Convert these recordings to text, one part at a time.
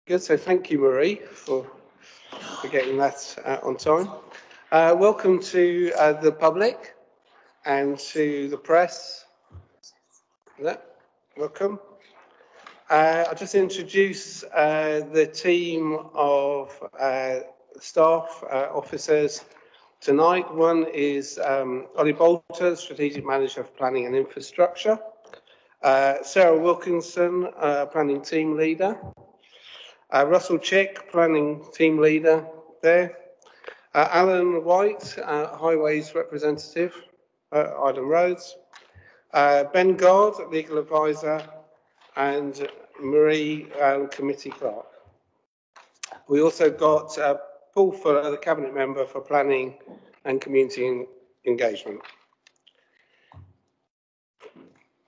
Good, so thank you, Marie, for getting that on time. Welcome to the public and to the press. Welcome. I'll just introduce the team of staff, officers tonight. One is Ollie Bolter, Strategic Manager for Planning and Infrastructure. Sarah Wilkinson, Planning Team Leader. Russell Chick, Planning Team Leader there. Alan White, Highways Representative, Iden Roads. Ben Gard, Legal Advisor, and Marie, Committee Clerk. We also got Paul Fuller, the Cabinet Member for Planning and Community Engagement.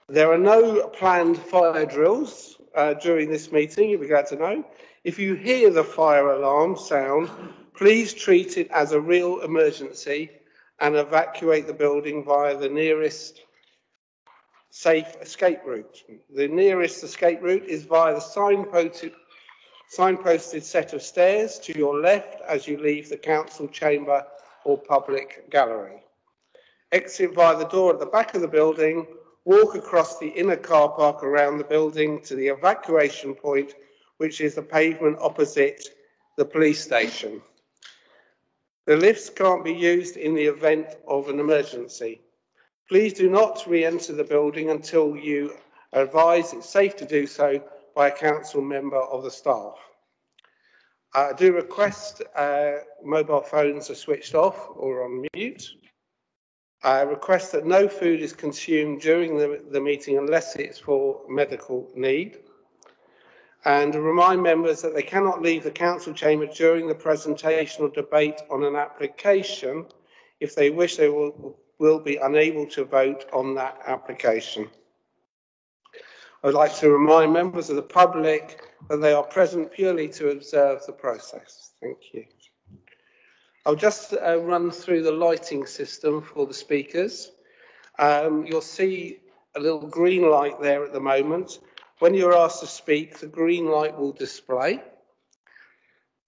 There are no planned fire drills during this meeting, you'll be glad to know. If you hear the fire alarm sound, please treat it as a real emergency and evacuate the building via the nearest safe escape route. The nearest escape route is via the signposted set of stairs to your left as you leave the council chamber or public gallery. Exit via the door at the back of the building, walk across the inner car park around the building to the evacuation point, which is the pavement opposite the police station. The lifts can't be used in the event of an emergency. Please do not re-enter the building until you are advised it's safe to do so by a council member of the staff. I do request mobile phones are switched off or on mute. I request that no food is consumed during the meeting unless it's for medical need. And remind members that they cannot leave the council chamber during the presentation or debate on an application. If they wish, they will be unable to vote on that application. I would like to remind members of the public that they are present purely to observe the process. Thank you. I'll just run through the lighting system for the speakers. You'll see a little green light there at the moment. When you're asked to speak, the green light will display.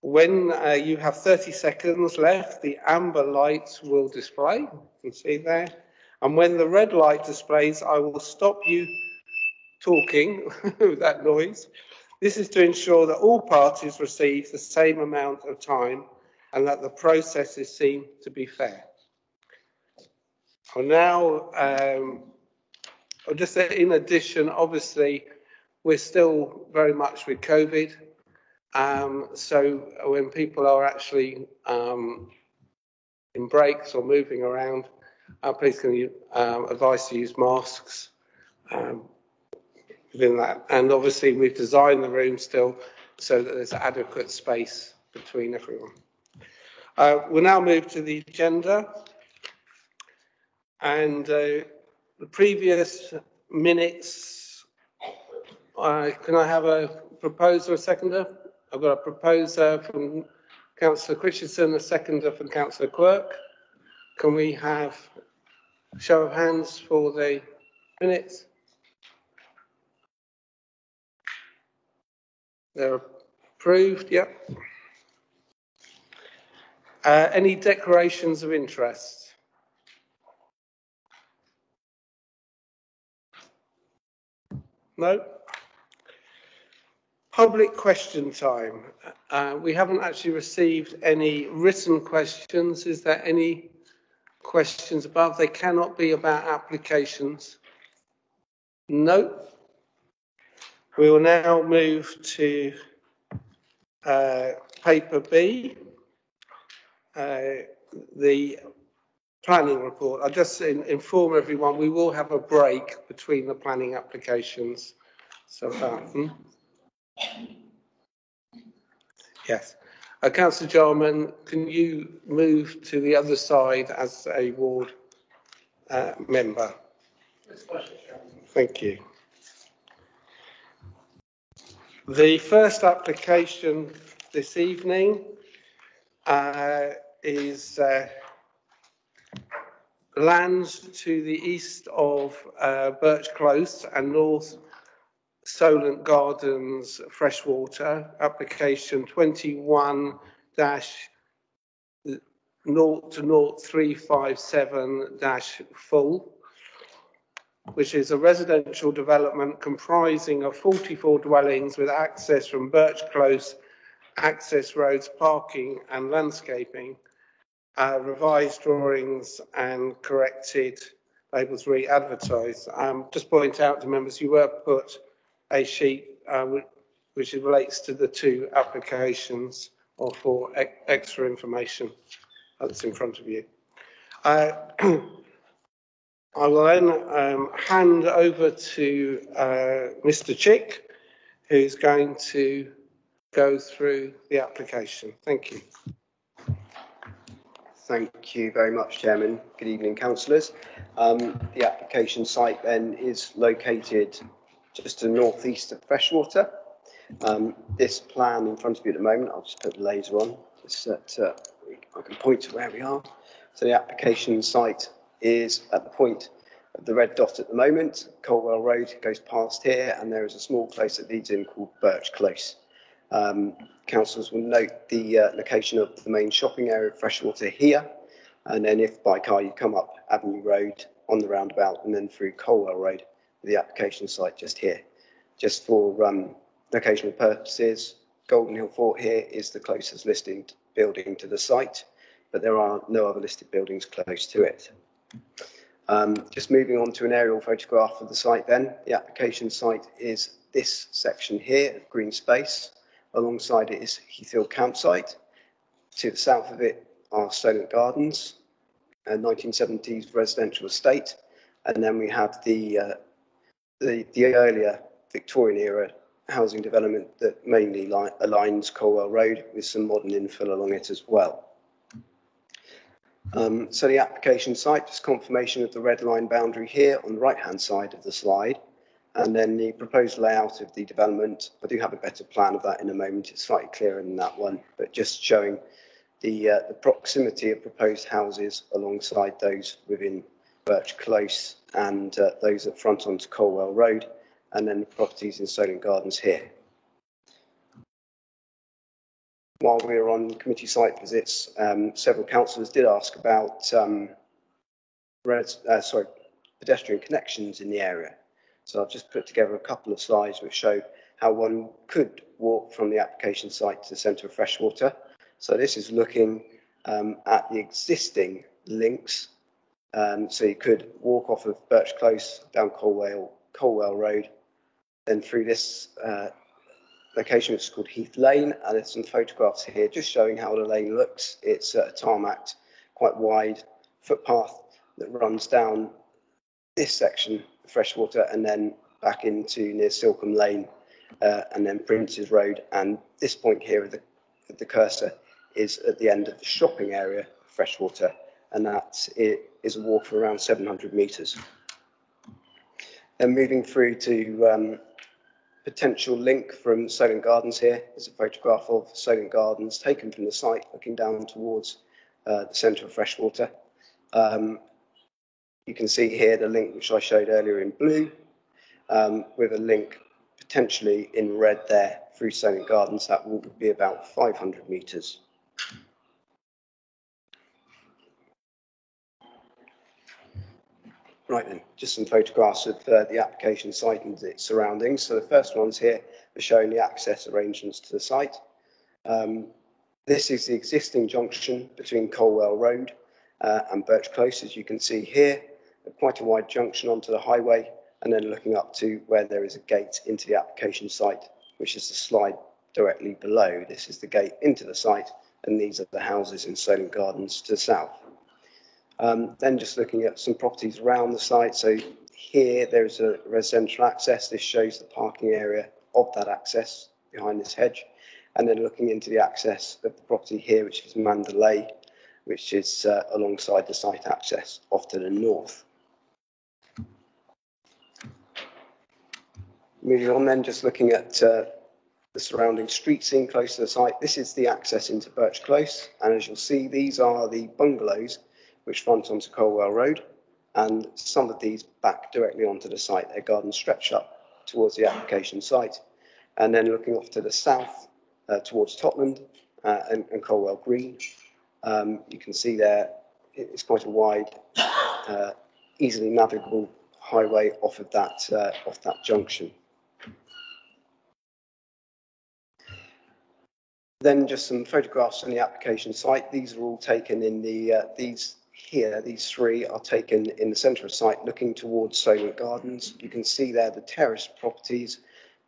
When you have 30 seconds left, the amber light will display. You can see there. And when the red light displays, I will stop you talking with that noise. This is to ensure that all parties receive the same amount of time and that the process is seen to be fair. Now, just in addition, obviously, we're still very much with COVID. So when people are actually in breaks or moving around, please can you advise to use masks within that. And obviously, we've designed the room still so that there's adequate space between everyone. We'll now move to the agenda. And the previous minutes, can I have a proposer, a seconder? I've got a proposer from Councillor Christensen, a seconder from Councillor Quirk. Can we have a show of hands for the minutes? They're approved, yep. Any declarations of interest? No? Public question time. We haven't actually received any written questions. Is there any questions above? They cannot be about applications. No. We will now move to paper B, the planning report. I'll just inform everyone we will have a break between the planning applications. So, yes. Councillor Jarman, can you move to the other side as a ward member? Thank you. The first application this evening is lands to the east of Birch Close and north Solent Gardens freshwater, application 21-00357-full, which is a residential development comprising of 44 dwellings with access from Birch Close, access roads, parking and landscaping. Revised drawings and corrected labels re-advertised. Just point out to members, you were put a sheet which relates to the two applications or for extra information that's in front of you. I will then hand over to Mr. Chick, who's going to go through the application. Thank you. Thank you very much, Chairman. Good evening, councillors. The application site then is located just to the northeast of Freshwater. This plan in front of you at the moment, I'll just put the laser on so that I can point to where we are. So the application site is at the point of the red dot at the moment. Colwell Road goes past here, and there is a small place that leads in called Birch Close. Councillors will note the location of the main shopping area of Freshwater here, and then if by car you come up Avenue Road on the roundabout and then through Colwell Road, the application site just here. Just for locational purposes, Golden Hill Fort here is the closest listed building to the site, but there are no other listed buildings close to it. Just moving on to an aerial photograph of the site then. The application site is this section here of green space. Alongside it is Heath Hill Campsite. To the south of it are Solent Gardens, a 1970s residential estate. And then we have the earlier Victorian era housing development that mainly aligns Colwell Road with some modern infill along it as well. So the application site, just confirmation of the red line boundary here on the right hand side of the slide. And then the proposed layout of the development, I do have a better plan of that in a moment, it's slightly clearer than that one, but just showing the proximity of proposed houses alongside those within Birch Close and those that front onto Colwell Road, and then the properties in Solent Gardens here. While we were on committee site visits, several councillors did ask about pedestrian connections in the area. So I've just put together a couple of slides which show how one could walk from the application site to the centre of Freshwater. So this is looking at the existing links. So you could walk off of Birch Close down Colwell Road, then through this location which is called Heath Lane, and there's some photographs here just showing how the lane looks. It's a tarmacked, quite wide footpath that runs down this section of Freshwater and then back into near Silcombe Lane and then Prince's Road. And this point here of the cursor is at the end of the shopping area of Freshwater, and that is a walk of around 700 metres. Then moving through to potential link from Solent Gardens here is a photograph of Solent Gardens taken from the site looking down towards the centre of Freshwater. You can see here the link which I showed earlier in blue, with a link potentially in red there through Solent Gardens. That will be about 500 metres. Right then, just some photographs of the application site and its surroundings. So the first ones here are showing the access arrangements to the site. This is the existing junction between Colwell Road and Birch Close, as you can see here. Quite a wide junction onto the highway, and then looking up to where there is a gate into the application site, which is the slide directly below. This is the gate into the site, and these are the houses in Solent Gardens to the south. Then just looking at some properties around the site. So here there's a residential access. This shows the parking area of that access behind this hedge. And then looking into the access of the property here, which is Mandalay, which is alongside the site access off to the north. Moving on then, just looking at the surrounding street scene close to the site. This is the access into Birch Close. And as you'll see, these are the bungalows which front onto Colwell Road, and some of these back directly onto the site. Their gardens stretch up towards the application site. And then looking off to the south towards Totland and Colwell Green, you can see there it's quite a wide, easily navigable highway off that junction. Then just some photographs on the application site. These are all taken in these three are taken in the centre of site looking towards Solent Gardens. You can see there the terrace properties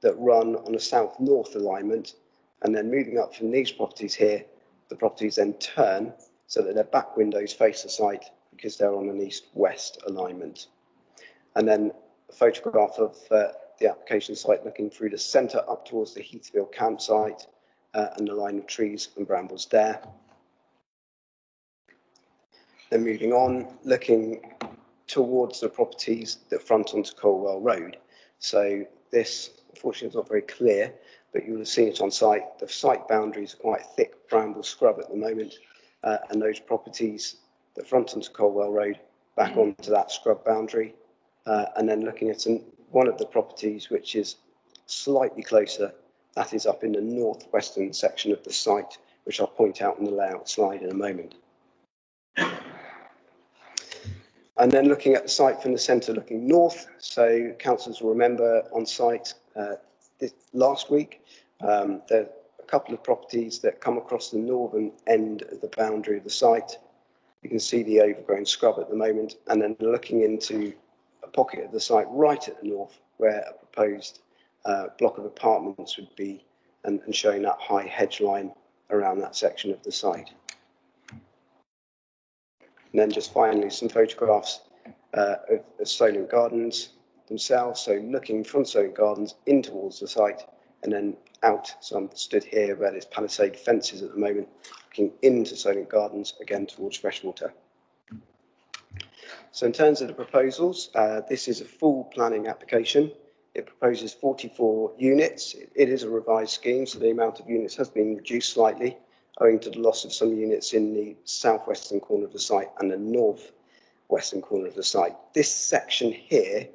that run on a south-north alignment, and then moving up from these properties here, the properties then turn so that their back windows face the site because they're on an east-west alignment. And then a photograph of the application site looking through the centre up towards the Heathville campsite and the line of trees and brambles there. Then moving on, looking towards the properties that front onto Colwell Road. So this, unfortunately, is not very clear, but you will have seen it on site. The site boundaries are quite thick bramble scrub at the moment, and those properties that front onto Colwell Road back onto that scrub boundary. And then looking at one of the properties which is slightly closer, that is up in the northwestern section of the site, which I'll point out in the layout slide in a moment. And then looking at the site from the centre looking north, so councillors will remember on site last week, there are a couple of properties that come across the northern end of the boundary of the site. You can see the overgrown scrub at the moment, and then looking into a pocket of the site right at the north where a proposed block of apartments would be, and showing that high hedge line around that section of the site. And then just finally some photographs of Solent Gardens themselves. So looking from Solent Gardens in towards the site and then out. So I'm stood here where there's palisade fences at the moment, looking into Solent Gardens again towards Freshwater. So in terms of the proposals, this is a full planning application. It proposes 44 units. It is a revised scheme, so the amount of units has been reduced slightly, owing to the loss of some units in the southwestern corner of the site and the northwestern corner of the site. This section here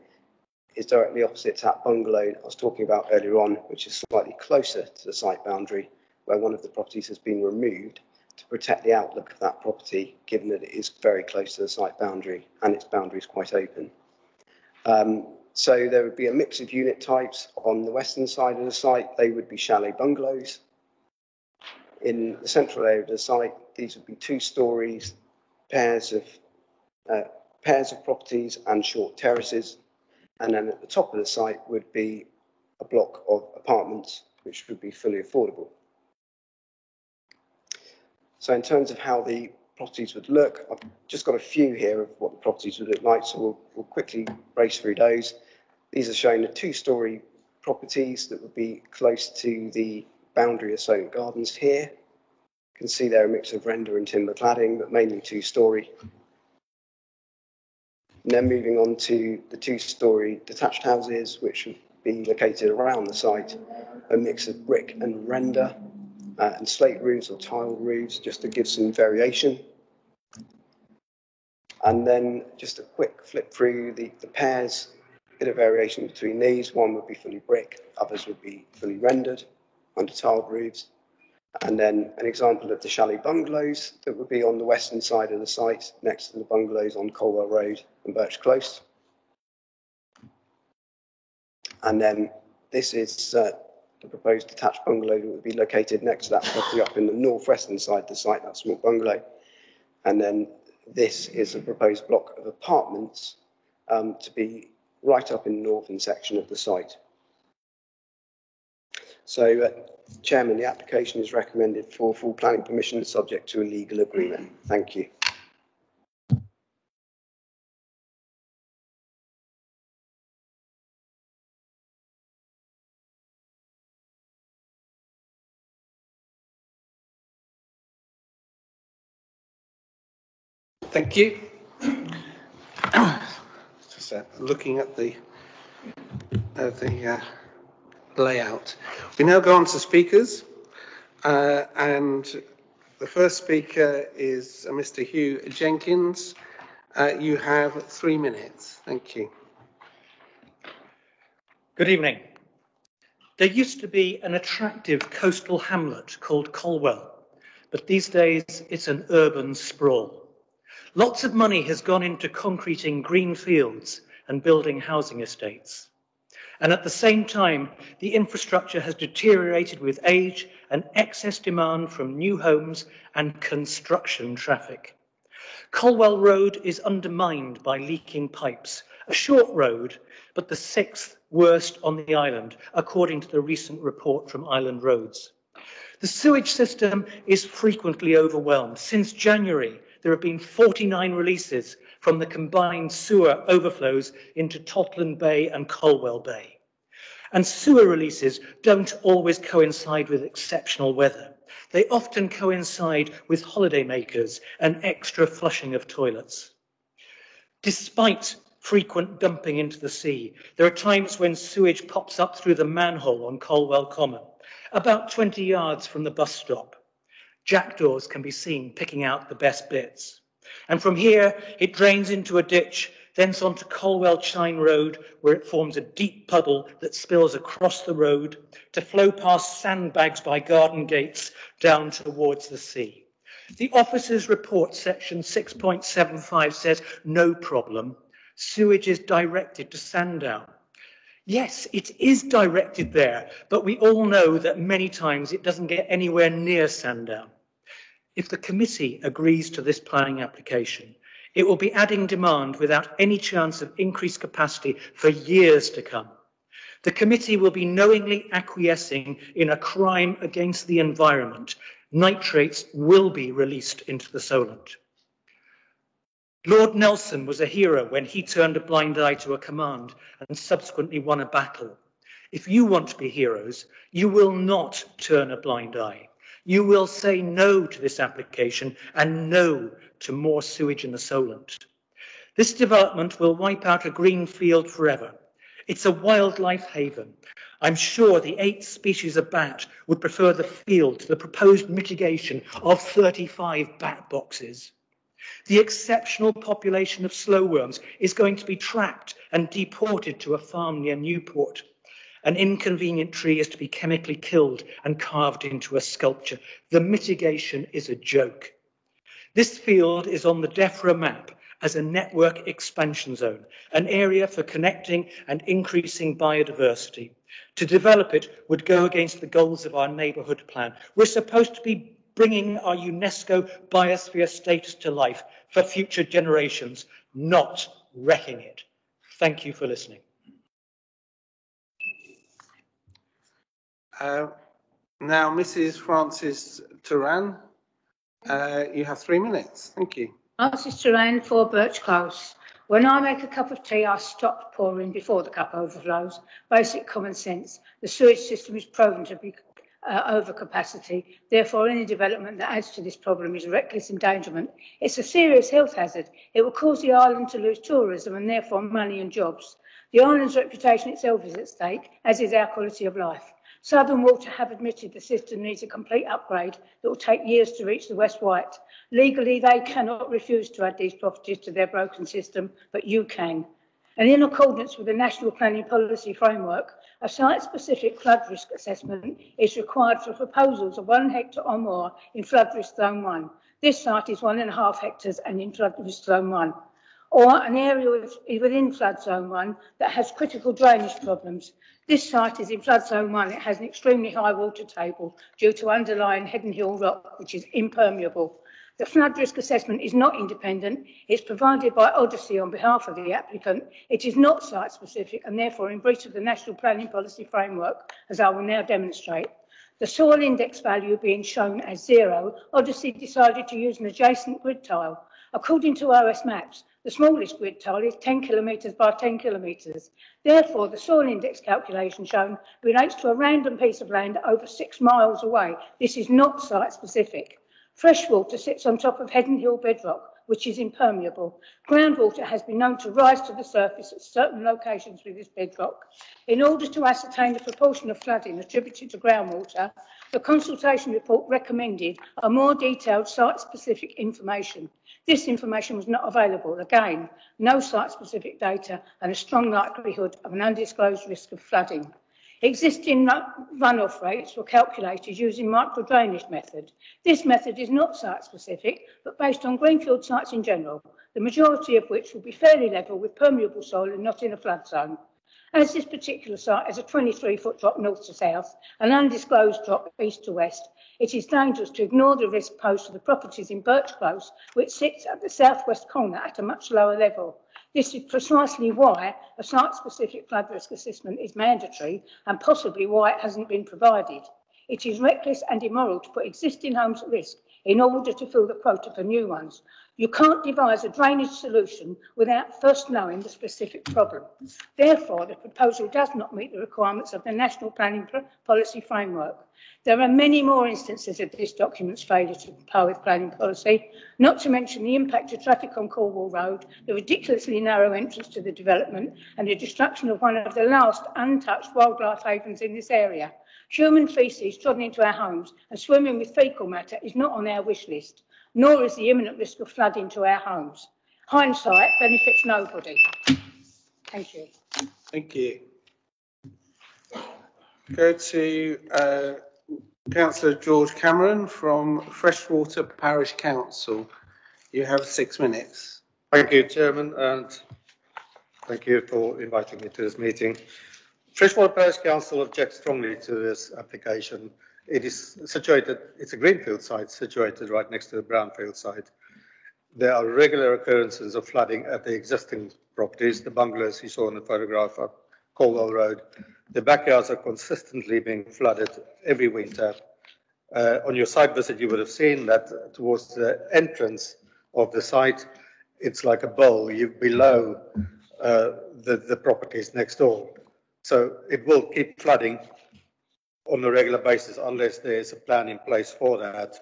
is directly opposite to that bungalow I was talking about earlier on, which is slightly closer to the site boundary, where one of the properties has been removed to protect the outlook of that property, given that it is very close to the site boundary and its boundary is quite open. So there would be a mix of unit types. On the western side of the site, they would be chalet bungalows. In the central area of the site, these would be 2 stories, pairs of properties and short terraces. And then at the top of the site would be a block of apartments, which would be fully affordable. So in terms of how the properties would look, I've just got a few here of what the properties would look like, so we'll quickly race through those. These are showing the 2-storey properties that would be close to the boundary of Solent Gardens here. You can see there a mix of render and timber cladding, but mainly 2-storey. And then moving on to the 2-storey detached houses, which would be located around the site, a mix of brick and render, and slate roofs or tile roofs, just to give some variation. And then just a quick flip through the pairs, bit of variation between these. One would be fully brick, others would be fully rendered under tiled roofs. And then an example of the chalet bungalows that would be on the western side of the site, next to the bungalows on Colwell Road and Birch Close. And then this is the proposed detached bungalow that would be located next to that property up in the northwestern side of the site, that small bungalow. And then this is a proposed block of apartments to be right up in the northern section of the site. So, Chairman, the application is recommended for full planning permission subject to a legal agreement. Thank you. Thank you. Just looking at the layout. We now go on to speakers, and the first speaker is Mr. Hugh Jenkins. You have 3 minutes. Thank you. Good evening. There used to be an attractive coastal hamlet called Colwell, but these days it's an urban sprawl. Lots of money has gone into concreting green fields and building housing estates. And at the same time, the infrastructure has deteriorated with age and excess demand from new homes and construction traffic. Colwell Road is undermined by leaking pipes, a short road, but the 6th worst on the island, according to the recent report from Island Roads. The sewage system is frequently overwhelmed. Since January, there have been 49 releases from the combined sewer overflows into Totland Bay and Colwell Bay. And sewer releases don't always coincide with exceptional weather. They often coincide with holidaymakers and extra flushing of toilets. Despite frequent dumping into the sea, there are times when sewage pops up through the manhole on Colwell Common, about 20 yards from the bus stop. Jackdaws can be seen picking out the best bits. And from here, it drains into a ditch, thence onto Colwell Chine Road, where it forms a deep puddle that spills across the road to flow past sandbags by garden gates down towards the sea. The officer's report, section 6.75, says no problem. Sewage is directed to Sandown. Yes, it is directed there, but we all know that many times it doesn't get anywhere near Sandown. If the committee agrees to this planning application, it will be adding demand without any chance of increased capacity for years to come. The committee will be knowingly acquiescing in a crime against the environment. Nitrates will be released into the Solent. Lord Nelson was a hero when he turned a blind eye to a command and subsequently won a battle. If you want to be heroes, you will not turn a blind eye. You will say no to this application and no to more sewage in the Solent. This development will wipe out a green field forever. It's a wildlife haven. I'm sure the 8 species of bat would prefer the field to the proposed mitigation of 35 bat boxes. The exceptional population of slowworms is going to be trapped and deported to a farm near Newport. An inconvenient tree is to be chemically killed and carved into a sculpture. The mitigation is a joke. This field is on the DEFRA map as a network expansion zone, an area for connecting and increasing biodiversity. To develop it would go against the goals of our neighbourhood plan. We're supposed to be bringing our UNESCO biosphere status to life for future generations, not wrecking it. Thank you for listening. Now, Mrs. Frances Turan, you have 3 minutes. Thank you. Frances Turan for Birch Close. When I make a cup of tea, I stop pouring before the cup overflows. Basic common sense. The sewage system is proven to be overcapacity. Therefore, any development that adds to this problem is reckless endangerment. It's a serious health hazard. It will cause the island to lose tourism and therefore money and jobs. The island's reputation itself is at stake, as is our quality of life. Southern Water have admitted the system needs a complete upgrade that will take years to reach the West Wight. Legally, they cannot refuse to add these properties to their broken system, but you can. And in accordance with the National Planning Policy Framework, a site-specific flood risk assessment is required for proposals of 1 hectare or more in flood risk zone 1. This site is 1.5 hectares and in flood risk zone 1. Or an area within flood zone 1 that has critical drainage problems. This site is in flood zone 1. It has an extremely high water table due to underlying Heddon Hill rock, which is impermeable. The flood risk assessment is not independent. It's provided by Odyssey on behalf of the applicant. It is not site-specific and therefore in breach of the National Planning Policy Framework, as I will now demonstrate. The soil index value being shown as 0, Odyssey decided to use an adjacent grid tile. According to OS Maps, the smallest grid tile is 10 kilometres by 10 kilometres. Therefore, the soil index calculation shown relates to a random piece of land over 6 miles away. This is not site-specific. Freshwater sits on top of Heddon Hill bedrock. which is impermeable. Groundwater has been known to rise to the surface at certain locations with this bedrock. In order to ascertain the proportion of flooding attributed to groundwater, the consultation report recommended a more detailed site-specific information. This information was not available. Again, no site-specific data and a strong likelihood of an undisclosed risk of flooding. Existing runoff rates were calculated using micro-drainage method. This method is not site-specific, but based on greenfield sites in general, the majority of which will be fairly level with permeable soil and not in a flood zone. As this particular site has a 23-foot drop north to south, an undisclosed drop east to west, it is dangerous to ignore the risk posed to the properties in Birch Close, which sits at the southwest corner at a much lower level. This is precisely why a site-specific flood risk assessment is mandatory and possibly why it hasn't been provided. It is reckless and immoral to put existing homes at risk in order to fill the quota for new ones. You can't devise a drainage solution without first knowing the specific problem. Therefore, the proposal does not meet the requirements of the National Planning Policy Framework. There are many more instances of this document's failure to comply with planning policy, not to mention the impact of traffic on Cornwall Road, the ridiculously narrow entrance to the development, and the destruction of one of the last untouched wildlife havens in this area. Human faeces trodden into our homes and swimming with faecal matter is not on our wish list, nor is the imminent risk of flood into our homes. Hindsight benefits nobody. Thank you. Thank you. Go to Councillor George Cameron from Freshwater Parish Council. You have 6 minutes. Thank you, Chairman, and thank you for inviting me to this meeting. Freshwater Parish Council objects strongly to this application. It is situated, it's a greenfield site situated right next to the brownfield site. There are regular occurrences of flooding at the existing properties, the bungalows you saw in the photograph of Colwell Road. The backyards are consistently being flooded every winter. On your site visit, you would have seen that towards the entrance of the site, it's like a bowl. You're below the properties next door. So it will keep flooding on a regular basis unless there's a plan in place for that.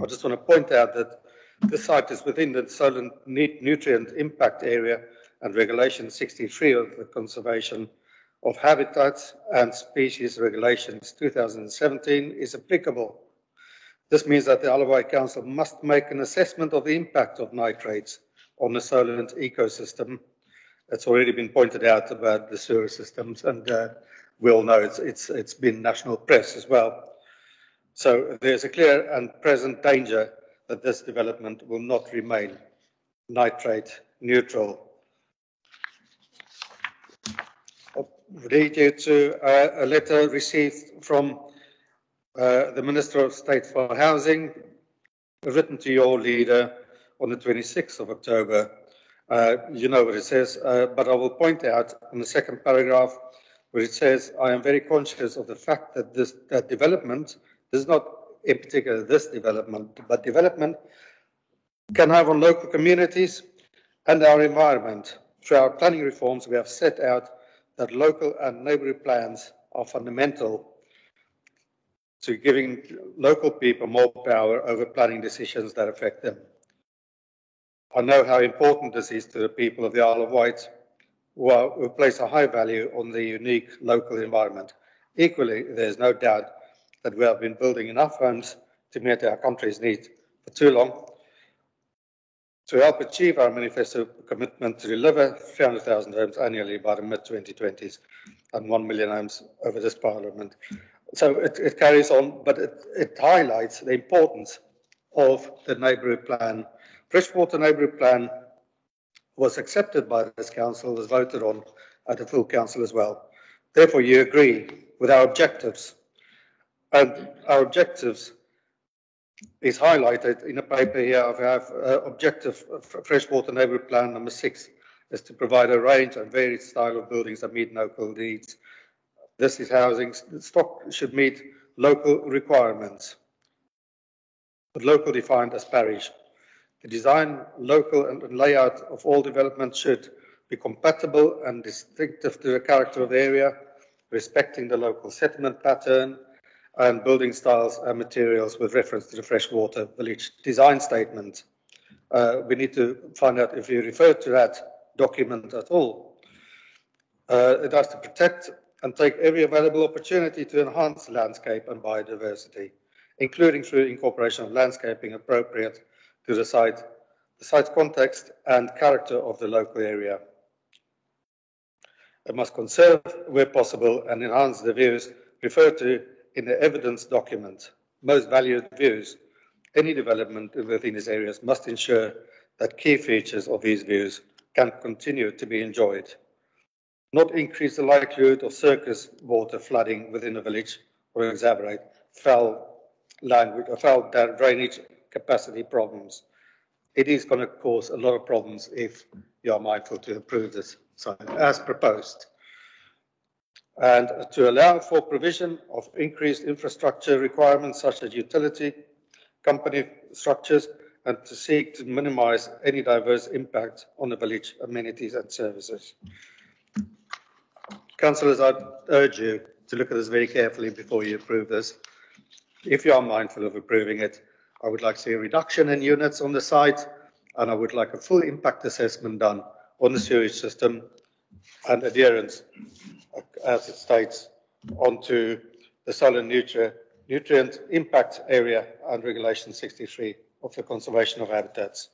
I just want to point out that the site is within the Solent Nutrient Impact Area and Regulation 63 of the Conservation of Habitats and Species Regulations 2017 is applicable. This means that the Isle of Wight Council must make an assessment of the impact of nitrates on the Solent ecosystem. It's already been pointed out about the sewer systems, and we all know it's been national press as well. So there's a clear and present danger that this development will not remain nitrate neutral. I'll read you to a letter received from the Minister of State for Housing, written to your leader on the 26th of October. You know what it says, but I will point out in the second paragraph where it says, I am very conscious of the fact that that development, this is not in particular this development, but development can have on local communities and our environment. Through our planning reforms, we have set out that local and neighbourhood plans are fundamental to giving local people more power over planning decisions that affect them. I know how important this is to the people of the Isle of Wight, who place a high value on the unique local environment. Equally, there's no doubt that we have been building enough homes to meet our country's needs for too long. To help achieve our manifesto commitment to deliver 300,000 homes annually by the mid-2020s and 1 million homes over this Parliament. So it carries on, but it highlights the importance of the neighbourhood plan. Freshwater Neighbourhood Plan was accepted by this council, was voted on at the full council as well. Therefore, you agree with our objectives. And our objectives is highlighted in a paper here. I have objective Freshwater Neighbourhood Plan number 6 is to provide a range and varied style of buildings that meet local needs. This is housing. Stock should meet local requirements, but local defined as parish. The design, local and layout of all developments should be compatible and distinctive to the character of the area, respecting the local settlement pattern and building styles and materials with reference to the Freshwater Village Design Statement. we need to find out if you refer to that document at all. It has to protect and take every available opportunity to enhance landscape and biodiversity, including through incorporation of landscaping appropriate to the site's context and character of the local area. It must conserve, where possible, and enhance the views referred to in the evidence document. Most valued views. Any development within these areas must ensure that key features of these views can continue to be enjoyed. Not increase the likelihood of surface water flooding within a village or exacerbate foul drainage capacity problems. It is going to cause a lot of problems if you are mindful to approve this site as proposed. And to allow for provision of increased infrastructure requirements such as utility, company structures, and to seek to minimize any diverse impact on the village amenities and services. Councillors, I urge you to look at this very carefully before you approve this. If you are mindful of approving it, I would like to see a reduction in units on the site, and I would like a full impact assessment done on the sewage system and adherence, as it states, onto the soil nutrient impact area and Regulation 63 of the Conservation of Habitats,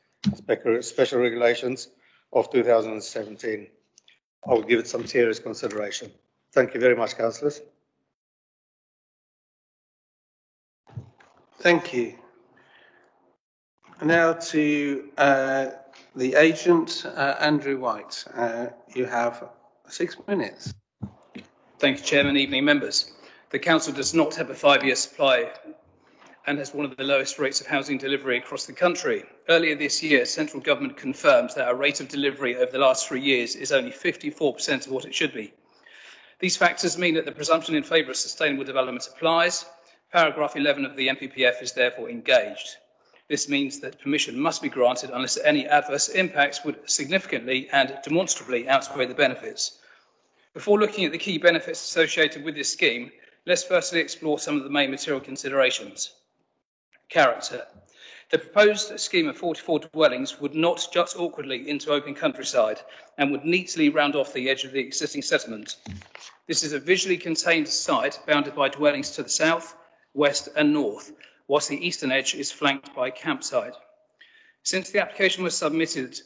special regulations of 2017. I will give it some serious consideration. Thank you very much, councillors. Thank you. Now to the agent, Andrew White. You have 6 minutes. Thank you, Chairman. Evening, members. The Council does not have a 5-year supply and has one of the lowest rates of housing delivery across the country. Earlier this year, central government confirmed that our rate of delivery over the last 3 years is only 54% of what it should be. These factors mean that the presumption in favour of sustainable development applies. Paragraph 11 of the NPPF is therefore engaged. This means that permission must be granted unless any adverse impacts would significantly and demonstrably outweigh the benefits. Before looking at the key benefits associated with this scheme, let's firstly explore some of the main material considerations. Character. The proposed scheme of 44 dwellings would not jut awkwardly into open countryside and would neatly round off the edge of the existing settlement. This is a visually contained site bounded by dwellings to the south, west and north, whilst the eastern edge is flanked by a campsite. Since the application was submitted,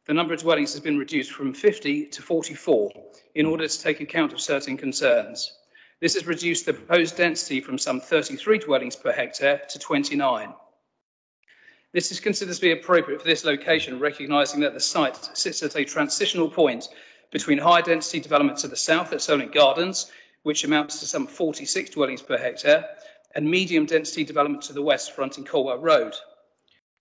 the number of dwellings has been reduced from 50 to 44 in order to take account of certain concerns. This has reduced the proposed density from some 33 dwellings per hectare to 29. This is considered to be appropriate for this location, recognising that the site sits at a transitional point between high density development to the south at Solent Gardens, which amounts to some 46 dwellings per hectare, and medium density development to the west fronting Colwell Road.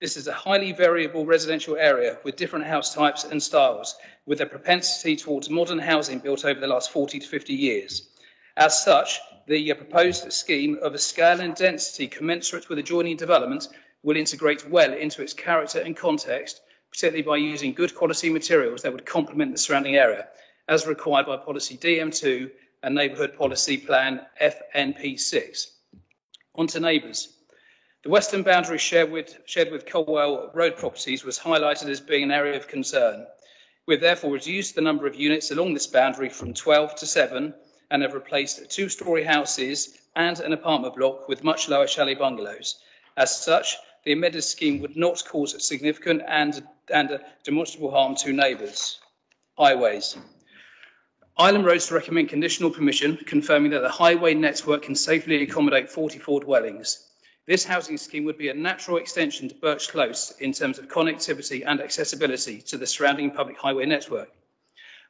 This is a highly variable residential area with different house types and styles, with a propensity towards modern housing built over the last 40 to 50 years. As such, the proposed scheme of a scale and density commensurate with adjoining development will integrate well into its character and context, particularly by using good quality materials that would complement the surrounding area, as required by Policy DM2 and Neighbourhood Policy Plan FNP6. On to neighbours. The western boundary shared with Colwell Road properties was highlighted as being an area of concern. We have therefore reduced the number of units along this boundary from 12 to 7 and have replaced 2-storey houses and an apartment block with much lower chalet bungalows. As such, the amended scheme would not cause significant and demonstrable harm to neighbours. Highways. Island Roads recommend conditional permission, confirming that the highway network can safely accommodate 44 dwellings. This housing scheme would be a natural extension to Birch Close in terms of connectivity and accessibility to the surrounding public highway network.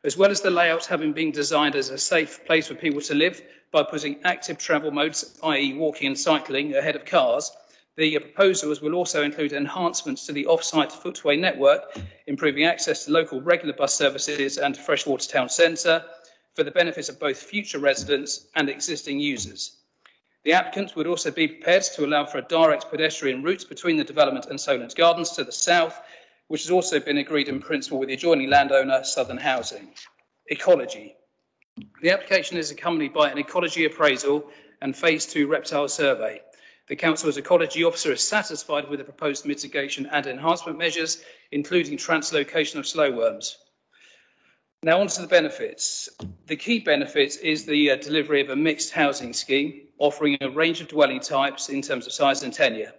As well as the layout having been designed as a safe place for people to live by putting active travel modes, i.e. walking and cycling, ahead of cars, the proposals will also include enhancements to the off-site footway network, improving access to local regular bus services and Freshwater Town Centre for the benefit of both future residents and existing users. The applicant would also be prepared to allow for a direct pedestrian route between the development and Solent Gardens to the south, which has also been agreed in principle with the adjoining landowner, Southern Housing. Ecology. The application is accompanied by an ecology appraisal and phase 2 reptile survey. The Council, as ecology officer, is satisfied with the proposed mitigation and enhancement measures, including translocation of slow worms. Now on to the benefits. The key benefit is the delivery of a mixed housing scheme, offering a range of dwelling types in terms of size and tenure.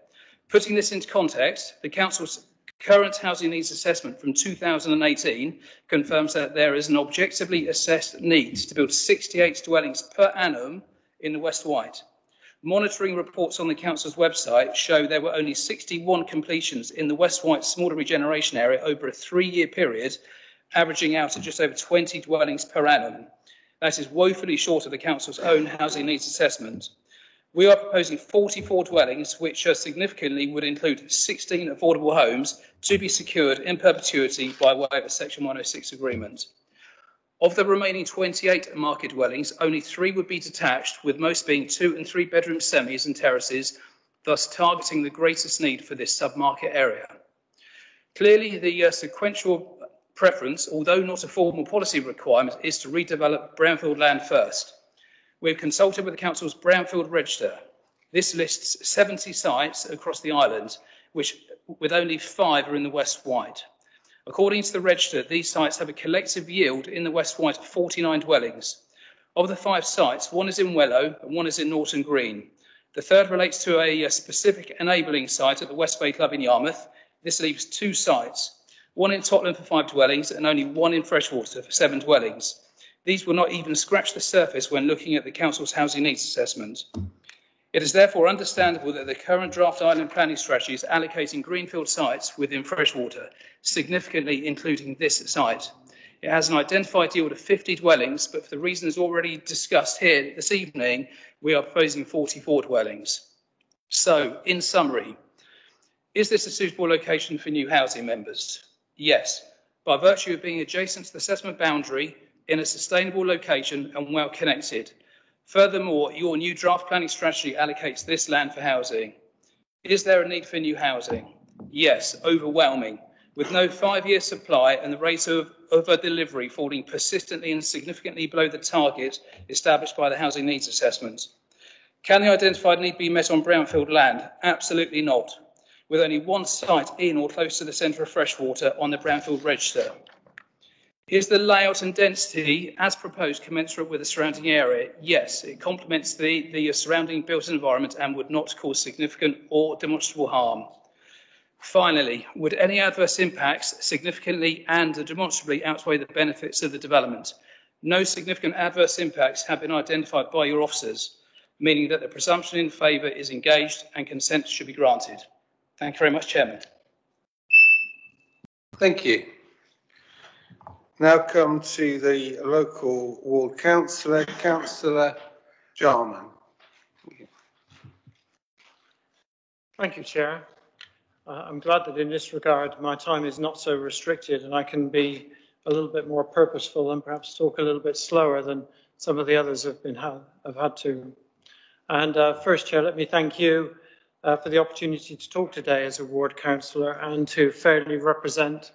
Putting this into context, the Council's current housing needs assessment from 2018 confirms that there is an objectively assessed need to build 68 dwellings per annum in the West Wight. Monitoring reports on the Council's website show there were only 61 completions in the West Wight smaller regeneration area over a 3-year period, averaging out at just over 20 dwellings per annum. That is woefully short of the Council's own housing needs assessment. We are proposing 44 dwellings, which significantly would include 16 affordable homes to be secured in perpetuity by way of a Section 106 agreement. Of the remaining 28 market dwellings, only 3 would be detached, with most being 2- and 3-bedroom semis and terraces, thus targeting the greatest need for this sub-market area. Clearly, the sequential preference, although not a formal policy requirement, is to redevelop brownfield land first. We've consulted with the Council's Brownfield Register. This lists 70 sites across the island, with only 5 are in the West Wight. According to the Register, these sites have a collective yield in the West Wight of 49 dwellings. Of the 5 sites, 1 is in Wellow and 1 is in Norton Green. The third relates to a specific enabling site at the West Bay Club in Yarmouth. This leaves 2 sites. 1 in Tottenham for 5 dwellings and only 1 in Freshwater for 7 dwellings. These will not even scratch the surface when looking at the Council's housing needs assessment. It is therefore understandable that the current draft island planning strategy is allocating greenfield sites within Freshwater, significantly including this site. It has an identified yield of 50 dwellings, but for the reasons already discussed here this evening, we are proposing 44 dwellings. So, in summary, is this a suitable location for new housing members? Yes, by virtue of being adjacent to the settlement boundary, in a sustainable location and well connected. Furthermore, your new draft planning strategy allocates this land for housing. Is there a need for new housing? Yes, overwhelming, with no 5-year supply and the rate of delivery falling persistently and significantly below the target established by the housing needs assessment. Can the identified need be met on brownfield land? Absolutely not, with only 1 site in or close to the centre of Freshwater on the brownfield register. Is the layout and density as proposed commensurate with the surrounding area? Yes, it complements the surrounding built environment and would not cause significant or demonstrable harm. Finally, would any adverse impacts significantly and demonstrably outweigh the benefits of the development? No significant adverse impacts have been identified by your officers, meaning that the presumption in favour is engaged and consent should be granted. Thank you very much, Chairman. Thank you. Now come to the local ward councillor, Councillor Jarman. Thank you, Chair. I'm glad that in this regard my time is not so restricted and I can be a little bit more purposeful and perhaps talk a little bit slower than some of the others have had to. And first, Chair, let me thank you for the opportunity to talk today as a ward councillor and to fairly represent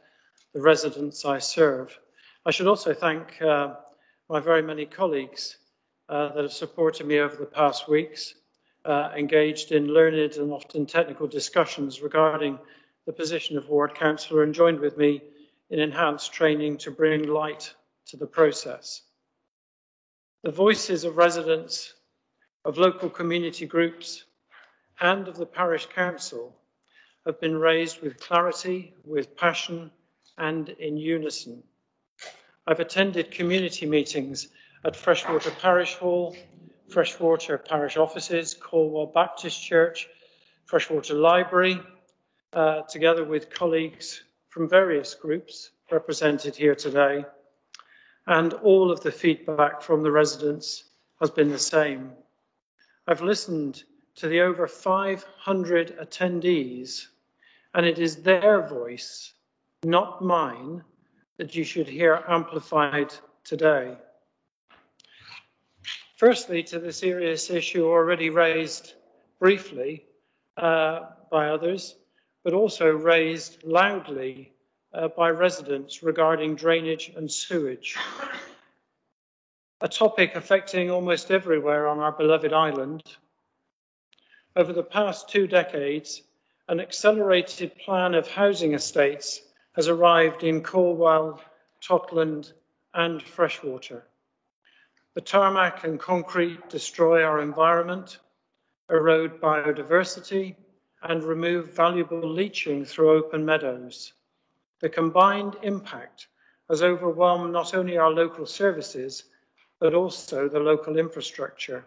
the residents I serve. I should also thank my very many colleagues that have supported me over the past weeks, engaged in learned and often technical discussions regarding the position of ward councillor and joined with me in enhanced training to bring light to the process. The voices of residents, of local community groups and of the parish council have been raised with clarity, with passion and in unison. I've attended community meetings at Freshwater Parish Hall, Freshwater Parish Offices, Colwell Baptist Church, Freshwater Library, together with colleagues from various groups represented here today. And all of the feedback from the residents has been the same. I've listened to the over 500 attendees, and it is their voice, not mine, that you should hear amplified today. Firstly, to the serious issue already raised briefly by others, but also raised loudly by residents regarding drainage and sewage. A topic affecting almost everywhere on our beloved island. over the past 2 decades, an accelerated plan of housing estates has arrived in Cornwall, Totland and Freshwater. The tarmac and concrete destroy our environment, erode biodiversity and remove valuable leaching through open meadows. The combined impact has overwhelmed not only our local services, but also the local infrastructure.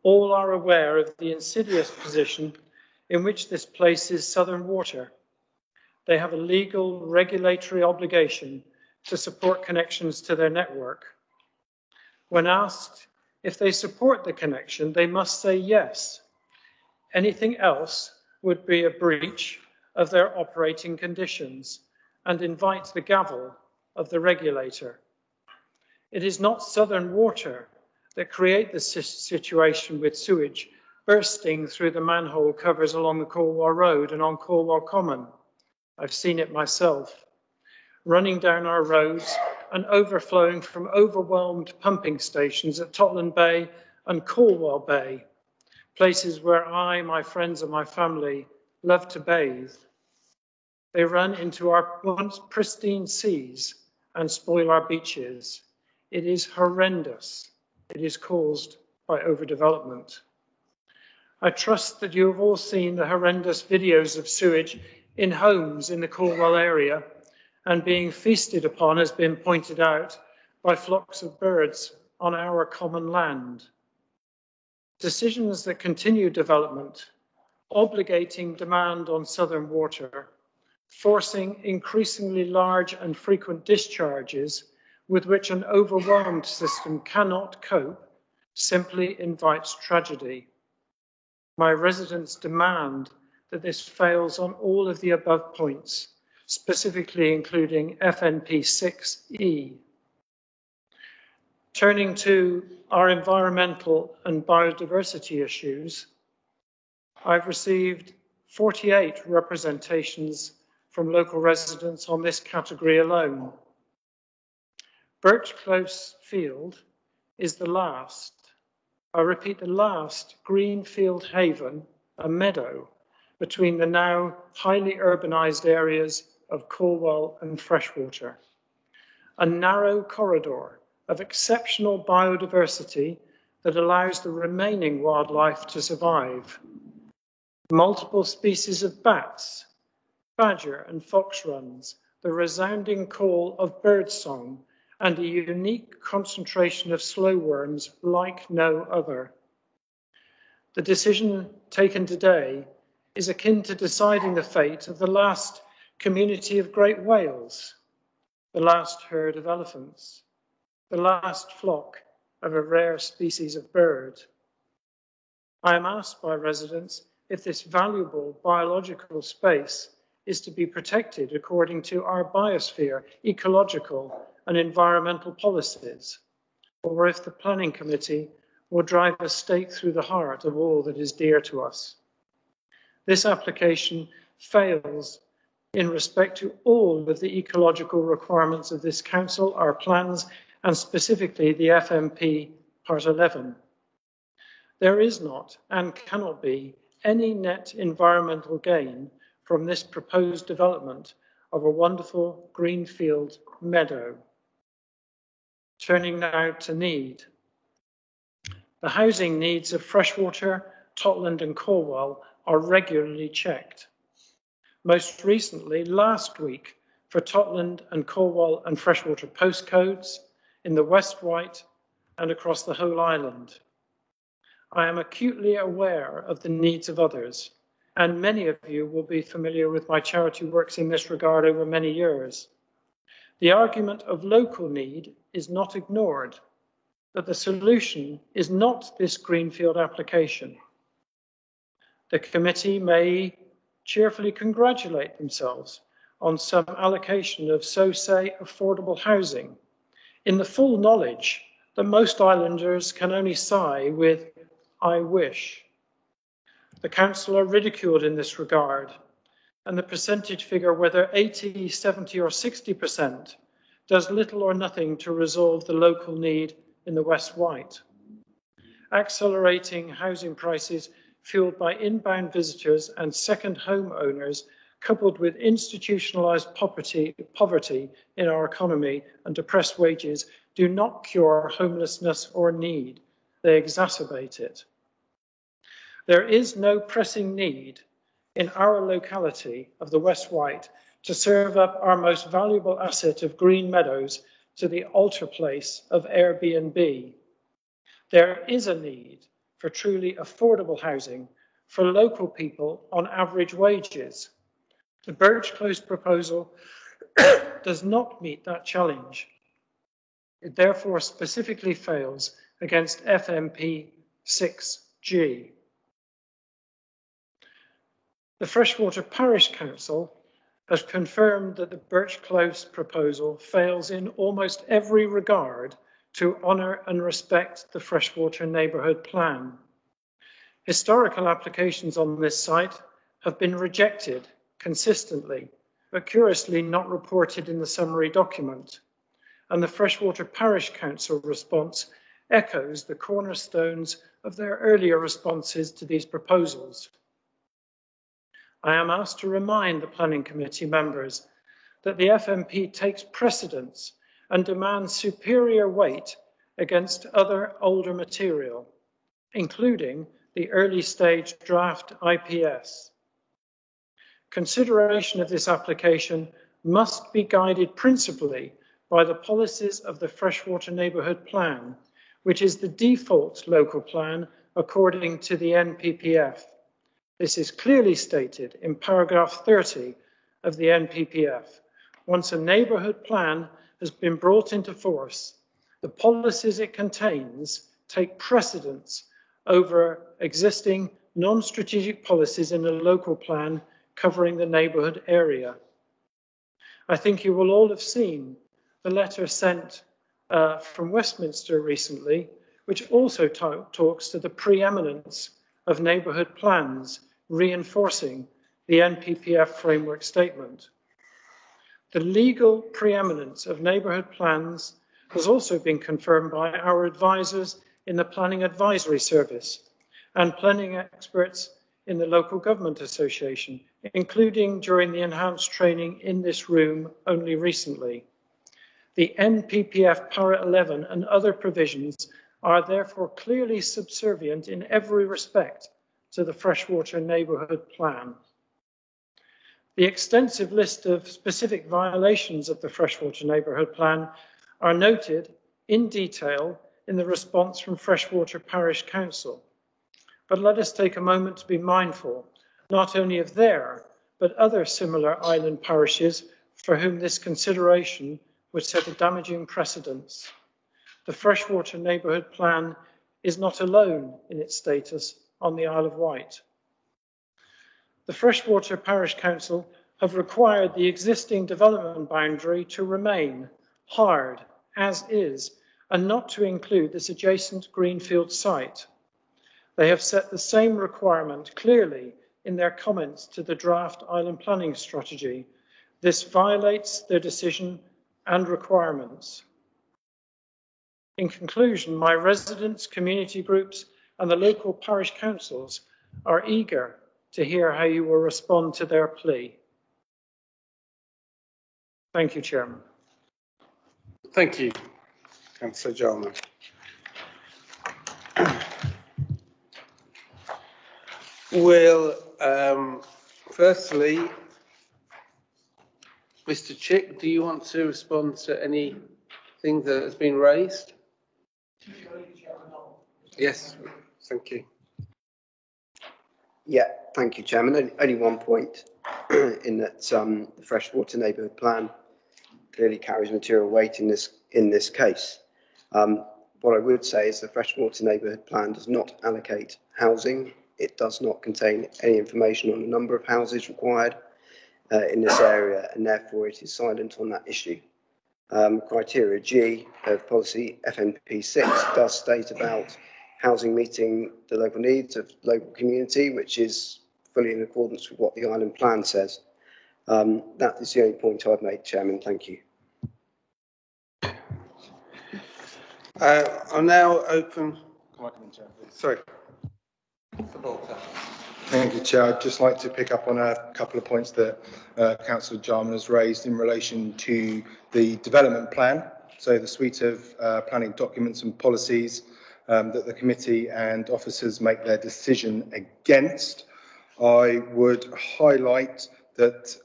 All are aware of the insidious position in which this places Southern Water. They have a legal regulatory obligation to support connections to their network. When asked if they support the connection, they must say yes. Anything else would be a breach of their operating conditions and invite the gavel of the regulator. It is not Southern Water that create the situation with sewage bursting through the manhole covers along the Cornwall Road and on Cornwall Common. I've seen it myself, running down our roads and overflowing from overwhelmed pumping stations at Totland Bay and Cornwall Bay, places where I, my friends and my family love to bathe. They run into our once pristine seas and spoil our beaches. It is horrendous. It is caused by overdevelopment. I trust that you have all seen the horrendous videos of sewage in homes in the Cornwall area and being feasted upon, has been pointed out, by flocks of birds on our common land. Decisions that continue development, obligating demand on Southern Water, forcing increasingly large and frequent discharges with which an overwhelmed system cannot cope, simply invites tragedy. My residents demand that this fails on all of the above points, specifically including FNP 6E. Turning to our environmental and biodiversity issues, I've received 48 representations from local residents on this category alone. Birch Close Field is the last, I repeat, the last greenfield haven, a meadow, between the now highly urbanized areas of Cornwall and Freshwater. A narrow corridor of exceptional biodiversity that allows the remaining wildlife to survive. Multiple species of bats, badger and fox runs, the resounding call of birdsong, and a unique concentration of slow worms like no other. The decision taken today is akin to deciding the fate of the last community of great whales, the last herd of elephants, the last flock of a rare species of bird. I am asked by residents if this valuable biological space is to be protected according to our biosphere, ecological and environmental policies, or if the planning committee will drive a stake through the heart of all that is dear to us. This application fails in respect to all of the ecological requirements of this council, our plans, and specifically the FMP Part 11. There is not and cannot be any net environmental gain from this proposed development of a wonderful greenfield meadow. Turning now to need. The housing needs of Freshwater, Totland and Cornwall are regularly checked. Most recently, last week, for Totland and Cornwall and Freshwater postcodes in the West Wight and across the whole island. I am acutely aware of the needs of others, and many of you will be familiar with my charity works in this regard over many years. The argument of local need is not ignored, but the solution is not this greenfield application. The committee may cheerfully congratulate themselves on some allocation of, so say, affordable housing, in the full knowledge that most islanders can only sigh with, "I wish." The council are ridiculed in this regard, and the percentage figure, whether 80, 70 or 60%, does little or nothing to resolve the local need in the West Wight. accelerating housing prices fueled by inbound visitors and second home owners, coupled with institutionalized poverty in our economy and depressed wages, do not cure homelessness or need. They exacerbate it. There is no pressing need in our locality of the West Wight to serve up our most valuable asset of green meadows to the altar place of Airbnb. There is a need for truly affordable housing for local people on average wages. The Birch Close proposal does not meet that challenge. It therefore specifically fails against FMP 6G. The Freshwater Parish Council has confirmed that the Birch Close proposal fails in almost every regard to honour and respect the Freshwater Neighbourhood Plan. Historical applications on this site have been rejected consistently, but curiously not reported in the summary document. And the Freshwater Parish Council response echoes the cornerstones of their earlier responses to these proposals. I am asked to remind the Planning Committee members that the FMP takes precedence and demands superior weight against other older material, including the early stage draft IPS. Consideration of this application must be guided principally by the policies of the Freshwater Neighbourhood Plan, which is the default local plan according to the NPPF. This is clearly stated in paragraph 30 of the NPPF. Once a neighbourhood plan has been brought into force, the policies it contains take precedence over existing non-strategic policies in a local plan covering the neighbourhood area. I think you will all have seen the letter sent from Westminster recently, which also talks to the preeminence of neighbourhood plans, reinforcing the NPPF framework statement. The legal preeminence of neighbourhood plans has also been confirmed by our advisors in the Planning Advisory Service and planning experts in the Local Government Association, including during the enhanced training in this room only recently. The NPPF Para 11 and other provisions are therefore clearly subservient in every respect to the Freshwater Neighbourhood Plan. The extensive list of specific violations of the Freshwater Neighbourhood Plan are noted in detail in the response from Freshwater Parish Council. But let us take a moment to be mindful not only of their, but other similar island parishes for whom this consideration would set a damaging precedence. The Freshwater Neighbourhood Plan is not alone in its status on the Isle of Wight. The Freshwater Parish Council have required the existing development boundary to remain hard as is and not to include this adjacent greenfield site. They have set the same requirement clearly in their comments to the draft island planning strategy. This violates their decision and requirements. In conclusion, my residents, community groups, and the local parish councils are eager to hear how you will respond to their plea. Thank you, Chairman. Thank you, Councillor Jarman. Well, firstly, Mr. Chick, do you want to respond to anything that has been raised? Yes, thank you. Yeah, thank you, Chairman. Only one point in that the Freshwater Neighbourhood Plan clearly carries material weight in this case. What I would say is the Freshwater Neighbourhood Plan does not allocate housing. It does not contain any information on the number of houses required in this area, and therefore it is silent on that issue. Criteria G of policy FNP 6 does state about housing meeting the local needs of local community, which is fully in accordance with what the island plan says. That is the only point I've made, Chairman. Thank you. I'll now open Sorry. Mr. Bolter. Thank you, Chair. I'd just like to pick up on a couple of points that Councillor Jarman has raised in relation to the development plan. So the suite of planning documents and policies that the committee and officers make their decision against. I would highlight that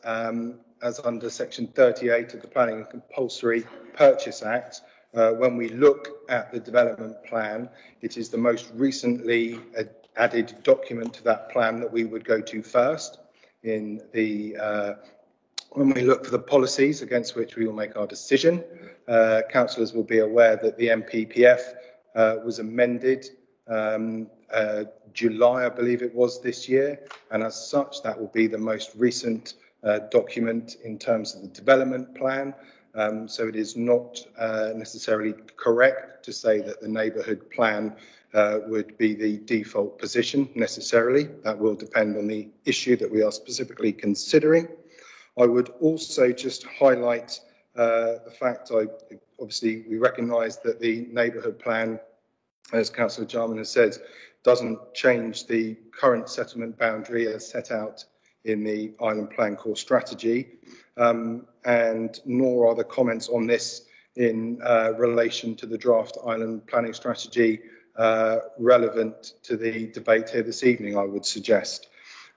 as under section 38 of the Planning and Compulsory Purchase Act, when we look at the development plan, it is the most recently added document to that plan that we would go to first in the when we look for the policies against which we will make our decision. Councillors will be aware that the MPPF was amended July, I believe it was, this year, and as such that will be the most recent document in terms of the development plan. So it is not necessarily correct to say that the neighbourhood plan would be the default position necessarily. That will depend on the issue that we are specifically considering. I would also just highlight the fact obviously we recognise that the neighbourhood plan, as Councillor Jarman has said, doesn't change the current settlement boundary as set out in the Island Plan Core Strategy, and nor are the comments on this in relation to the draft Island Planning Strategy relevant to the debate here this evening, I would suggest.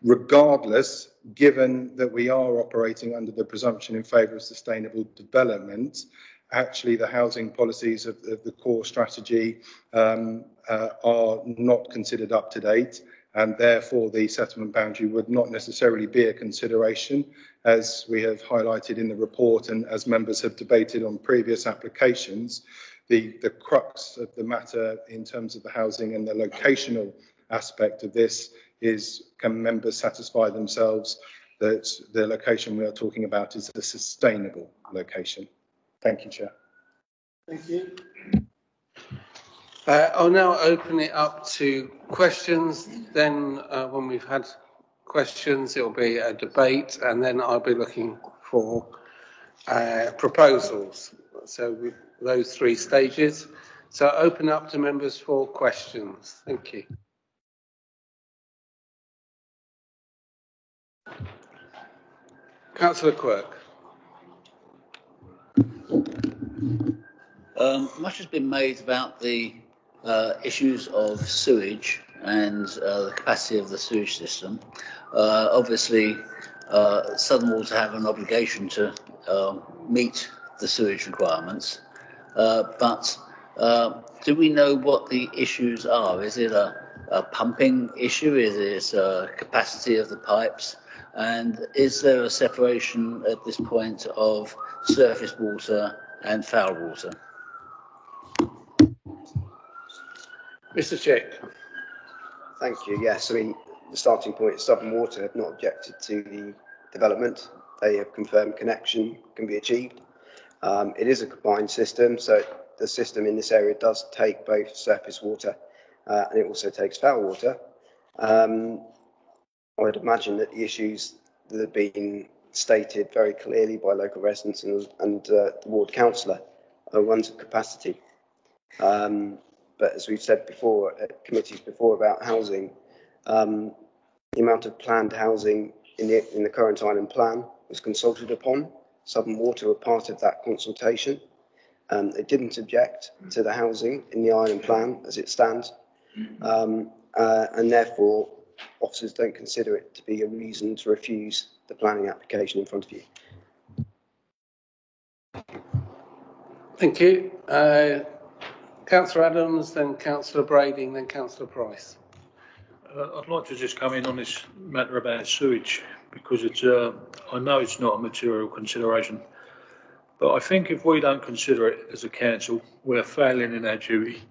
Regardless, given that we are operating under the presumption in favour of sustainable development, actually the housing policies of the core strategy are not considered up to date, and therefore the settlement boundary would not necessarily be a consideration, as we have highlighted in the report and as members have debated on previous applications. The crux of the matter in terms of the housing and the locational aspect of this is, can members satisfy themselves that the location we are talking about is a sustainable location? Thank you, Chair. Thank you. I'll now open it up to questions. Then when we've had questions, it'll be a debate, and then I'll be looking for proposals. So with those three stages. So open up to members for questions. Thank you. Councillor Quirk. Much has been made about the issues of sewage and the capacity of the sewage system. Obviously, Southern Water have an obligation to meet the sewage requirements, but do we know what the issues are? Is it a pumping issue? Is it a capacity of the pipes? And is there a separation at this point of surface water and foul water? Mr. Chick. Thank you. Yes, I mean, the starting point, Southern Water have not objected to the development. They have confirmed connection can be achieved. It is a combined system, so the system in this area does take both surface water and it also takes foul water. I would imagine that the issues that have been stated very clearly by local residents and the ward councillor are ones of capacity. But as we've said before at committees before about housing, the amount of planned housing in the current island plan was consulted upon. Southern Water were part of that consultation. They didn't object to the housing in the island plan as it stands, and therefore officers don't consider it to be a reason to refuse the planning application in front of you. Thank you. Councillor Adams, then Councillor Brading, then Councillor Price. I'd like to just come in on this matter about sewage, because it's I know it's not a material consideration, but I think if we don't consider it as a council, we're failing in our duty.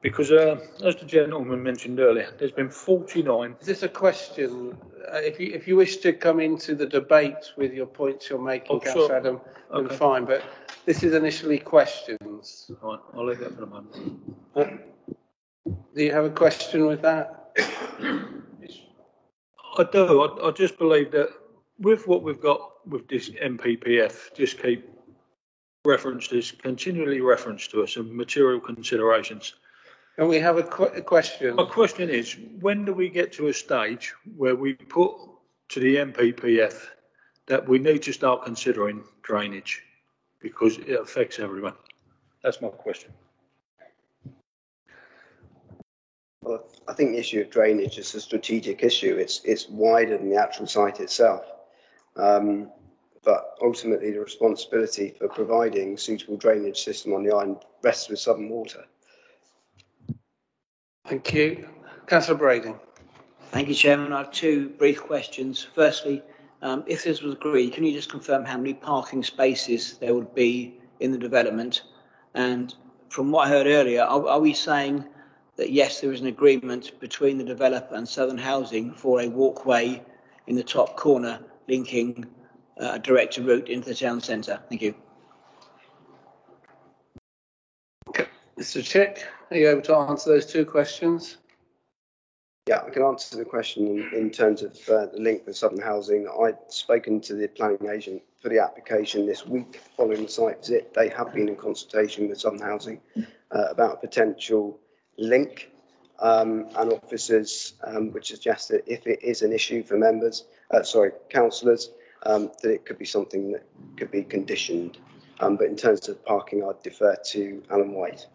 Because as the gentleman mentioned earlier, there's been 49. Is this a question? If you wish to come into the debate with your points you're making, Councillor Adam, then okay, fine. But this is initially questions. Right, I'll leave that for the moment. Do you have a question with that? I do. I just believe that with what we've got with this MPPF, just keep continually reference to us and material considerations. Can we have a question? My question is, when do we get to a stage where we put to the MPPF that we need to start considering drainage because it affects everyone? That's my question. Well, I think the issue of drainage is a strategic issue. It's wider than the actual site itself. But ultimately, the responsibility for providing suitable drainage system on the island rests with Southern Water. Thank you. Councillor Brading. Thank you, Chairman. I have two brief questions. Firstly, if this was agreed, can you just confirm how many parking spaces there would be in the development? And from what I heard earlier, are we saying that yes, there is an agreement between the developer and Southern Housing for a walkway in the top corner linking a direct route into the town centre? Thank you. Mr. Chick, are you able to answer those two questions? Yeah, I can answer the question in terms of the link with Southern Housing. I've spoken to the planning agent for the application this week following the site visit. They have been in consultation with Southern Housing about a potential link and officers which suggests that if it is an issue for councillors, that it could be something that could be conditioned. But in terms of parking, I'd defer to Alan White.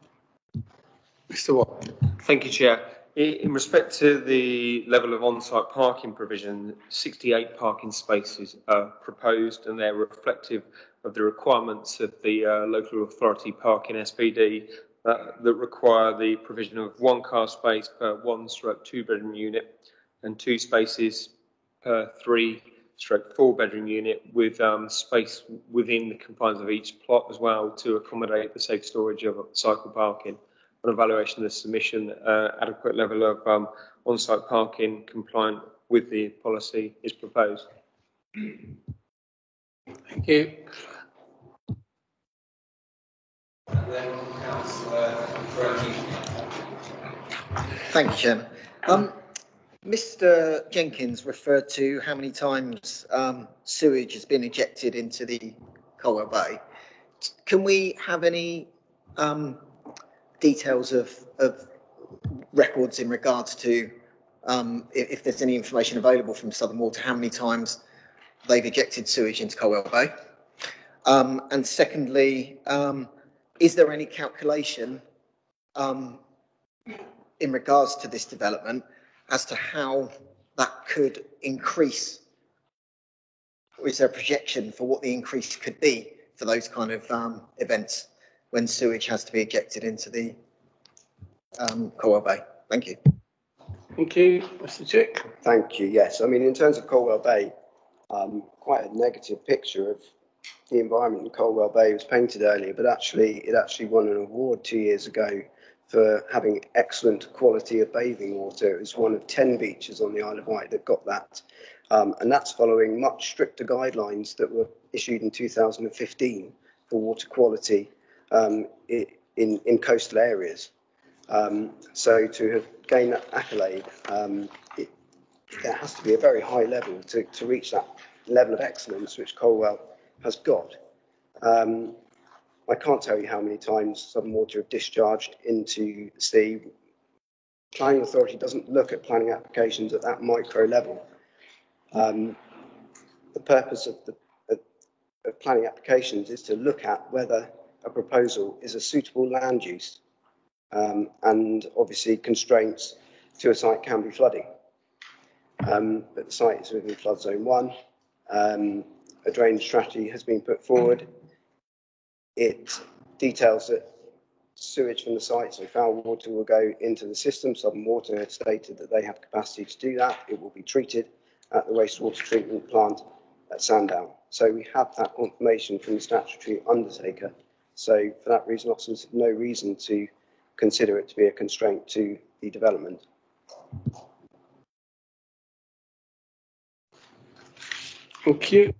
Mr. Watt. Thank you, Chair. In respect to the level of on-site parking provision, 68 parking spaces are proposed and they're reflective of the requirements of the local authority parking SPD that require the provision of 1 car space per 1/2 bedroom unit and 2 spaces per 3/4 bedroom unit with space within the confines of each plot as well to accommodate the safe storage of cycle parking. On evaluation of the submission, adequate level of on-site parking compliant with the policy is proposed. Thank you. Thank you, Chairman. Mr. Jenkins referred to how many times sewage has been ejected into the Colwell Bay. Can we have any details of records in regards to if there's any information available from Southern Water, how many times they've ejected sewage into Colwell Bay? And secondly, is there any calculation in regards to this development as to how that could increase? Or is there a projection for what the increase could be for those kind of events when sewage has to be ejected into the Colwell Bay? Thank you. Thank you. Mr. Chick. Thank you. Yes, I mean, in terms of Colwell Bay, quite a negative picture of the environment in Colwell Bay was painted earlier, but it actually won an award 2 years ago for having excellent quality of bathing water. It was one of 10 beaches on the Isle of Wight that got that. And that's following much stricter guidelines that were issued in 2015 for water quality in coastal areas. So to have gained that accolade, there has to be a very high level to reach that level of excellence which Colwell has got. I can't tell you how many times Southern Water have discharged into the sea. Planning Authority doesn't look at planning applications at that micro level. The purpose of planning applications is to look at whether a proposal is a suitable land use, and obviously constraints to a site can be flooding. But the site is within flood zone 1. A drainage strategy has been put forward. It details that sewage from the site, so foul water, will go into the system. Southern Water had stated that they have capacity to do that. It will be treated at the wastewater treatment plant at Sandown. So we have that confirmation from the statutory undertaker. So for that reason, officers have no reason to consider it to be a constraint to the development. Thank you.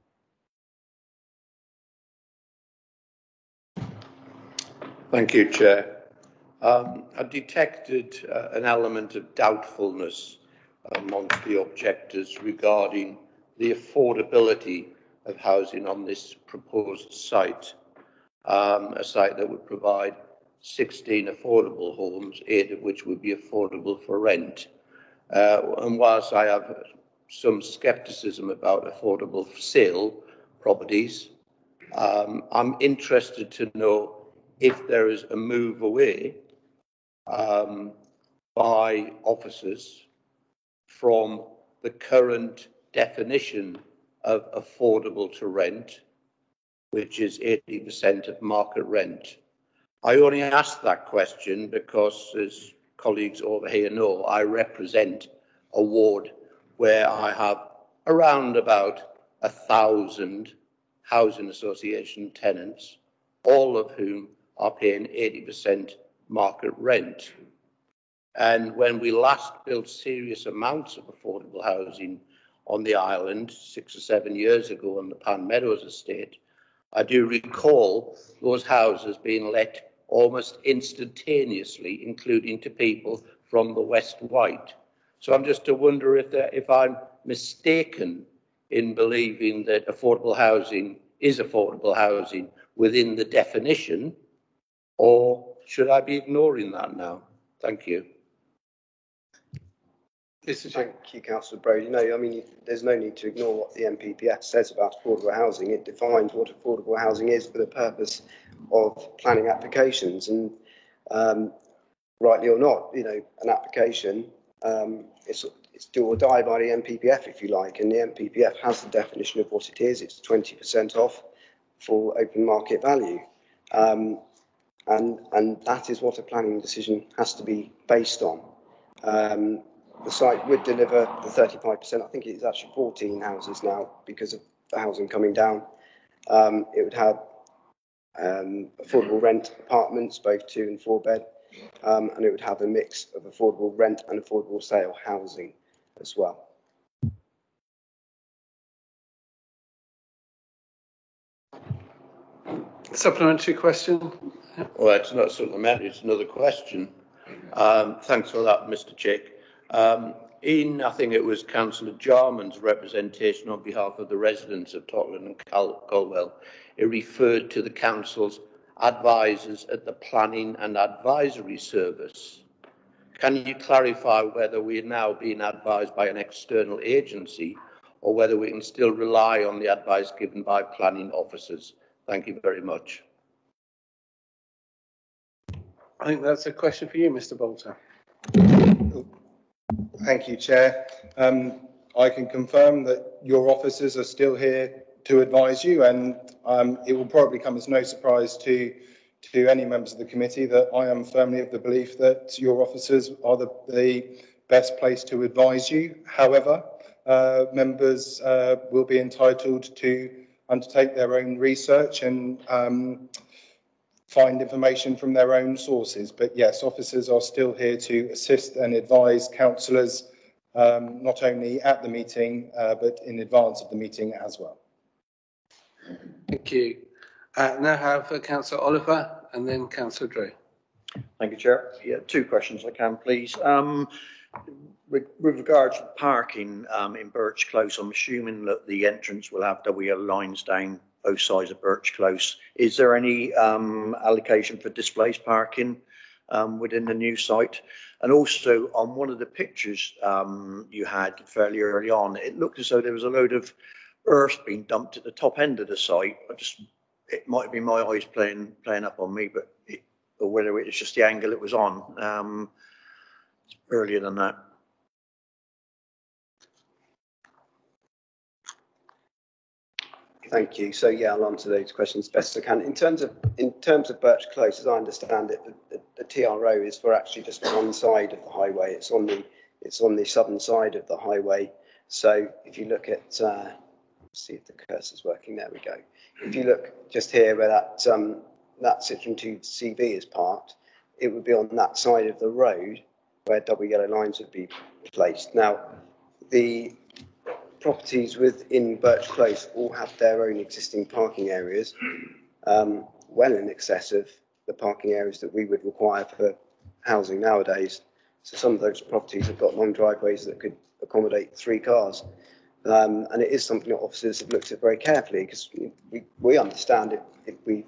Thank you, Chair. I detected an element of doubtfulness amongst the objectors regarding the affordability of housing on this proposed site, a site that would provide 16 affordable homes, 8 of which would be affordable for rent. And whilst I have some scepticism about affordable for sale properties, I'm interested to know if there is a move away by officers from the current definition of affordable to rent, which is 80% of market rent. I only ask that question because, as colleagues over here know, I represent a ward where I have around about 1,000 housing association tenants, all of whom are paying 80% market rent. And when we last built serious amounts of affordable housing on the island 6 or 7 years ago on the Pan Meadows estate, I do recall those houses being let almost instantaneously, including to people from the West White. So I'm just to wonder if I'm mistaken in believing that affordable housing is affordable housing within the definition, or should I be ignoring that now? Thank you. Thank you, Councillor Brody. No, I mean, there's no need to ignore what the NPPF says about affordable housing. It defines what affordable housing is for the purpose of planning applications. And rightly or not, you know, an application, it's do or die by the NPPF, if you like. And the NPPF has the definition of what it is. It's 20% off for open market value. And that is what a planning decision has to be based on. The site would deliver the 35%. I think it's actually 14 houses now because of the housing coming down. It would have affordable rent apartments, both 2 and 4 bed, and it would have a mix of affordable rent and affordable sale housing as well. Supplementary question? Well, it's not supplementary, it's another question. Thanks for that, Mr. Chick. In, I think it was Councillor Jarman's representation on behalf of the residents of Totland and Colwell, it referred to the council's advisors at the Planning and Advisory Service. Can you clarify whether we are now being advised by an external agency or whether we can still rely on the advice given by planning officers? Thank you very much. I think that's a question for you, Mr. Bolter. Thank you, Chair. I can confirm that your officers are still here to advise you, and it will probably come as no surprise to any members of the committee that I am firmly of the belief that your officers are the best place to advise you. However, members will be entitled to undertake their own research and find information from their own sources. But yes, officers are still here to assist and advise councillors, not only at the meeting, but in advance of the meeting as well. Thank you. Now have Councillor Oliver and then Councillor Drew. Thank you, Chair. Yeah, 2 questions I can, please. With regard to parking in Birch Close, I'm assuming that the entrance will have double yellow lines down both sides of Birch Close. Is there any allocation for displaced parking within the new site? And also, on one of the pictures you had fairly early on, it looked as though there was a load of earth being dumped at the top end of the site. It might be my eyes playing up on me, but or whether it was just the angle it was on earlier than that. Thank you. So yeah, I'll answer those questions best I can. In terms of Birch Close, as I understand it, the TRO is for actually just one side of the highway. It's on the southern side of the highway. So if you look at, let's see if the cursor's working. There we go. If you look just here where that Citroen 2CV is parked, it would be on that side of the road where double yellow lines would be placed. Now, the properties within Birch Close all have their own existing parking areas, well in excess of the parking areas that we would require for housing nowadays. So some of those properties have got long driveways that could accommodate 3 cars. And it is something that officers have looked at very carefully, because we understand if we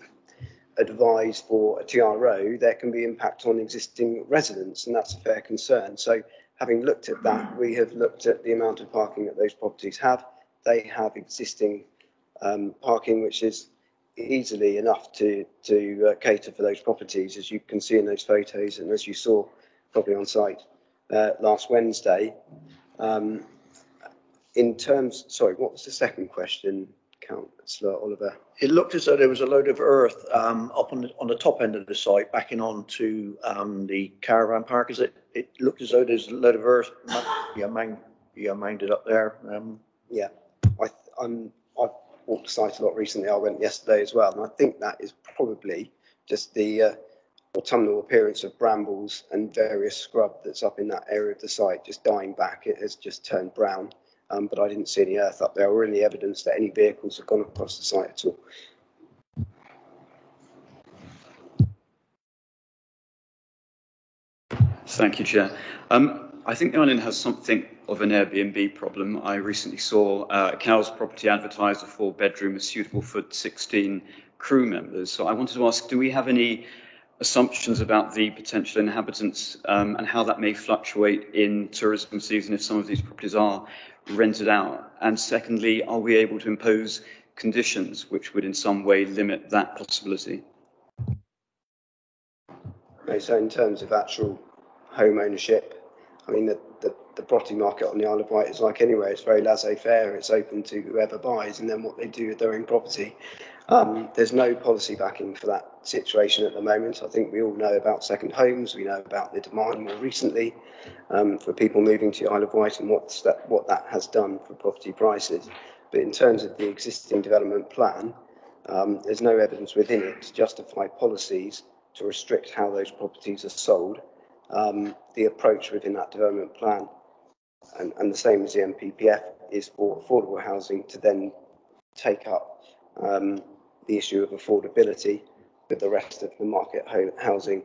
advise for a TRO, there can be impact on existing residents, and that's a fair concern. So having looked at that, we have looked at the amount of parking that those properties have. They have existing parking, which is easily enough to cater for those properties, as you can see in those photos, and as you saw probably on site last Wednesday. In terms, sorry, what was the second question, Councillor Oliver? It looked as though there was a load of earth up on the top end of the site, backing onto the caravan park. Is it? It looked as though there's a load of earth mounded up there. Yeah, I've walked the site a lot recently. I went yesterday as well, and I think that is probably just the autumnal appearance of brambles and various scrub that's up in that area of the site just dying back. It has just turned brown. But I didn't see any earth up there or any evidence that any vehicles have gone across the site at all. Thank you, Chair. I think the island has something of an Airbnb problem. I recently saw Cowes property advertised a 4-bedroom suitable for 16 crew members. So I wanted to ask, do we have any assumptions about the potential inhabitants and how that may fluctuate in tourism season if some of these properties are rented out? And secondly, are we able to impose conditions which would in some way limit that possibility? Okay, so in terms of actual home ownership, I mean, the property market on the Isle of Wight is like anywhere. It's very laissez-faire. It's open to whoever buys and then what they do with their own property. There's no policy backing for that situation at the moment. I think we all know about second homes. We know about the demand more recently for people moving to the Isle of Wight and what that has done for property prices. But in terms of the existing development plan, there's no evidence within it to justify policies to restrict how those properties are sold. The approach within that development plan, and the same as the NPPF, is for affordable housing to then take up the issue of affordability with the rest of the market housing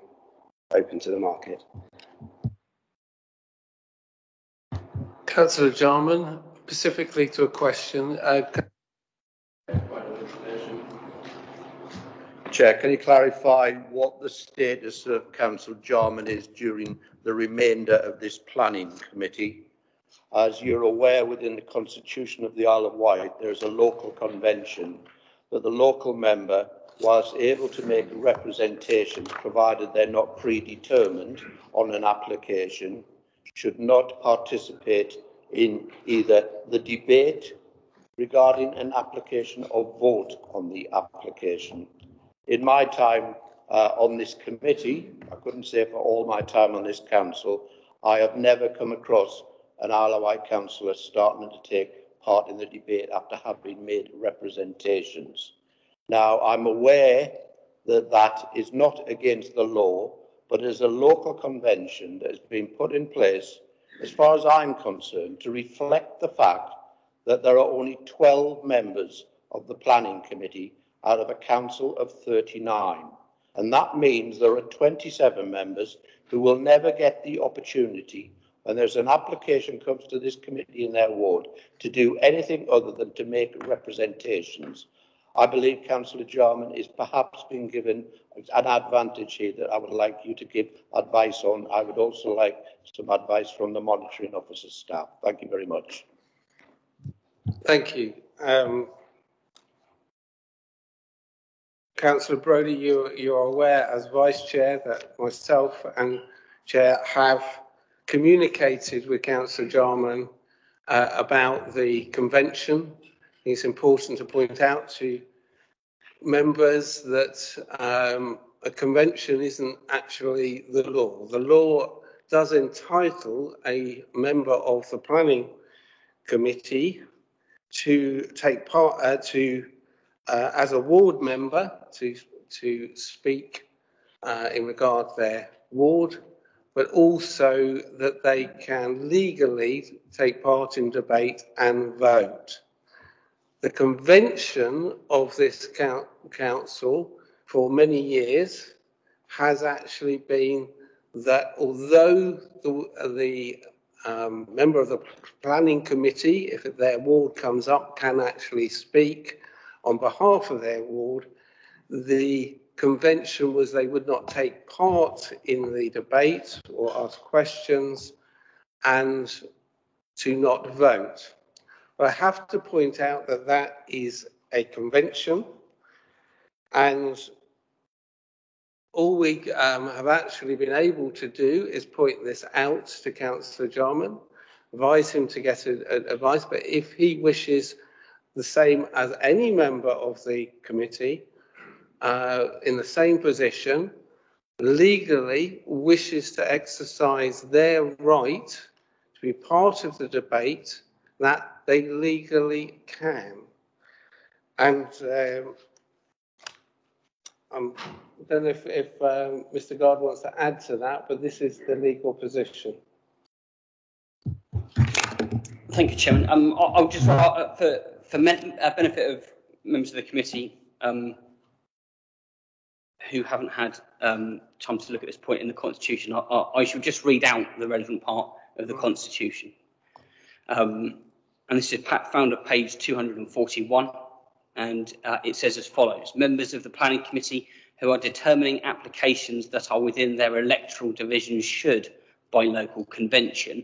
open to the market. Councillor Jarman, specifically to a question. Chair, can you clarify what the status of Councillor Jarman is during the remainder of this planning committee? As you're aware, within the constitution of the Isle of Wight, there is a local convention that the local member, whilst able to make representations, provided they're not predetermined on an application, should not participate in either the debate regarding an application or vote on the application. In my time on this committee, I couldn't say for all my time on this council, I have never come across an Isle of Wight councillor starting to take part in the debate after having made representations. Now, I'm aware that that is not against the law, but is a local convention that has been put in place, as far as I'm concerned, to reflect the fact that there are only 12 members of the planning committee out of a council of 39. And that means there are 27 members who will never get the opportunity, when there's an application comes to this committee in their ward, to do anything other than to make representations. I believe Councillor Jarman is perhaps being given an advantage here that I would like you to give advice on. I would also like some advice from the monitoring officer staff. Thank you very much. Thank you. Councillor Brodie, you're aware as Vice Chair that myself and Chair have communicated with Councillor Jarman about the convention. It's important to point out to members that a convention isn't actually the law. The law does entitle a member of the planning committee to take part, as a ward member, to speak in regard to their ward, but also that they can legally take part in debate and vote. The convention of this council for many years has actually been that although the member of the planning committee, if their ward comes up, can actually speak on behalf of their ward, the convention was they would not take part in the debate or ask questions and to not vote. But I have to point out that that is a convention, and all we have actually been able to do is point this out to Councillor Jarman, advise him to get advice, but if he wishes the same as any member of the committee in the same position, legally wishes to exercise their right to be part of the debate, that they legally can. And I don't know if Mr. Gard wants to add to that, but this is the legal position. Thank you, Chairman. I'll just, for benefit of members of the committee who haven't had time to look at this point in the Constitution, I shall just read out the relevant part of the Constitution. And this is found at page 241, and it says as follows: members of the Planning Committee who are determining applications that are within their electoral divisions should, by local convention,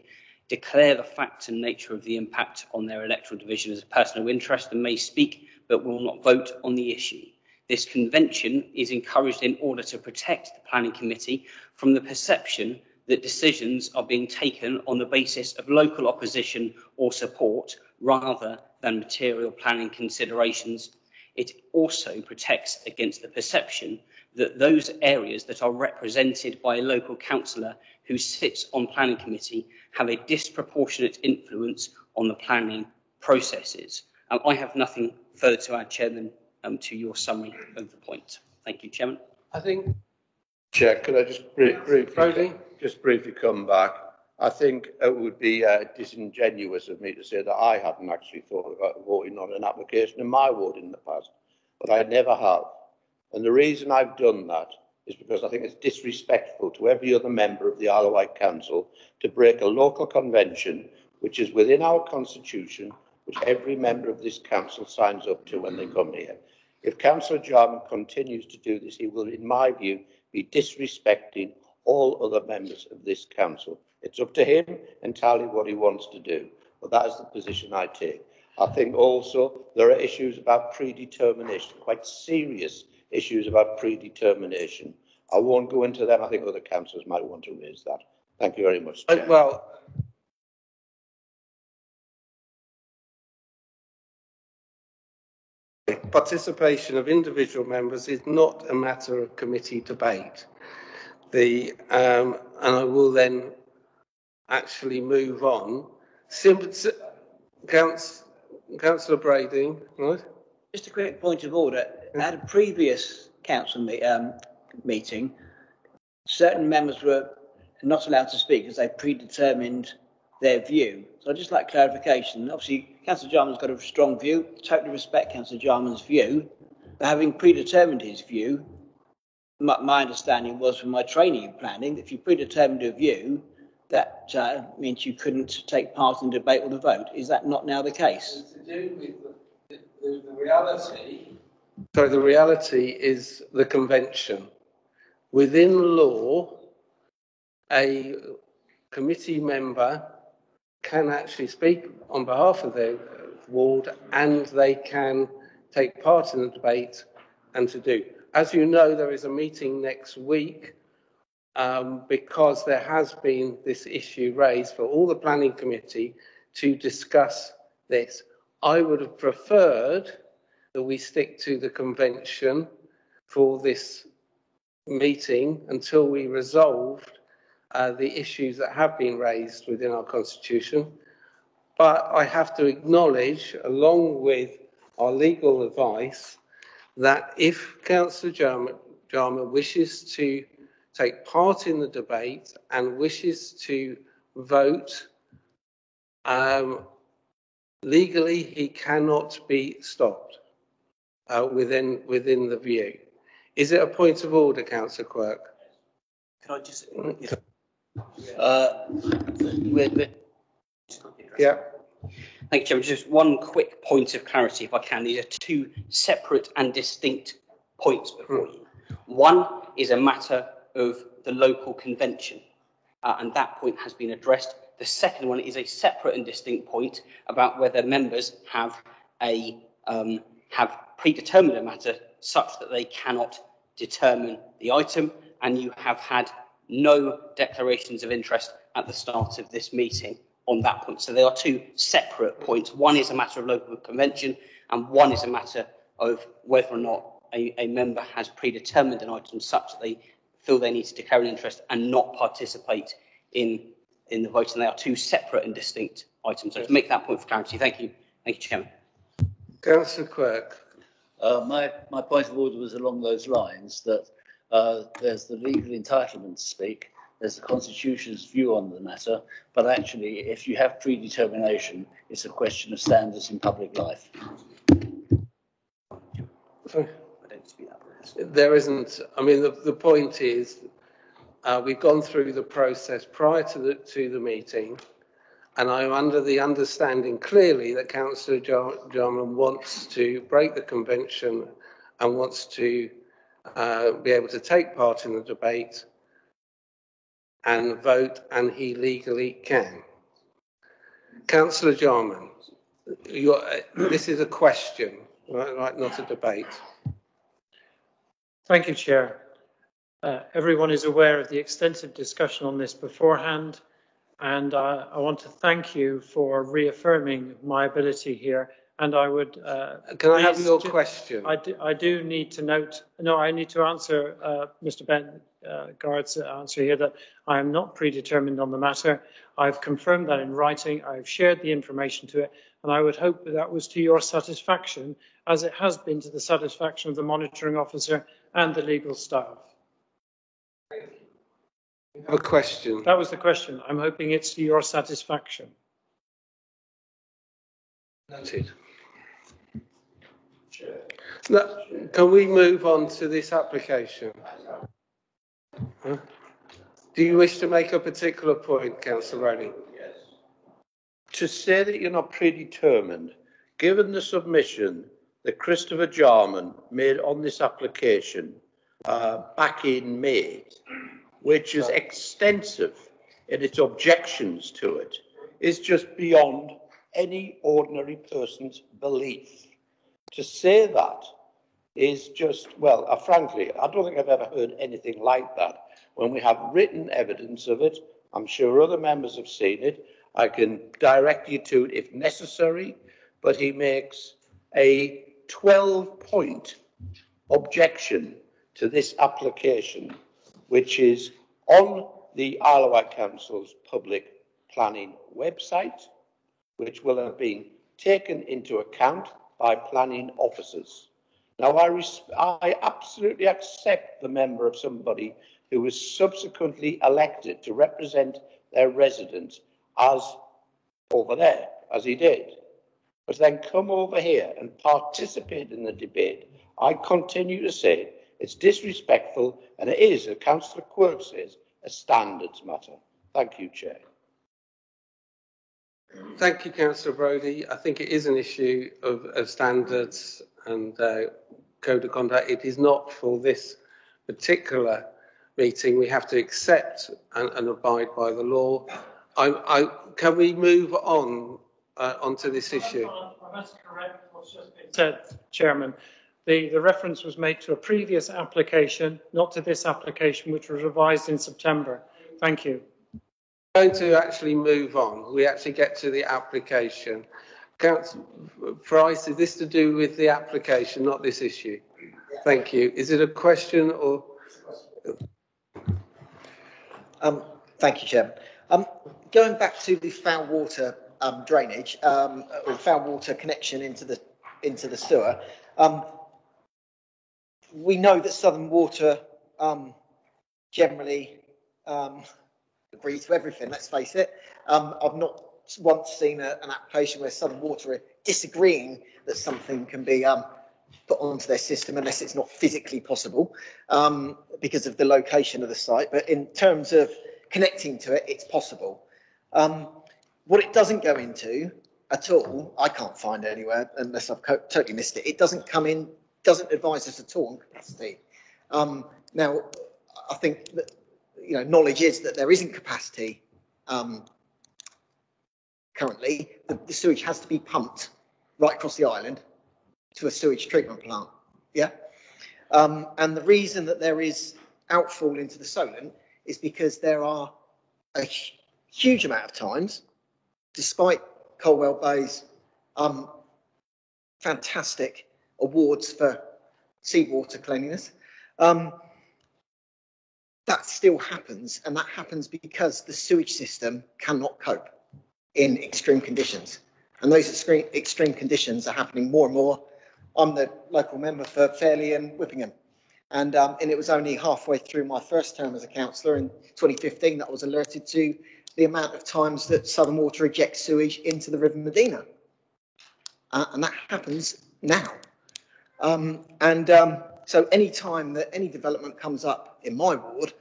declare the fact and nature of the impact on their electoral division as a person of interest and may speak but will not vote on the issue. This convention is encouraged in order to protect the Planning Committee from the perception that decisions are being taken on the basis of local opposition or support rather than material planning considerations. It also protects against the perception that those areas that are represented by a local councillor who sits on planning committee have a disproportionate influence on the planning processes. I have nothing further to add, Chairman, to your summary of the point. Thank you, Chairman. I think, Chair, could I just briefly come back? I think it would be disingenuous of me to say that I hadn't actually thought about voting on an application in my ward in the past, but I never have. And the reason I've done that is because I think it's disrespectful to every other member of the Isle of Wight Council to break a local convention which is within our constitution, which every member of this council signs up to when they come here. If Councillor Jarman continues to do this, he will, in my view, be disrespecting all other members of this council. It's up to him entirely what he wants to do, but that is the position I take. I think also there are issues about predetermination, quite serious issues about predetermination. I won't go into them. I think other councillors might want to raise that. Thank you very much, Chair. Well, participation of individual members is not a matter of committee debate. And I will then actually move on. Councillor Brading, right? Just a quick point of order. At a previous council meeting, certain members were not allowed to speak because they predetermined their view. So I'd just like clarification. Obviously, Councillor Jarman's got a strong view. Totally respect Councillor Jarman's view. But having predetermined his view, my understanding was from my training in planning that if you predetermined a view, that means you couldn't take part in the debate or the vote. Is that not now the case? To do with the reality. So the reality is the convention. Within law, a committee member can actually speak on behalf of their ward and they can take part in the debate and to do. As you know, there is a meeting next week because there has been this issue raised for all the planning committee to discuss this. I would have preferred that we stick to the convention for this meeting until we resolved the issues that have been raised within our constitution. But I have to acknowledge, along with our legal advice, that if Councillor Jarman wishes to take part in the debate and wishes to vote, legally he cannot be stopped within the view. Is it a point of order, Councillor Quirk? Can I just... Yeah. Thank you, Chairman. Just one quick point of clarity, if I can. These are two separate and distinct points before you. One is a matter of the local convention, and that point has been addressed. The second one is a separate and distinct point about whether members have predetermined a matter such that they cannot determine the item, and you have had no declarations of interest at the start of this meeting on that point. So they are two separate points. One is a matter of local convention, and one is a matter of whether or not a member has predetermined an item such that they feel they need to declare an interest and not participate in the vote. And they are two separate and distinct items. So to make that point for clarity, thank you. Thank you, Chairman. Councillor Quirk. My point of order was along those lines, that there's the legal entitlement to speak, there's the Constitution's view on the matter, but actually, if you have predetermination, it's a question of standards in public life. There isn't. I mean, the point is, we've gone through the process prior to the meeting, and I'm under the understanding clearly that Councillor Jarman wants to break the convention and wants to be able to take part in the debate and vote, and he legally can. Councillor Jarman, this is a question, right, not a debate. Thank you, Chair. Everyone is aware of the extensive discussion on this beforehand, and I want to thank you for reaffirming my ability here. And I would. Can I have your question? I do need to note. No, I need to answer Mr. Guard's answer here that I am not predetermined on the matter. I've confirmed that in writing. I've shared the information to it, and I would hope that was to your satisfaction, as it has been to the satisfaction of the monitoring officer and the legal staff. A question. That was the question. I'm hoping it's to your satisfaction. Noted. Now, can we move on to this application? Huh? Do you wish to make a particular point, Councillor Rowley? Yes. To say that you're not predetermined, given the submission that Christopher Jarman made on this application back in May, which is extensive in its objections to it, is just beyond any ordinary person's belief. To say that is just, well, frankly, I don't think I've ever heard anything like that. When we have written evidence of it, I'm sure other members have seen it. I can direct you to it if necessary, but he makes a 12-point objection to this application, which is on the Isle of Wight Council's public planning website, which will have been taken into account by planning officers. Now, I absolutely accept the member of somebody who was subsequently elected to represent their residents as over there, as he did, but then come over here and participate in the debate. I continue to say it's disrespectful, and it is, as Councillor Quirk says, a standards matter. Thank you, Chair. Thank you, Councillor Brodie. I think it is an issue of standards and code of conduct. It is not for this particular meeting. We have to accept and abide by the law. Can we move on onto this issue? I must correct what's just been said, Chairman. The reference was made to a previous application, not to this application, which was revised in September. Thank you. We're going to actually move on. We actually get to the application. Councillor Price, is this to do with the application, not this issue? Thank you. Is it a question or? Thank you, Chairman. Going back to the foul water drainage or foul water connection into the sewer, we know that Southern Water generally agree to everything. Let's face it. I've not once seen an application where Southern Water are disagreeing that something can be put onto their system unless it's not physically possible because of the location of the site. But in terms of connecting to it, it's possible. What it doesn't go into at all, I can't find anywhere unless I've totally missed it. It doesn't come in, doesn't advise us at all on capacity. Now, I think that, knowledge is that there isn't capacity currently. The sewage has to be pumped right across the island to a sewage treatment plant. Yeah. And the reason that there is outfall into the Solent is because there are a huge amount of times, despite Colwell Bay's fantastic awards for seawater cleanliness, that still happens, and that happens because the sewage system cannot cope in extreme conditions. And those extreme conditions are happening more and more. I'm the local member for Fairley and Whippingham. And it was only halfway through my first term as a councillor in 2015 that I was alerted to the amount of times that Southern Water ejects sewage into the River Medina. And that happens now. So any time that any development comes up in my ward,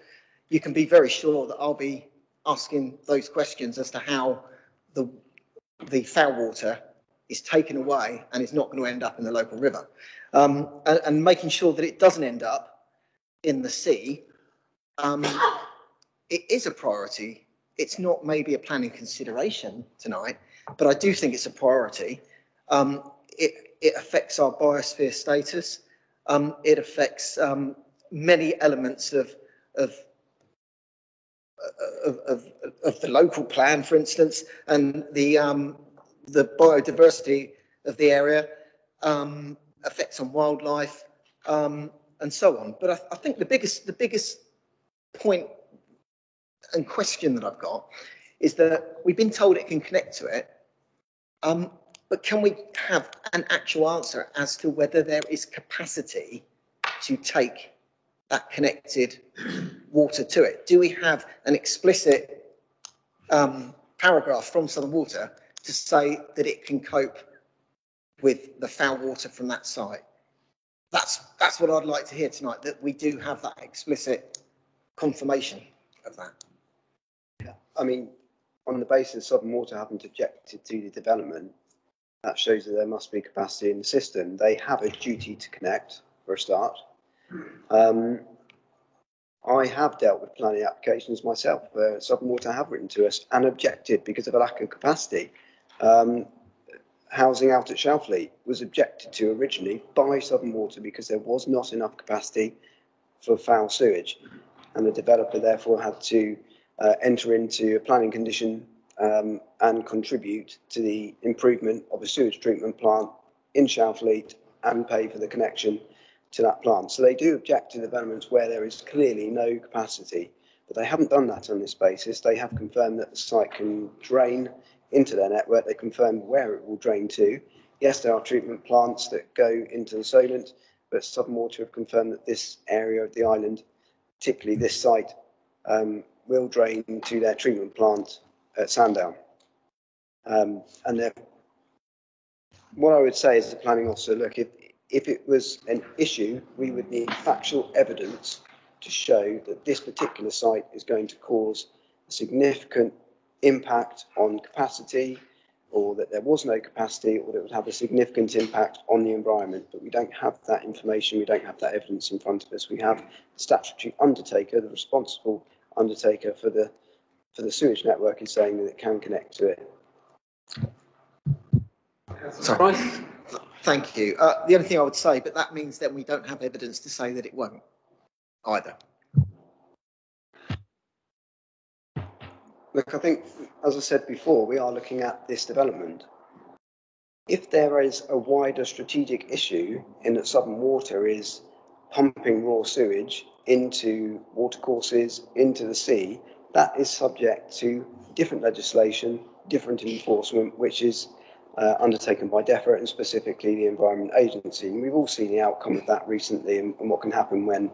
you can be very sure that I'll be asking those questions as to how the foul water is taken away and is not going to end up in the local river. And making sure that it doesn't end up in the sea, it is a priority. It's not maybe a planning consideration tonight, but I do think it's a priority. It affects our biosphere status. It affects many elements of the local plan, for instance, and the biodiversity of the area, effects on wildlife, and so on. But I think the biggest point and question that I've got is that we've been told it can connect to it, but can we have an actual answer as to whether there is capacity to take that connected water to it? Do we have an explicit paragraph from Southern Water to say that it can cope with the foul water from that site? That's what I'd like to hear tonight, that we do have that explicit confirmation of that. Yeah, I mean, on the basis of Southern Water having objected to the development, that shows that there must be capacity in the system. They have a duty to connect, for a start. I have dealt with planning applications myself where Southern Water have written to us and objected because of a lack of capacity. Housing out at Shalfleet was objected to originally by Southern Water because there was not enough capacity for foul sewage, and the developer therefore had to enter into a planning condition and contribute to the improvement of a sewage treatment plant in Shalfleet and pay for the connection to that plant. So they do object to developments where there is clearly no capacity, but they haven't done that on this basis. They have confirmed that the site can drain into their network. They confirmed where it will drain to. Yes, there are treatment plants that go into the Solent, but Southern Water have confirmed that this area of the island, particularly this site, will drain to their treatment plant at Sandown. And what I would say as a planning officer, look, if it was an issue, we would need factual evidence to show that this particular site is going to cause a significant impact on capacity, or that there was no capacity, or that it would have a significant impact on the environment. But we don't have that information, we don't have that evidence in front of us. We have the statutory undertaker, the responsible undertaker for the sewage network, is saying that it can connect to it. Sorry. Thank you. The only thing I would say, but that means that we don't have evidence to say that it won't either. Look, I think, as I said before, we are looking at this development. If there is a wider strategic issue in that Southern Water is pumping raw sewage into watercourses, into the sea, that is subject to different legislation, different enforcement, which is undertaken by DEFRA and specifically the Environment Agency. And we've all seen the outcome of that recently and what can happen when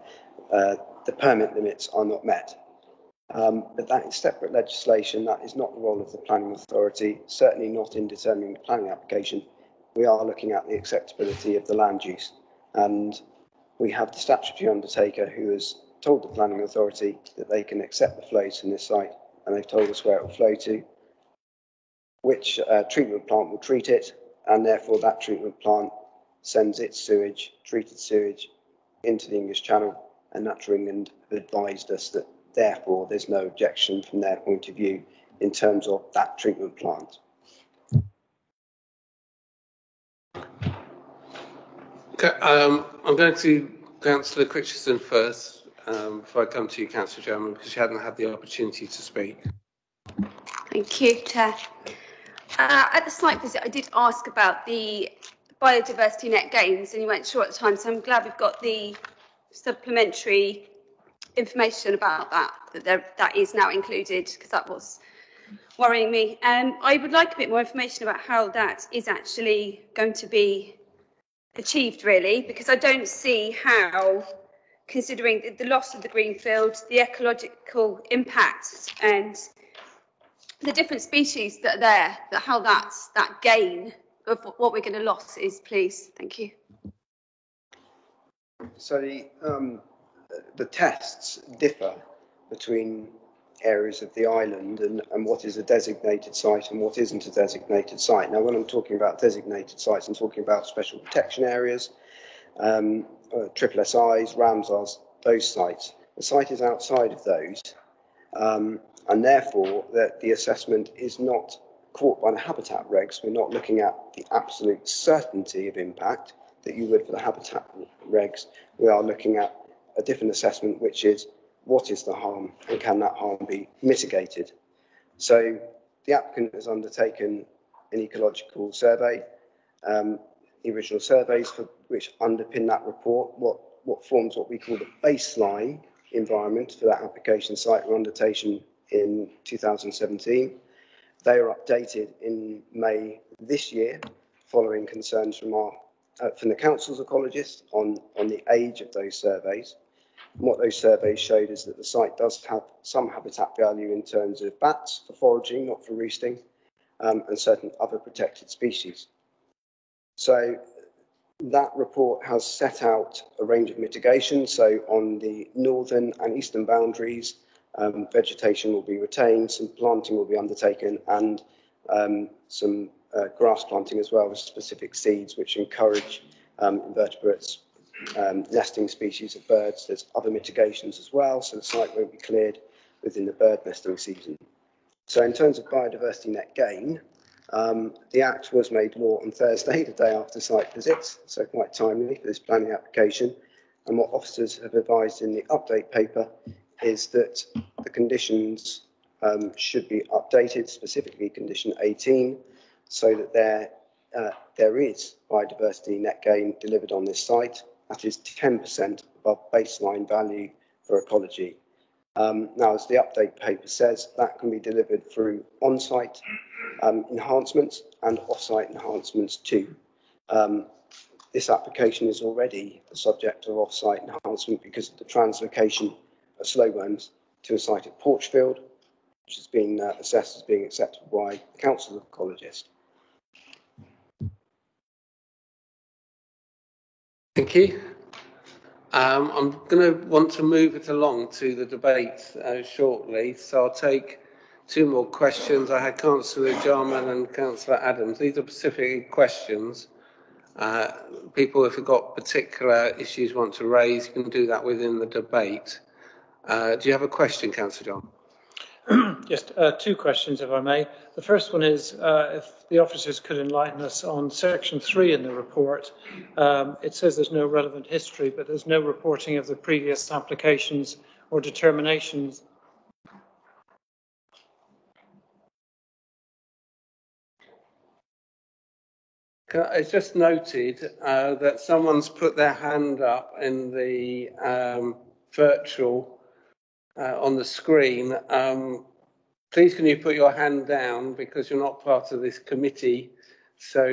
the permit limits are not met. But that is separate legislation. That is not the role of the planning authority, certainly not in determining the planning application. We are looking at the acceptability of the land use. And we have the statutory undertaker who has told the planning authority that they can accept the flows from this site, and they've told us where it will flow to, which treatment plant will treat it, and therefore that treatment plant sends its sewage, treated sewage, into the English Channel and Natural England have advised us that therefore there's no objection from their point of view in terms of that treatment plant. Okay, I'm going to Councillor Critchison first, before I come to you, Councillor Chairman, because you hadn't had the opportunity to speak. Thank you, Chair. At the site visit, I did ask about the biodiversity net gains, and you weren't sure at the time, so I'm glad we've got the supplementary information about that, that is now included, because that was worrying me. I would like a bit more information about how that is actually going to be achieved, really, because I don't see how, considering the loss of the greenfield, the ecological impacts and the different species that are there, how that gain of what we're going to lose is, please. Thank you. So the tests differ between areas of the island and what is a designated site and what isn't a designated site. Now, when I'm talking about designated sites, I'm talking about special protection areas, triple SIs, Ramsars, those sites. The site is outside of those, and therefore the assessment is not caught by the habitat regs. We're not looking at the absolute certainty of impact that you would for the habitat regs. We are looking at a different assessment, which is what is the harm and can that harm be mitigated? So the applicant has undertaken an ecological survey, the original surveys which underpin that report, what forms what we call the baseline environment for that application site were undertaken in 2017. They are updated in May this year, following concerns from the council's ecologists on the age of those surveys. And what those surveys showed is that the site does have some habitat value in terms of bats for foraging, not for roosting, and certain other protected species. So that report has set out a range of mitigations. So on the northern and eastern boundaries, vegetation will be retained, some planting will be undertaken, and some grass planting as well with specific seeds which encourage invertebrates, nesting species of birds. There's other mitigations as well, so the site won't be cleared within the bird nesting season. So in terms of biodiversity net gain, the Act was made law on Thursday, the day after site visits, so quite timely for this planning application. And what officers have advised in the update paper is that the conditions should be updated, specifically condition 18, so that there is biodiversity net gain delivered on this site. That is 10% above baseline value for ecology. Now, as the update paper says, that can be delivered through on-site enhancements and off-site enhancements too. This application is already the subject of off-site enhancement because of the translocation of slowworms to a site at Porchfield, which has been assessed as being acceptable by the Council of Ecologists. Thank you. I'm going to want to move it along to the debate shortly, so I'll take two more questions. I had Councillor Jarman and Councillor Adams. These are specific questions. People, if you've got particular issues you want to raise, you can do that within the debate. Do you have a question, Councillor Jarman? Just two questions, if I may. The first one is if the officers could enlighten us on section 3 in the report. It says there's no relevant history, but there's no reporting of the previous applications or determinations. It's just noted that someone's put their hand up in the virtual on the screen. Please can you put your hand down because you're not part of this committee, so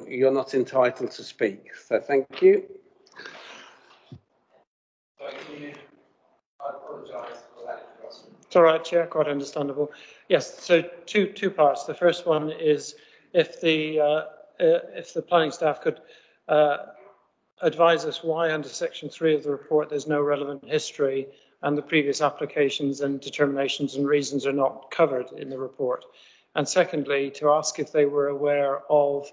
you're not entitled to speak. So thank you. I apologise for that. It's all right, Chair, quite understandable. Yes, so two parts. The first one is if the planning staff could advise us why under section 3 of the report there's no relevant history and the previous applications and determinations and reasons are not covered in the report. And secondly, to ask if they were aware of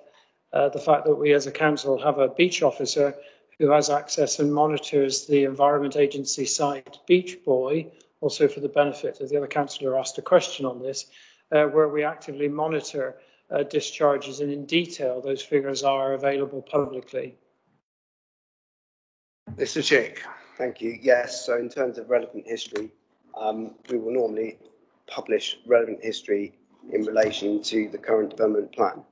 the fact that we as a council have a beach officer who has access and monitors the Environment Agency site Beach Boy, also for the benefit of the other councillor who asked a question on this, where we actively monitor discharges, and in detail those figures are available publicly. Mr. Chick. Thank you. Yes, so in terms of relevant history, we will normally publish relevant history in relation to the current development plan.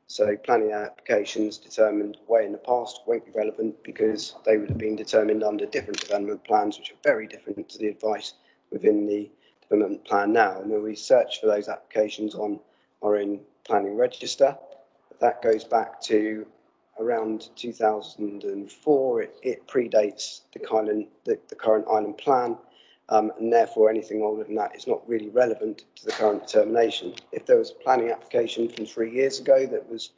So planning applications determined way in the past won't be relevant because they would have been determined under different development plans, which are very different to the advice within the development plan now. And when we search for those applications on our own planning register, that goes back to around 2004. It predates the current island plan, and therefore anything older than that is not really relevant to the current determination. If there was a planning application from 3 years ago that was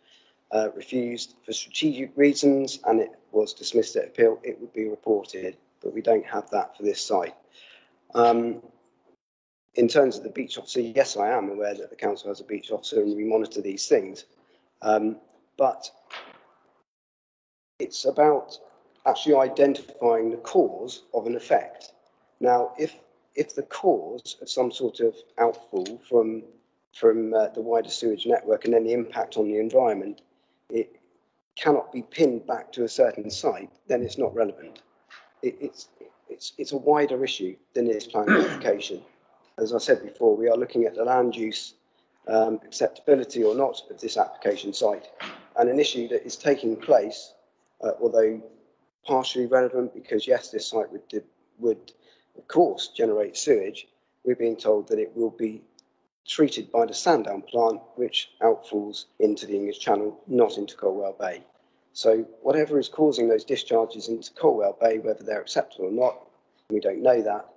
refused for strategic reasons and it was dismissed at appeal, it would be reported, but we don't have that for this site. In terms of the beach officer, yes, I am aware that the council has a beach officer and we monitor these things, but it's about actually identifying the cause of an effect. Now, if the cause of some sort of outfall from the wider sewage network and then the impact on the environment, it cannot be pinned back to a certain site, then it's not relevant. It's a wider issue than this planning application. As I said before, we are looking at the land use acceptability or not of this application site, and an issue that is taking place, although partially relevant because yes, this site would of course generate sewage. We're being told that it will be treated by the Sandown plant, which outfalls into the English Channel, not into Colwell Bay. So whatever is causing those discharges into Colwell Bay, whether they're acceptable or not, we don't know that.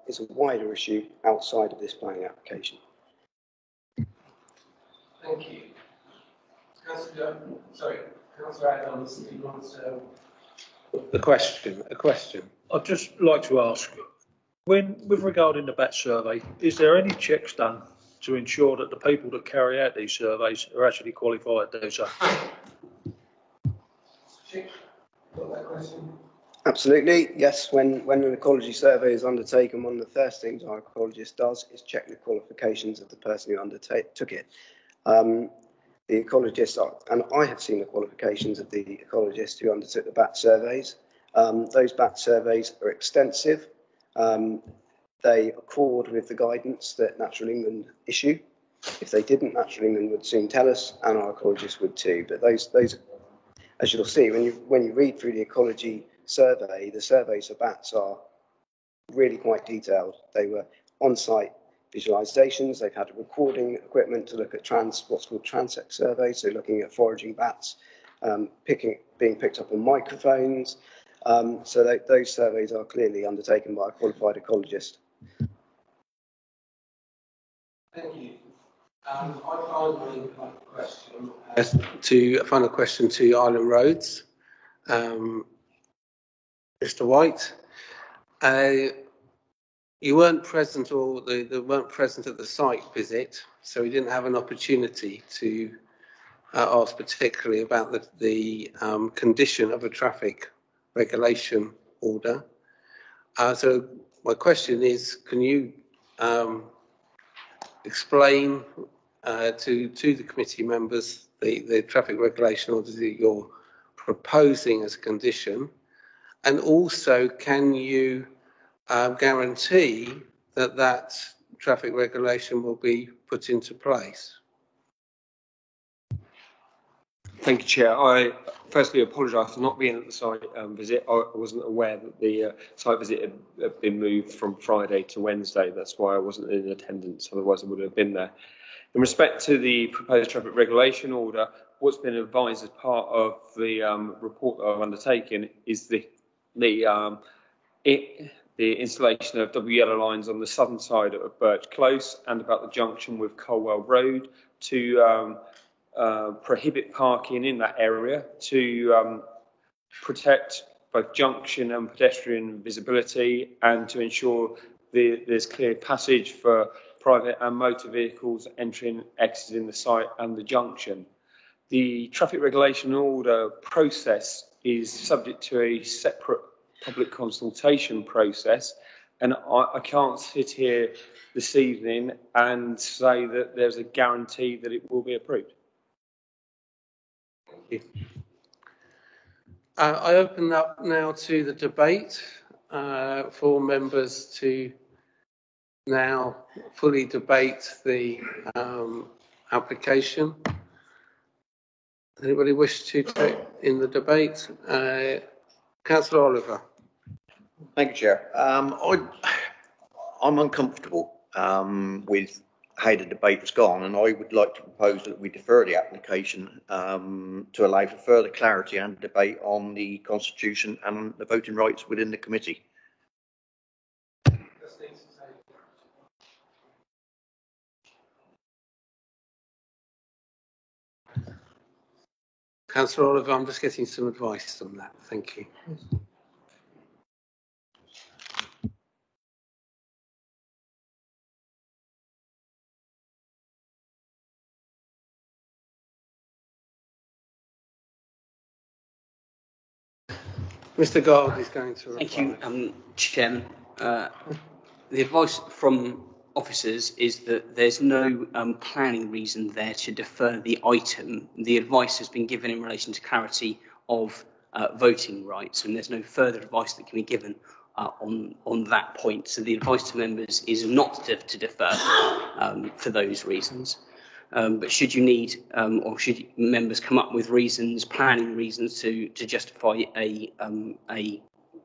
It's a wider issue outside of this planning application. Thank you. Councillor Adams, do you want to... A question. I'd just like to ask, with regarding the BAT survey, is there any checks done to ensure that the people that carry out these surveys are actually qualified to do so? Absolutely, yes. When an ecology survey is undertaken, one of the first things our ecologist does is check the qualifications of the person who undertook it. The ecologists are, and I have seen the qualifications of the ecologists who undertook the BAT surveys. Those BAT surveys are extensive. They accord with the guidance that Natural England issue. If they didn't, Natural England would soon tell us, and our ecologists would too. But those, as you'll see, when you read through the ecology survey, the surveys for bats are really quite detailed. They were on-site visualizations. They've had recording equipment to look at what's called transect surveys, so looking at foraging bats, being picked up on microphones. So those surveys are clearly undertaken by a qualified ecologist. Thank you. I final question to Island Roads. Mr. White, you weren't present, or they weren't present at the site visit, so we didn't have an opportunity to ask particularly about the condition of a traffic regulation order. So my question is, can you explain to the committee members the traffic regulation order that you're proposing as a condition, and also can you guarantee that traffic regulation will be put into place? Thank you, Chair. I firstly apologise for not being at the site visit. I wasn't aware that the site visit had been moved from Friday to Wednesday. That's why I wasn't in attendance, otherwise I would have been there. In respect to the proposed traffic regulation order, what's been advised as part of the report that I've undertaken is the installation of double yellow lines on the southern side of Birch Close and about the junction with Colwell Road to prohibit parking in that area, to protect both junction and pedestrian visibility, and to ensure there's clear passage for private and motor vehicles entering, exiting the site and the junction. The traffic regulation order process is subject to a separate public consultation process, and I can't sit here this evening and say that there's a guarantee that it will be approved. Thank you. I open up now to the debate for members to now fully debate the application. Anybody wish to take in the debate? Councillor Oliver. Thank you, Chair. I'm uncomfortable with how the debate has gone, and I would like to propose that we defer the application to allow for further clarity and debate on the constitution and the voting rights within the committee. Councillor Oliver, I'm just getting some advice on that. Thank you. Mr. Gold is going to reply. Thank you, Chairman. The advice from officers is that there's no planning reason there to defer the item. The advice has been given in relation to clarity of voting rights, and there's no further advice that can be given on that point. So the advice to members is not to defer for those reasons. But should you need, or should members come up with reasons, planning reasons to justify a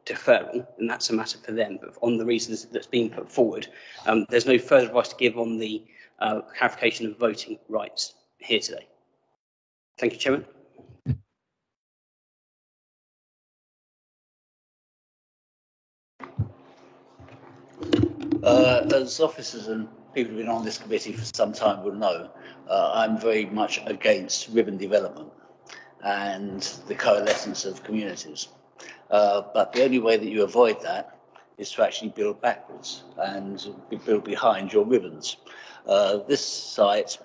deferral, and that's a matter for them. But on the reasons that's being put forward, there's no further advice to give on the clarification of voting rights here today. Thank you, Chairman. As officers and people who've been on this committee for some time will know, I'm very much against ribbon development and the coalescence of communities. But the only way that you avoid that is to actually build backwards and build behind your ribbons. This site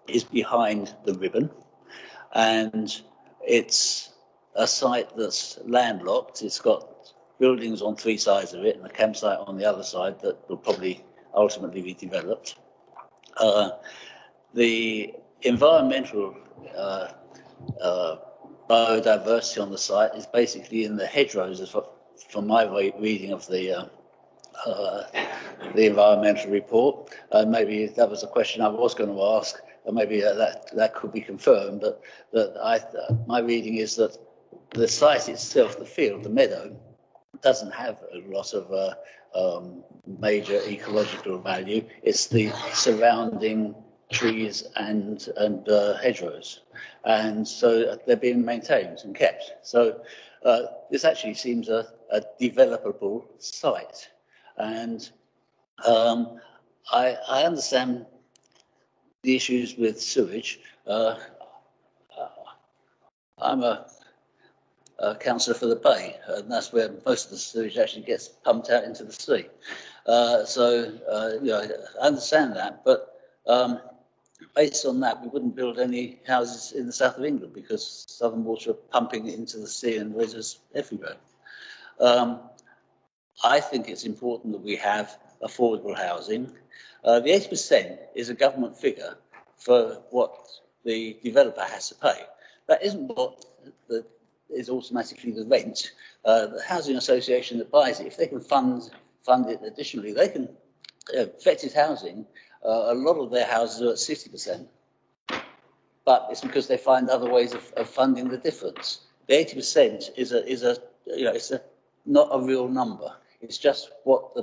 is behind the ribbon, and it's a site that's landlocked. It's got buildings on three sides of it and a campsite on the other side that will probably ultimately be developed. The environmental biodiversity on the site is basically in the hedgerows, from my reading of the environmental report. Maybe that was a question I was going to ask, and maybe that could be confirmed. But my reading is that the site itself, the field, the meadow, doesn't have a lot of major ecological value. It's the surrounding trees and hedgerows, and so they're being maintained and kept. So this actually seems a developable site, and I understand the issues with sewage. I'm a councillor for the Bay, and that's where most of the sewage actually gets pumped out into the sea. I understand that, but based on that, we wouldn't build any houses in the south of England because Southern Water are pumping it into the sea and rivers everywhere. I think it's important that we have affordable housing. The 80% is a government figure for what the developer has to pay. That isn't what is automatically the rent. The housing association that buys it, if they can fund it additionally, they can. Affected housing, a lot of their houses are at 60%, but it's because they find other ways of funding the difference. The 80% is not a real number. It's just what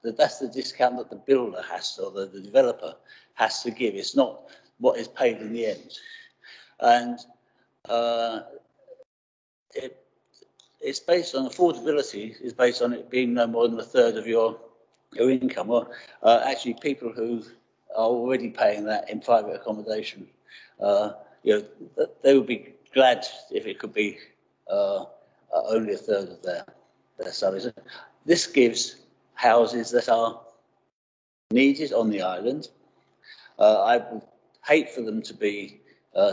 that's the discount that the builder has to, or the developer has to give. It's not what is paid in the end, and it's based on affordability. Is based on it being no more than a third of your income. Well, actually, people who are already paying that in private accommodation, they would be glad if it could be only a third of their salaries. This gives houses that are needed on the island. I would hate for them to be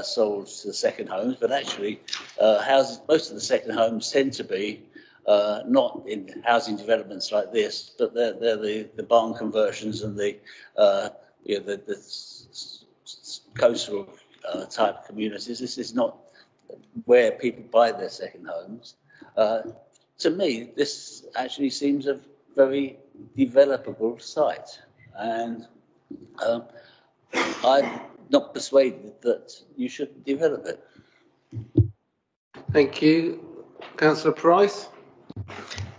sold to second homes, but actually houses, most of the second homes tend to be not in housing developments like this, but they're the barn conversions and the coastal type of communities. This is not where people buy their second homes. To me, this actually seems a very developable site, and I'm not persuaded that you should develop it. Thank you. Councillor Price.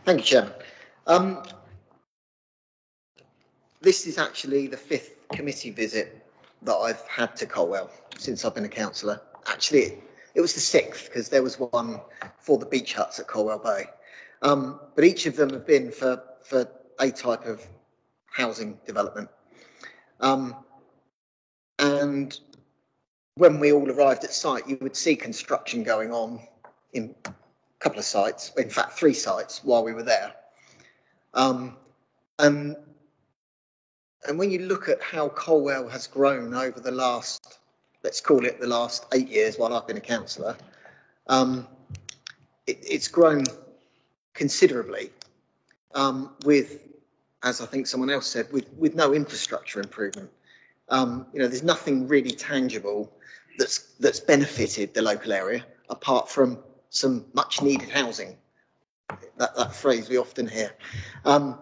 Thank you, Chairman. This is actually the 5th committee visit that I've had to Colwell since I've been a councillor. Actually, it was the 6th because there was one for the beach huts at Colwell Bay. But each of them have been for a type of housing development. And when we all arrived at site, you would see construction going on in a couple of sites, in fact 3 sites while we were there. And when you look at how Colwell has grown over the last, let's call it the last 8 years while I've been a councillor, it's grown considerably with, as I think someone else said, with no infrastructure improvement. There's nothing really tangible that's benefited the local area apart from some much needed housing. That phrase we often hear. And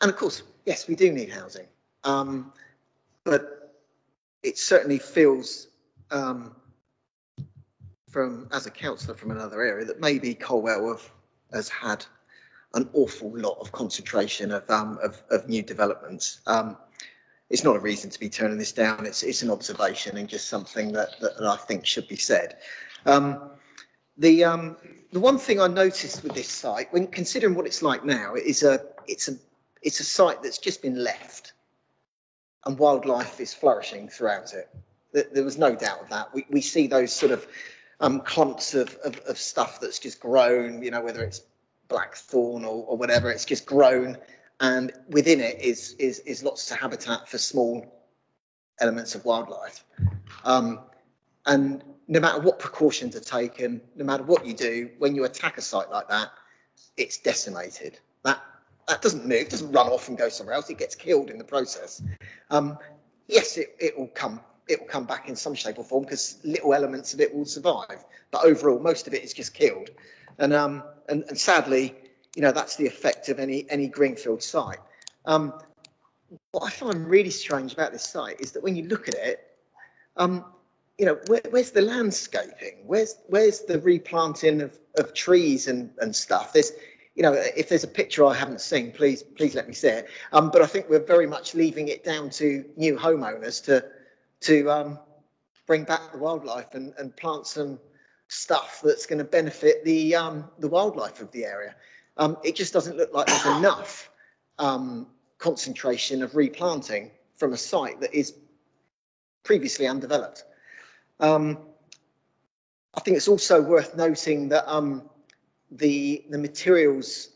of course, yes, we do need housing. But it certainly feels as a councillor from another area that maybe Colwell has had an awful lot of concentration of new developments. It's not a reason to be turning this down. It's an observation and just something that I think should be said. The one thing I noticed with this site, when considering what it's like now, it's a site that's just been left, and wildlife is flourishing throughout it. There was no doubt of that. We see those sort of clumps of stuff that's just grown, whether it's blackthorn or whatever, it's just grown, and within it is lots of habitat for small elements of wildlife. And no matter what precautions are taken, no matter what you do, when you attack a site like that, it's decimated. That doesn't move, doesn't run off and go somewhere else. It gets killed in the process. Yes, it will come back in some shape or form because little elements of it will survive. But overall, most of it is just killed. And sadly, that's the effect of any greenfield site. What I find really strange about this site is that when you look at it, where's the landscaping? Where's the replanting of trees and stuff? There's, if there's a picture I haven't seen, please let me see it. But I think we're very much leaving it down to new homeowners to bring back the wildlife and plant some stuff that's going to benefit the wildlife of the area. It just doesn't look like there's enough concentration of replanting from a site that is previously undeveloped. I think it's also worth noting that the materials,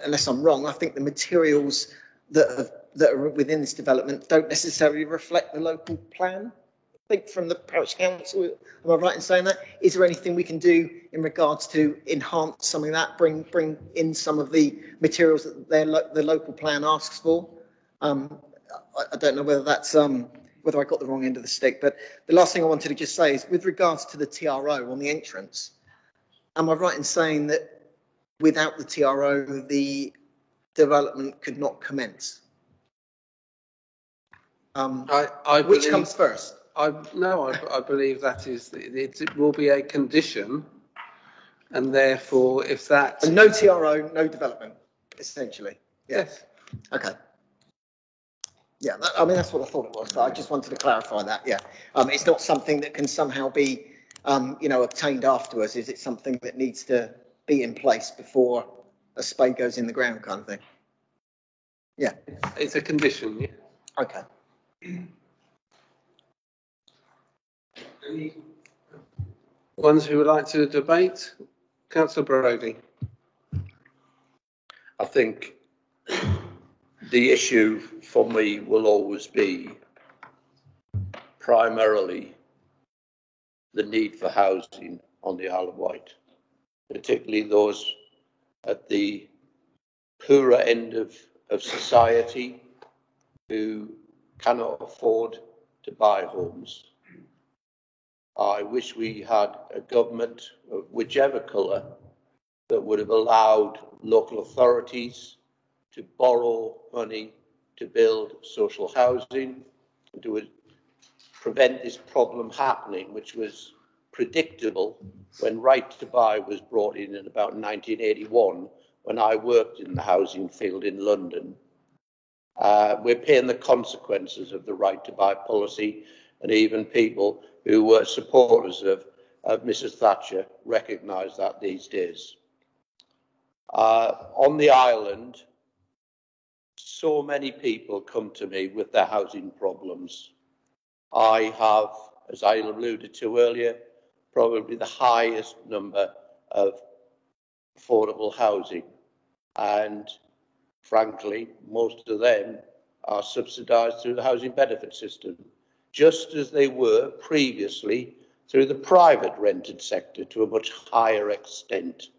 unless I'm wrong, I think the materials that are within this development don't necessarily reflect the local plan. I think from the parish council, am I right in saying that? Is there anything we can do in regards to enhance some of that, bring in some of the materials that the local plan asks for? I don't know whether that's whether I got the wrong end of the stick, but the last thing I wanted to just say is with regards to the TRO on the entrance, am I right in saying that without the TRO, the development could not commence? Which comes first? I believe that it will be a condition, and therefore, if that no TRO, no development, essentially. Yes. Okay. Yeah, I mean that's what I thought it was, but I just wanted to clarify that. Yeah, it's not something that can somehow be, obtained afterwards. Is it something that needs to be in place before a spade goes in the ground, kind of thing? Yeah, it's a condition. Yeah. Okay. Ones who would like to debate, Councillor Brodie. I think the issue for me will always be primarily the need for housing on the Isle of Wight, particularly those at the poorer end of society who cannot afford to buy homes. I wish we had a government of whichever colour that would have allowed local authorities to borrow money to build social housing and to prevent this problem happening, which was predictable when Right to Buy was brought in about 1981, when I worked in the housing field in London. We're paying the consequences of the Right to Buy policy, and even people who were supporters of Mrs. Thatcher recognise that these days. On the island, so many people come to me with their housing problems. I have, as I alluded to earlier, probably the highest number of affordable housing, and frankly, most of them are subsidised through the housing benefit system, just as they were previously through the private rented sector to a much higher extent.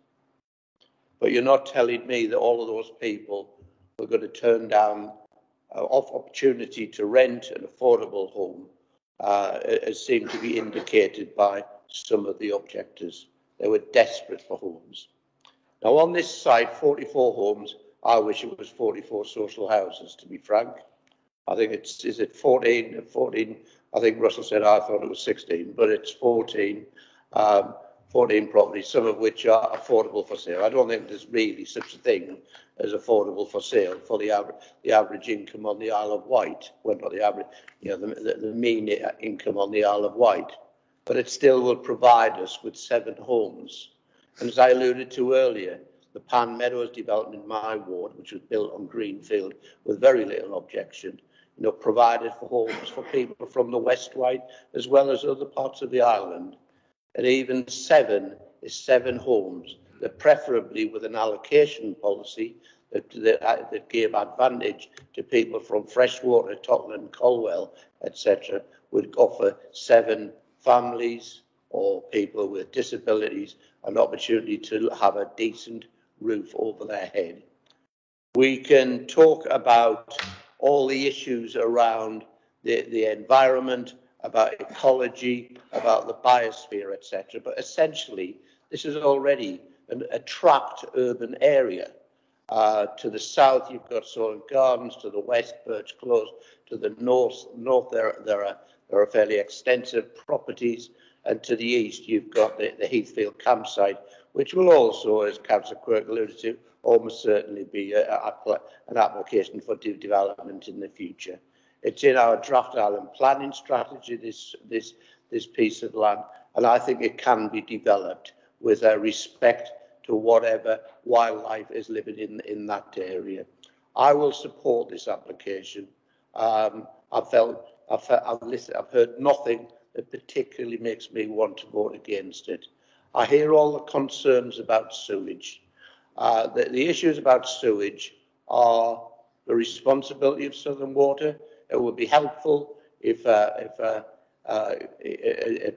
But you're not telling me that all of those people are going to turn down opportunity to rent an affordable home, as seemed to be indicated by some of the objectors. They were desperate for homes. Now, on this site, 44 homes. I wish it was 44 social houses, to be frank. I think is it 14? 14. I think Russell said I thought it was 16, but it's 14. 14 properties, some of which are affordable for sale. I don't think there's really such a thing as affordable for sale for the average income on the Isle of Wight. Well, not the average, the mean income on the Isle of Wight. But it still will provide us with 7 homes. And as I alluded to earlier, the Pan Meadows development in my ward, which was built on Greenfield with very little objection, provided for homes for people from the West Wight as well as other parts of the island. And even 7 is 7 homes, that preferably with an allocation policy that gave advantage to people from Freshwater, Totland, Colwell, etc., would offer 7 families or people with disabilities an opportunity to have a decent roof over their head. We can talk about all the issues around the environment, about ecology, about the biosphere, etc. But essentially, this is already a trapped urban area. To the south, you've got Solent Gardens. To the west, Birch Close. To the north there are fairly extensive properties. And to the east, you've got the Heathfield campsite, which will also, as Councillor Quirk alluded to, almost certainly be an application for development in the future. It's in our draft island planning strategy, this piece of land, and I think it can be developed with respect to whatever wildlife is living in that area. I will support this application. I've heard nothing that particularly makes me want to vote against it. I hear all the concerns about sewage. The issues about sewage are the responsibility of Southern Water. It would be helpful if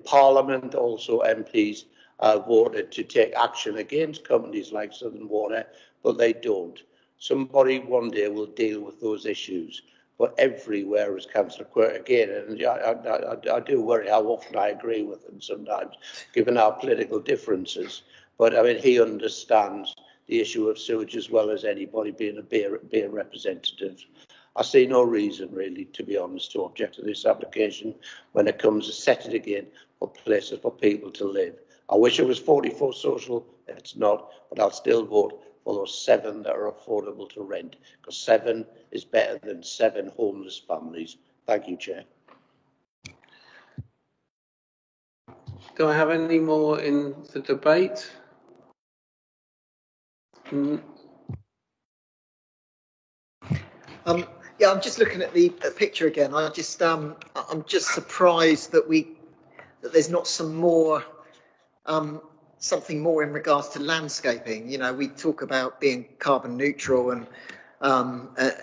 Parliament, also MPs, voted to take action against companies like Southern Water, but they don't. Somebody one day will deal with those issues. But everywhere, as Councillor Quirk again, and I do worry how often I agree with him sometimes, given our political differences. But I mean, he understands the issue of sewage as well as anybody, being a beer representative. I see no reason, really, to be honest, to object to this application when it comes to set it again for places for people to live. I wish it was 44 social, it's not, but I'll still vote for those 7 that are affordable to rent, because 7 is better than 7 homeless families. Thank you, Chair. Do I have any more in the debate? Yeah, I'm just looking at the picture again. I'm just surprised that there's not some more something more in regards to landscaping. We talk about being carbon neutral and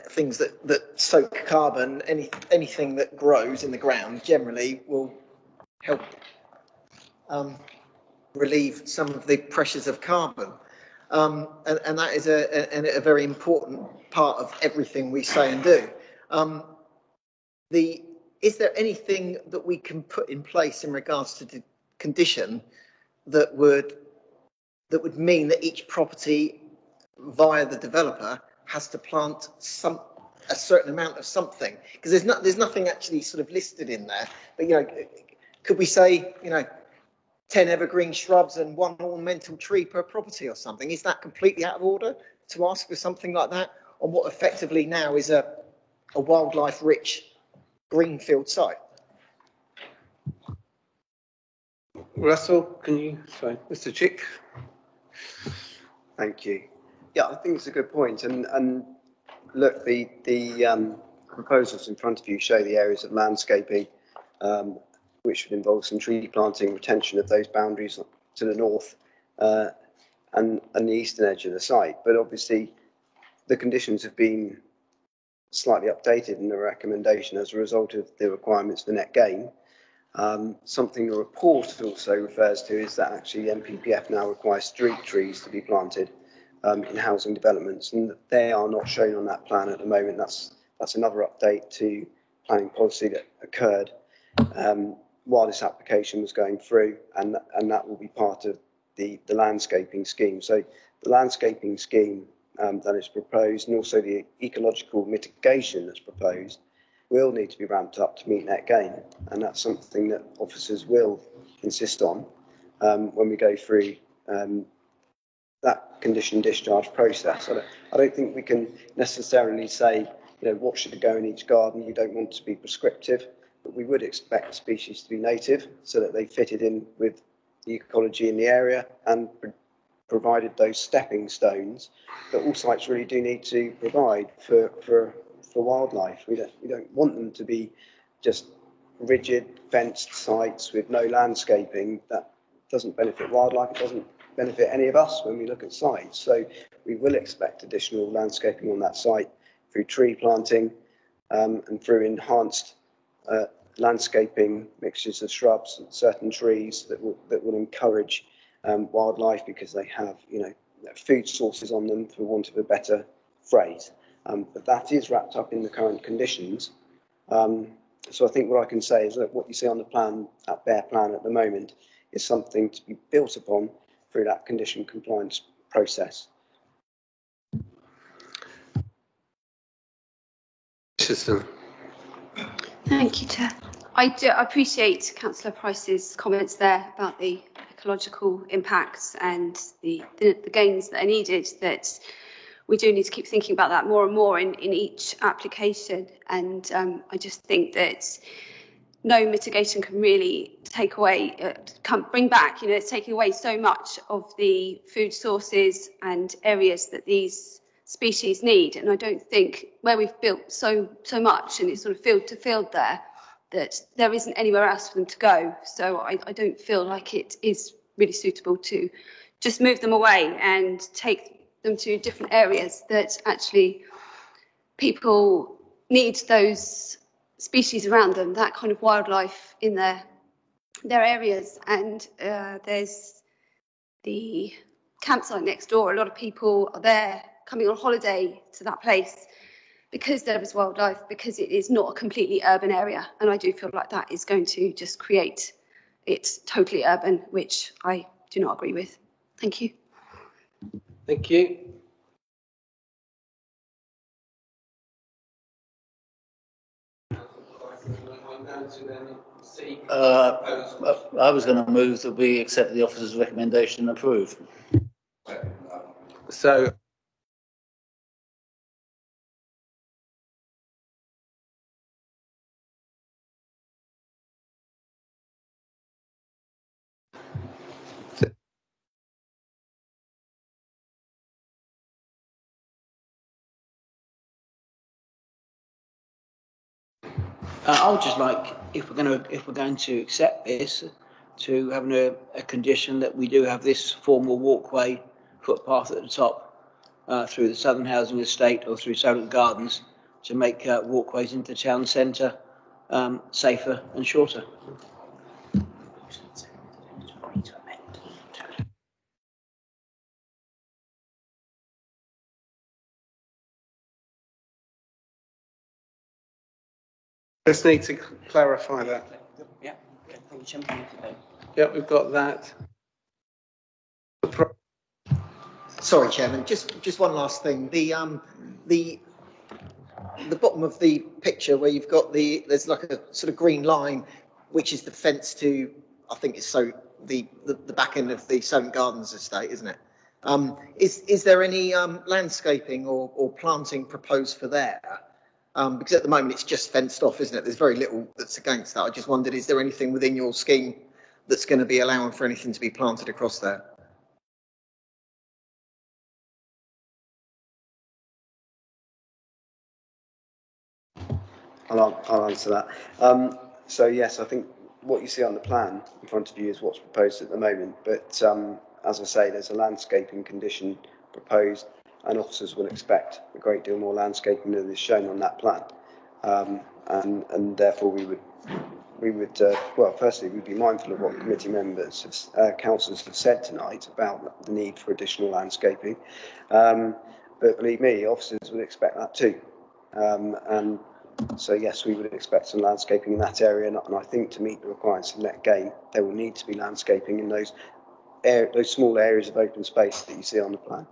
things that soak carbon. Anything that grows in the ground generally will help relieve some of the pressures of carbon. And that is a very important part of everything we say and do. Is there anything that we can put in place in regards to the condition that would mean that each property via the developer has to plant a certain amount of something? Because there's nothing actually sort of listed in there. But could we say 10 evergreen shrubs and 1 ornamental tree per property or something? Is that completely out of order to ask for something like that on what effectively now is a wildlife-rich greenfield site? Russell, sorry, Mr. Chick. Thank you. Yeah, I think it's a good point. And look, the proposals in front of you show the areas of landscaping, which would involve some tree planting, retention of those boundaries to the north and the eastern edge of the site. But obviously, the conditions have been slightly updated in the recommendation as a result of the requirements for net gain. Something the report also refers to is that actually NPPF now requires street trees to be planted in housing developments, and they are not shown on that plan at the moment. That's another update to planning policy that occurred while this application was going through, and that will be part of the landscaping scheme. So the landscaping scheme that is proposed, and also the ecological mitigation that's proposed, will need to be ramped up to meet net gain, and that's something that officers will insist on when we go through that condition discharge process. I don't think we can necessarily say, what should go in each garden. You don't want to be prescriptive, but we would expect species to be native so that they fitted in with the ecology in the area and provided those stepping stones that all sites really do need to provide for wildlife. We don't want them to be just rigid fenced sites with no landscaping. That doesn't benefit wildlife. It doesn't benefit any of us when we look at sites. So we will expect additional landscaping on that site through tree planting and through enhanced landscaping mixtures of shrubs and certain trees that will encourage wildlife, because they have food sources on them, for want of a better phrase. But that is wrapped up in the current conditions. So I think what I can say is that what you see on the plan, that bare plan at the moment, is something to be built upon through that condition compliance process. Thank you, Chair. I appreciate Councillor Price's comments there about the ecological impacts and the gains that are needed, that we do need to keep thinking about that more and more in each application. And I just think that no mitigation can really take away, bring back, it's taking away so much of the food sources and areas that these species need. And I don't think where we've built so much and it's sort of field to field there, that there isn't anywhere else for them to go. So I don't feel like it is really suitable to just move them away and take them to different areas that actually people need those species around them, that kind of wildlife in their areas. And there's the campsite next door. A lot of people are there coming on holiday to that place because there is wildlife, because it is not a completely urban area. And I do feel like that is going to just create it totally urban, which I do not agree with. Thank you. Thank you. I was going to move that we accept the officer's recommendation and approve. So I would just like, if we're going to accept this, to have a condition that we do have this formal walkway footpath at the top through the Southern Housing Estate or through Solent Gardens to make walkways into town centre safer and shorter. Just need to clarify that. Yeah. Okay. Thank you, Chairman. Yeah, we've got that. Sorry, Chairman, just one last thing. The bottom of the picture where you've got there's like a sort of green line, which is the fence to, I think it's the back end of the Solent Gardens estate, isn't it? Is there any landscaping or planting proposed for there? Because at the moment it's just fenced off, isn't it? There's very little that's against that. I just wondered, is there anything within your scheme that's going to be allowing for anything to be planted across there? I'll answer that. So yes, I think what you see on the plan in front of you is what's proposed at the moment. But as I say, there's a landscaping condition proposed, and officers will expect a great deal more landscaping than is shown on that plan. And therefore we would well, firstly, we'd be mindful of what committee members, councillors have said tonight about the need for additional landscaping. But believe me, officers would expect that too. And so yes, we would expect some landscaping in that area, and I think to meet the requirements of net gain, there will need to be landscaping in those small areas of open space that you see on the plan.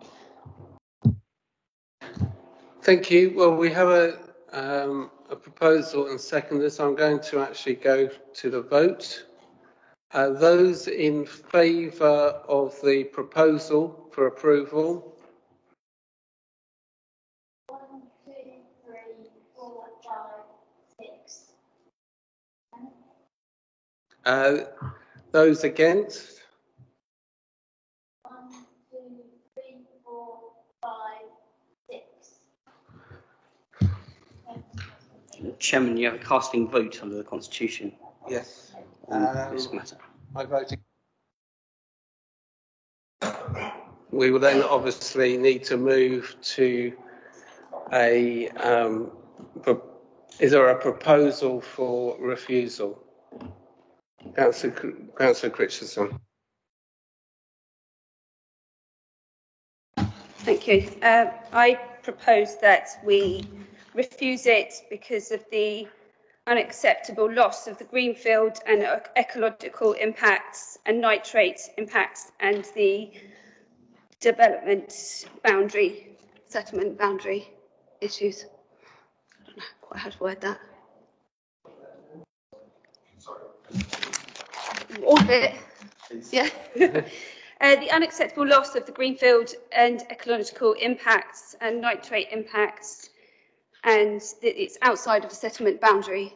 Thank you. Well, we have a proposal and seconders. So I'm going to actually go to the vote. Those in favour of the proposal for approval? 1, 2, 3, 4, 5, 6. Those against? 1, 2, 3, 4, 5, 6. Chairman, you have a casting vote under the Constitution. Yes. On this matter. I vote. We will then obviously need to move to a. Is there a proposal for refusal? Councillor Christensen. Thank you. I propose that we refuse it because of the unacceptable loss of the greenfield and ecological impacts and nitrate impacts and the development boundary, settlement boundary issues. I don't know quite how to word that. All of it. Yeah. The unacceptable loss of the greenfield and ecological impacts and nitrate impacts, and it's outside of the settlement boundary.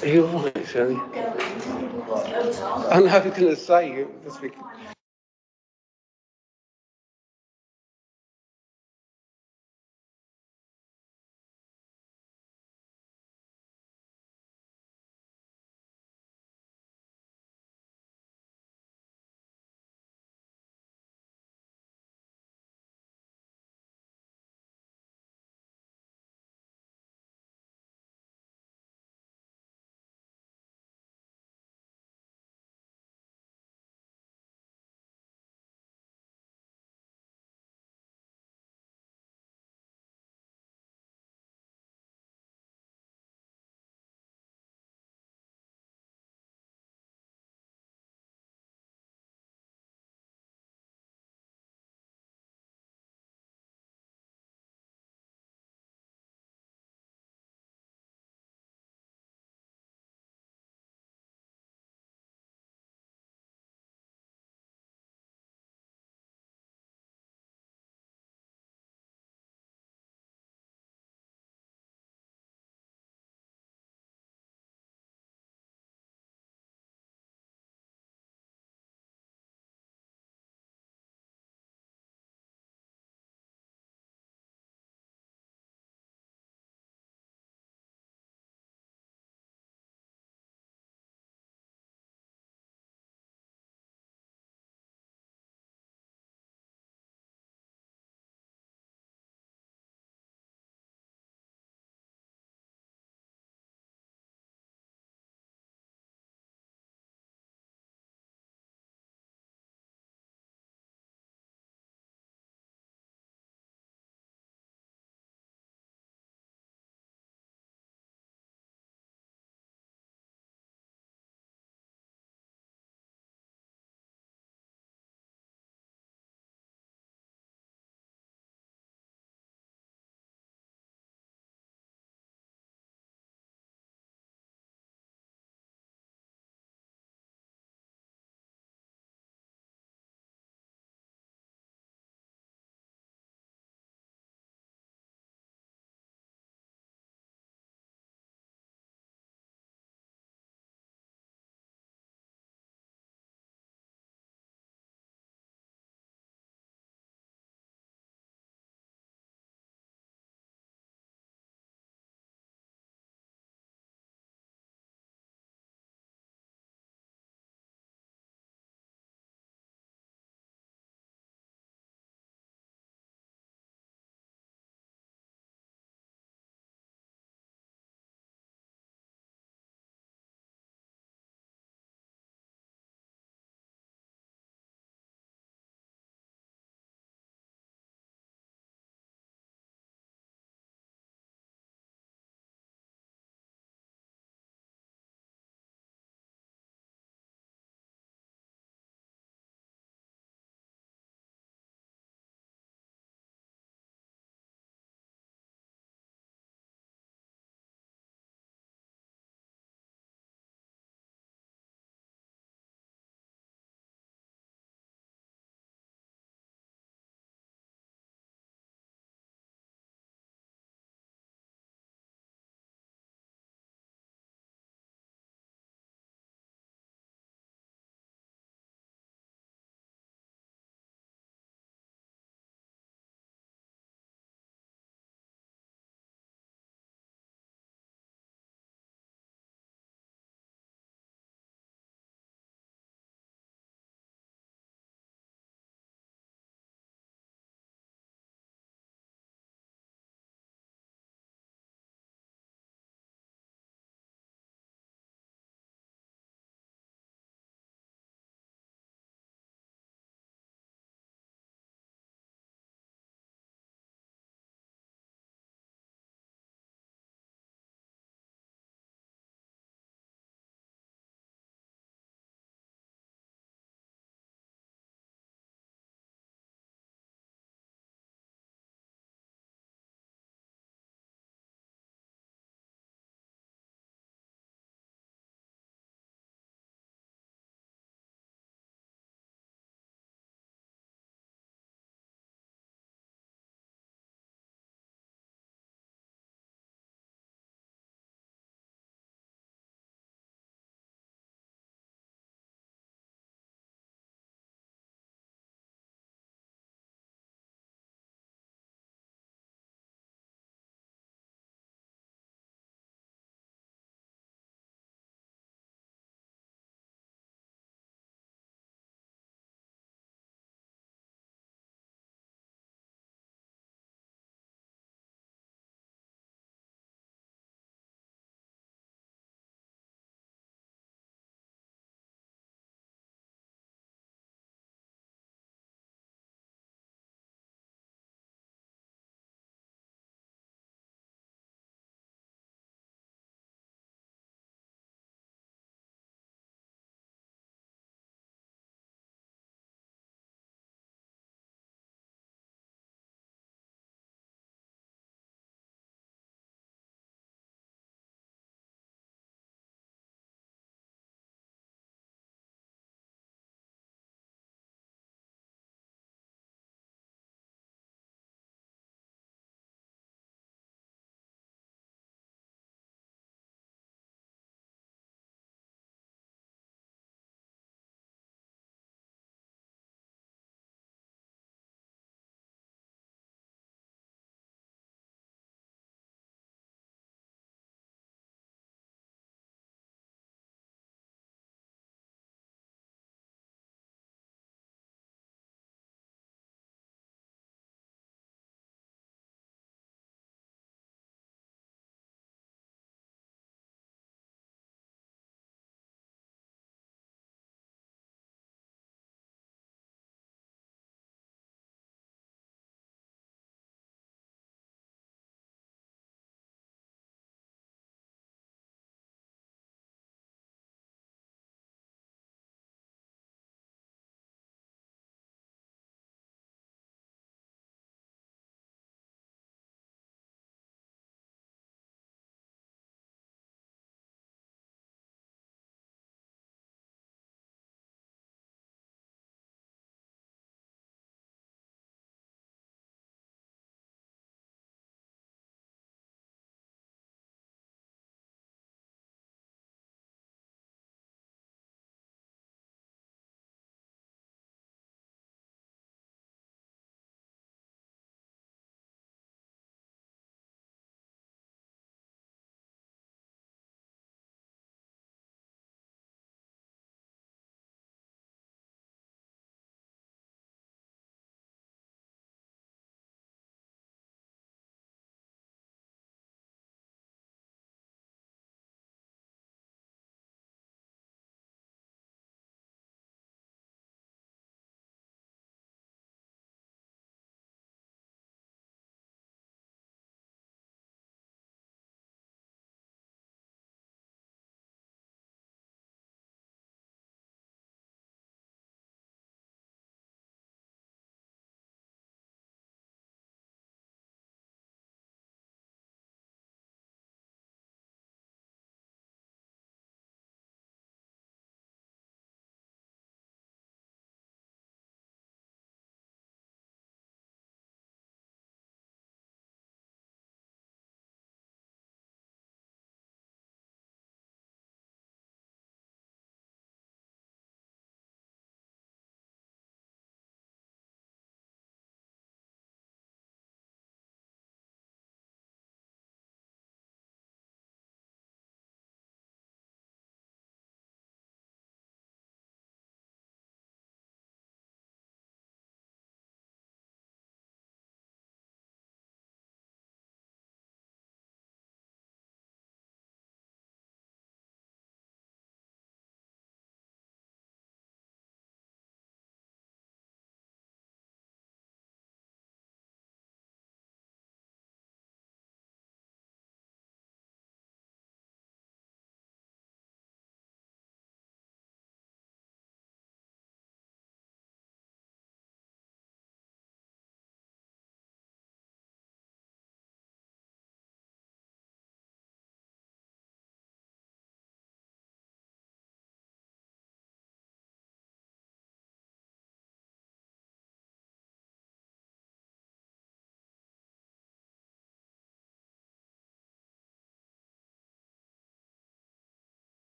Are you all right, Shirley? I'm not going to say you this week.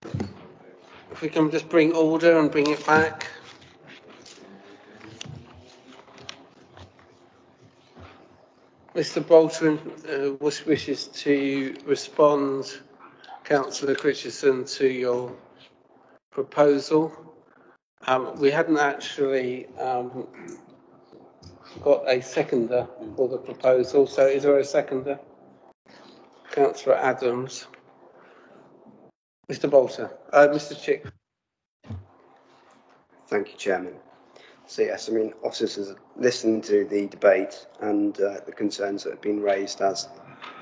If we can just bring order and bring it back. Mr. Bolton wishes to respond, Councillor Christensen, to your proposal. We hadn't actually got a seconder for the proposal, so is there a seconder? Councillor Adams. Mr. Bolton, Mr. Chick. Thank you, Chairman. So yes, I mean, officers have listened to the debate and the concerns that have been raised as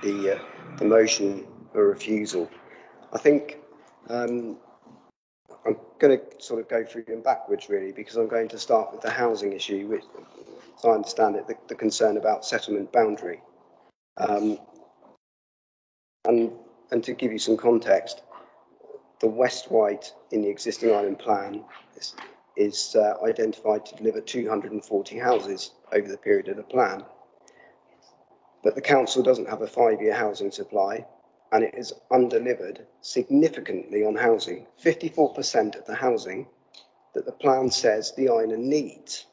the motion for refusal. I think I'm going to sort of go through them backwards, really, because I'm going to start with the housing issue, which, as I understand it, the concern about settlement boundary. And to give you some context, the West White in the existing island plan is identified to deliver 240 houses over the period of the plan. But the council doesn't have a 5-year housing supply, and it is undelivered significantly on housing. 54% of the housing that the plan says the island needs,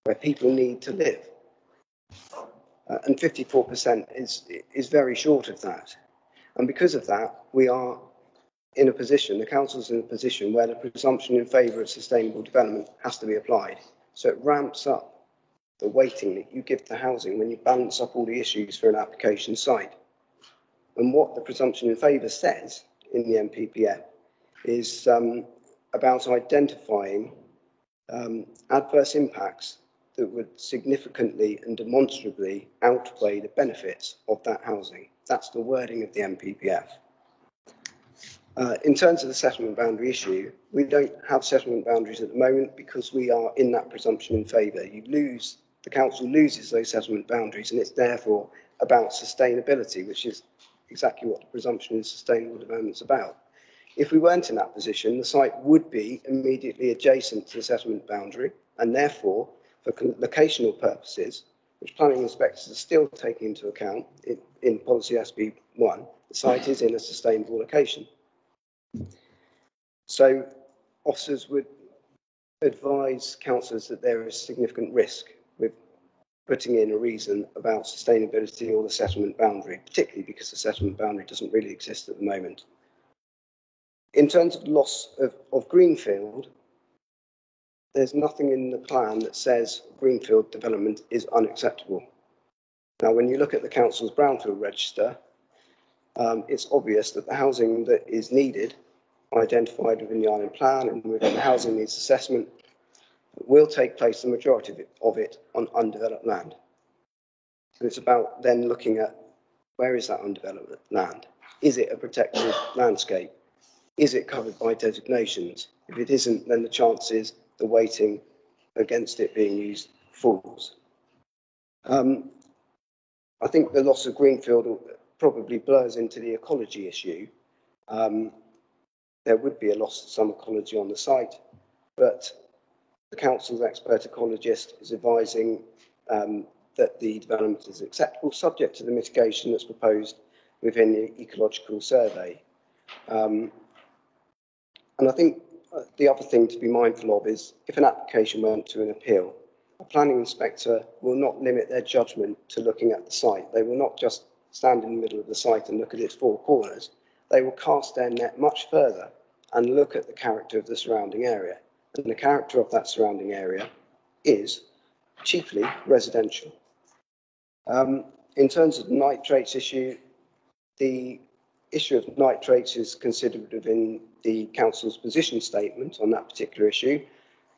where people need to live. And 54% is very short of that. And because of that, we are in a position, the council's in a position where the presumption in favour of sustainable development has to be applied. So it ramps up the weighting that you give to housing when you balance up all the issues for an application site. And what the presumption in favour says in the NPPF is about identifying adverse impacts that would significantly and demonstrably outweigh the benefits of that housing. That's the wording of the NPPF. In terms of the settlement boundary issue, we don't have settlement boundaries at the moment because we are in that presumption in favour. The council loses those settlement boundaries, and it's therefore about sustainability, which is exactly what the presumption in sustainable development is about. If we weren't in that position, the site would be immediately adjacent to the settlement boundary, and therefore, for locational purposes, which planning inspectors are still taking into account in policy SB1, the site is in a sustainable location. So officers would advise councillors that there is significant risk with putting in a reason about sustainability or the settlement boundary, particularly because the settlement boundary doesn't really exist at the moment. In terms of loss of greenfield, there's nothing in the plan that says greenfield development is unacceptable. Now, when you look at the council's brownfield register, it's obvious that the housing that is needed, identified within the island plan and within the housing needs assessment, will take place, the majority of it on undeveloped land. So it's about then looking at where is that undeveloped land? Is it a protected landscape? Is it covered by designations? If it isn't, then the chances, the weighting against it being used falls. I think the loss of greenfield probably blurs into the ecology issue. There would be a loss of some ecology on the site, but the council's expert ecologist is advising that the development is acceptable, subject to the mitigation that's proposed within the ecological survey. And I think the other thing to be mindful of is if an application went to an appeal, a planning inspector will not limit their judgment to looking at the site. They will not just stand in the middle of the site and look at its four corners. They will cast their net much further and look at the character of the surrounding area. And the character of that surrounding area is chiefly residential. In terms of the nitrates issue, the issue of nitrates is considered within the council's position statement on that particular issue.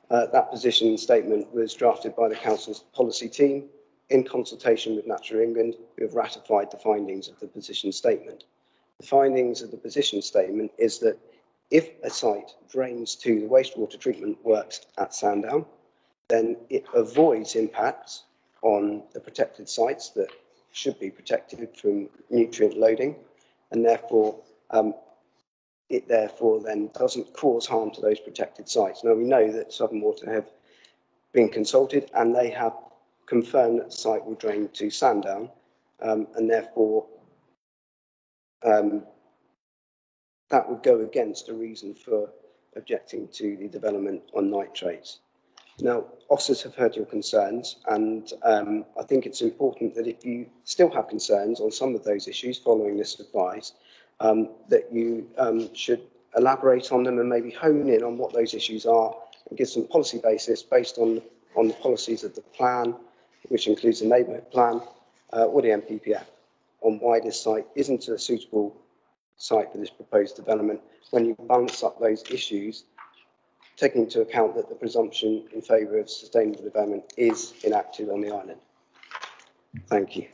That position statement was drafted by the council's policy team in consultation with Natural England, who have ratified the findings of the position statement. The findings of the position statement is that if a site drains to the wastewater treatment works at Sandown, then it avoids impacts on the protected sites that should be protected from nutrient loading, and therefore it therefore then doesn't cause harm to those protected sites. Now, we know that Southern Water have been consulted and they have confirmed that the site will drain to Sandown, and therefore that would go against a reason for objecting to the development on nitrates. Now, officers have heard your concerns, and I think it's important that if you still have concerns on some of those issues following this advice, that you should elaborate on them and maybe hone in on what those issues are and give some policy basis based on the policies of the plan, which includes the neighbourhood plan or the NPPF, on why this site isn't a suitable site for this proposed development when you balance up those issues, taking into account that the presumption in favour of sustainable development is enacted on the island. Thank you.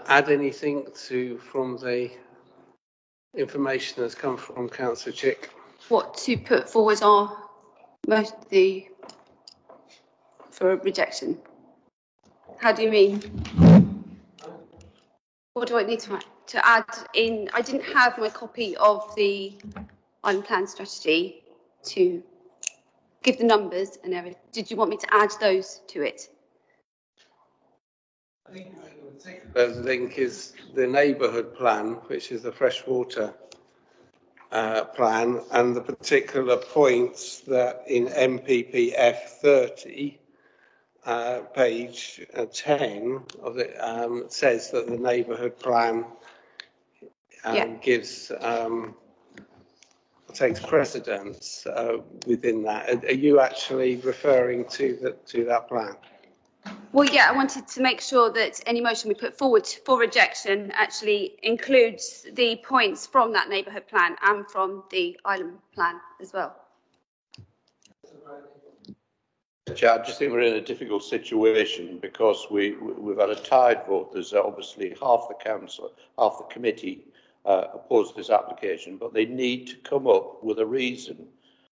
Add anything from the information that's come from Councillor Chick? What to put forward are most of the for rejection. How do you mean? What do I need to add in? I didn't have my copy of the island plan strategy to give the numbers and everything. Did you want me to add those to it? I think the link is the neighbourhood plan, which is the freshwater plan, and the particular points that in MPPF 30, page 10 of it, says that the neighbourhood plan takes precedence within that. Are you actually referring to that plan? Well, yeah, I wanted to make sure that any motion we put forward for rejection actually includes the points from that neighbourhood plan and from the island plan as well. I just think we're in a difficult situation because we've had a tied vote. There's obviously half the council, half the committee oppose this application, but they need to come up with a reason.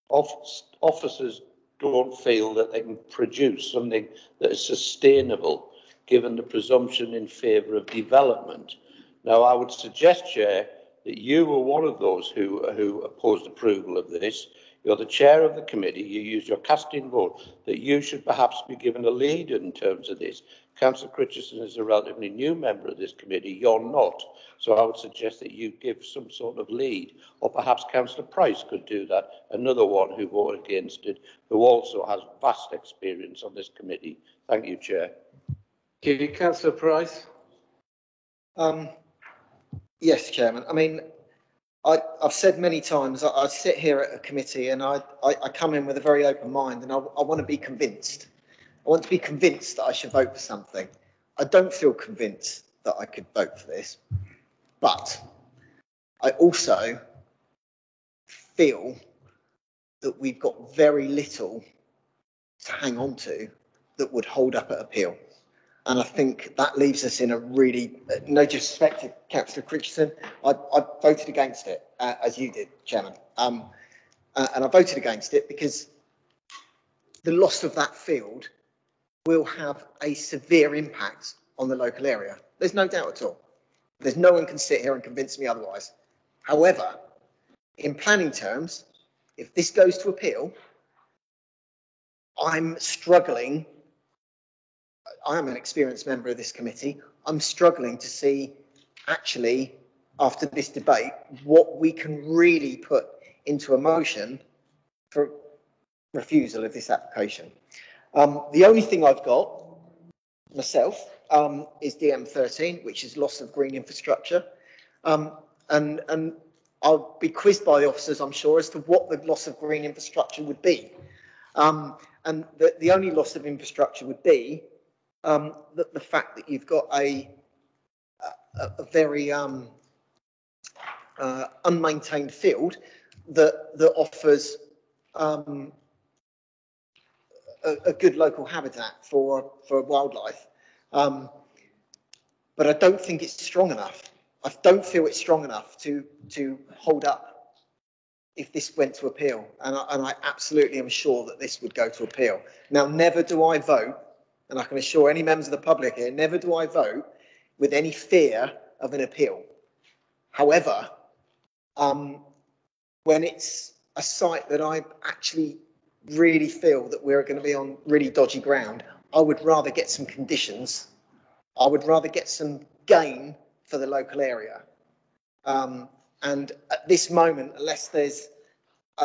Officers don't feel that they can produce something that is sustainable given the presumption in favour of development. Now, I would suggest, Chair, that you were one of those who opposed approval of this. You're the chair of the committee, you used your casting vote, that you should perhaps be given a lead in terms of this. Councillor Christensen is a relatively new member of this committee, you're not. So I would suggest that you give some sort of lead, or perhaps Councillor Price could do that, another one who voted against it, who also has vast experience on this committee. Thank you, Chair. Thank you, Councillor Price. Yes, Chairman. I mean, I've said many times, I sit here at a committee and I come in with a very open mind and I want to be convinced. I want to be convinced that I should vote for something. I don't feel convinced that I could vote for this, but I also feel that we've got very little to hang on to that would hold up an appeal. And I think that leaves us in a really, no disrespect to Councillor Christensen, I voted against it, as you did, Chairman. And I voted against it because the loss of that field will have a severe impact on the local area. There's no doubt at all. There's no one can sit here and convince me otherwise. However, in planning terms, if this goes to appeal, I'm struggling. I am an experienced member of this committee. I'm struggling to see, actually, after this debate, what we can really put into a motion for refusal of this application. The only thing I've got myself is DM13, which is loss of green infrastructure. And I'll be quizzed by the officers, I'm sure, as to what the loss of green infrastructure would be. And the only loss of infrastructure would be the fact that you've got a very unmaintained field that offers a good local habitat for wildlife. But I don't think it's strong enough. I don't feel it's strong enough to hold up if this went to appeal. And I absolutely am sure that this would go to appeal. Now, never do I vote, and I can assure any members of the public here, never do I vote with any fear of an appeal. However, when it's a site that I actually really feel that we're going to be on really dodgy ground, I would rather get some conditions. I would rather get some gain for the local area. And at this moment, unless there's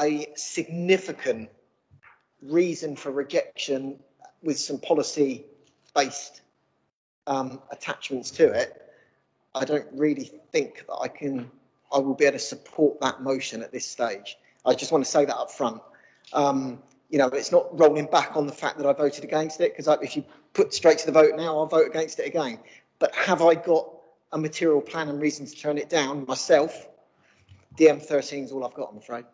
a significant reason for rejection with some policy-based attachments to it, I don't really think that I will be able to support that motion at this stage. I just want to say that up front. You know, it's not rolling back on the fact that I voted against it, because if you put straight to the vote now, I'll vote against it again. But have I got a material plan and reason to turn it down myself? DM13 is all I've got, I'm afraid.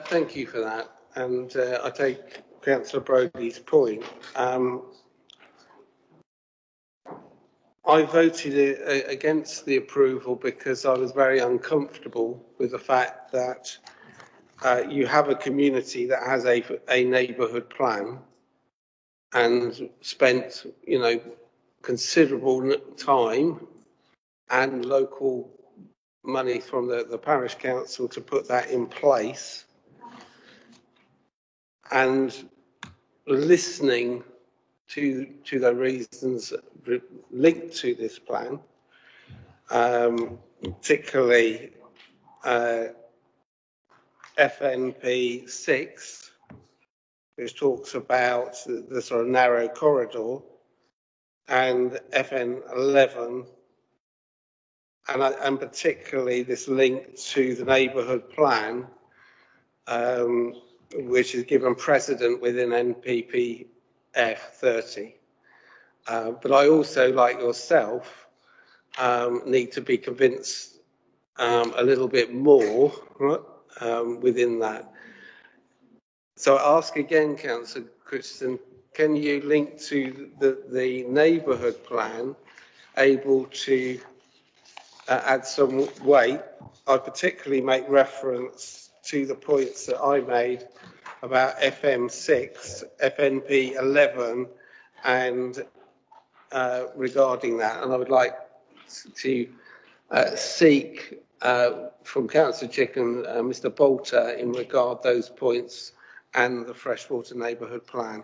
Thank you for that. And I take Councillor Brodie's point. I voted against the approval because I was very uncomfortable with the fact that you have a community that has a neighbourhood plan and spent, you know, considerable time and local money from the parish council to put that in place, and listening to the reasons linked to this plan, particularly FNP 6, which talks about the sort of narrow corridor, and FN 11, and particularly this link to the neighbourhood plan, which is given precedent within NPPF 30. But I also, like yourself, need to be convinced a little bit more within that. So I ask again, Councillor Christensen, can you link to the neighbourhood plan able to add some weight? I particularly make reference to the points that I made about FM6, FNP 11, and regarding that. And I would like to seek from Councillor Chick and Mr. Bolter in regard those points and the freshwater neighbourhood plan.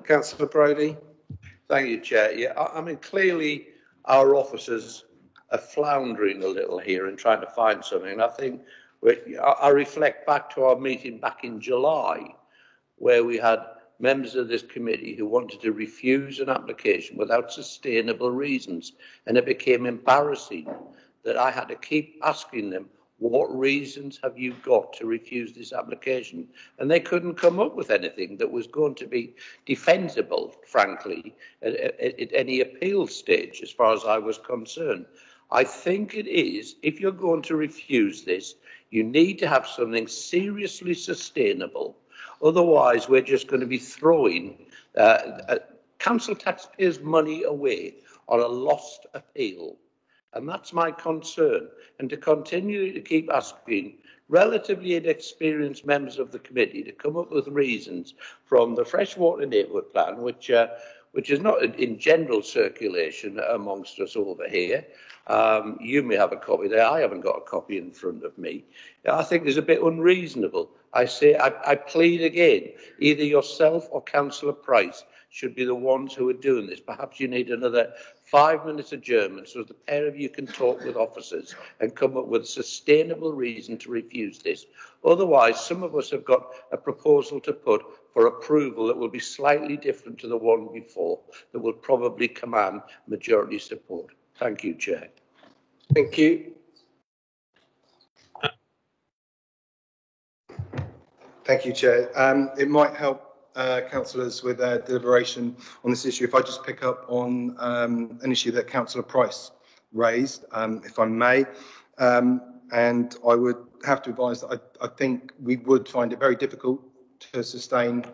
Councillor Brodie. Thank you, Chair. Yeah, I mean, clearly our officers are floundering a little here and trying to find something. And I think I reflect back to our meeting back in July, where we had members of this committee who wanted to refuse an application without sustainable reasons. And it became embarrassing that I had to keep asking them, what reasons have you got to refuse this application? And they couldn't come up with anything that was going to be defensible, frankly, at any appeal stage, as far as I was concerned. I think it is, if you're going to refuse this, you need to have something seriously sustainable. Otherwise, we're just going to be throwing council taxpayers' money away on a lost appeal. And that's my concern. And to continue to keep asking relatively inexperienced members of the committee to come up with reasons from the freshwater neighbourhood plan, which is not in general circulation amongst us over here. You may have a copy there. I haven't got a copy in front of me. I think it's a bit unreasonable. I plead again, either yourself or Councillor Price should be the ones who are doing this. Perhaps you need another 5 minutes adjournment so the pair of you can talk with officers and come up with a sustainable reason to refuse this. Otherwise, some of us have got a proposal to put for approval that will be slightly different to the one before, that will probably command majority support. Thank you, Chair. Thank you. Thank you, Chair. It might help councillors with their deliberation on this issue if I just pick up on an issue that Councillor Price raised, if I may. And I would have to advise that I think we would find it very difficult to sustain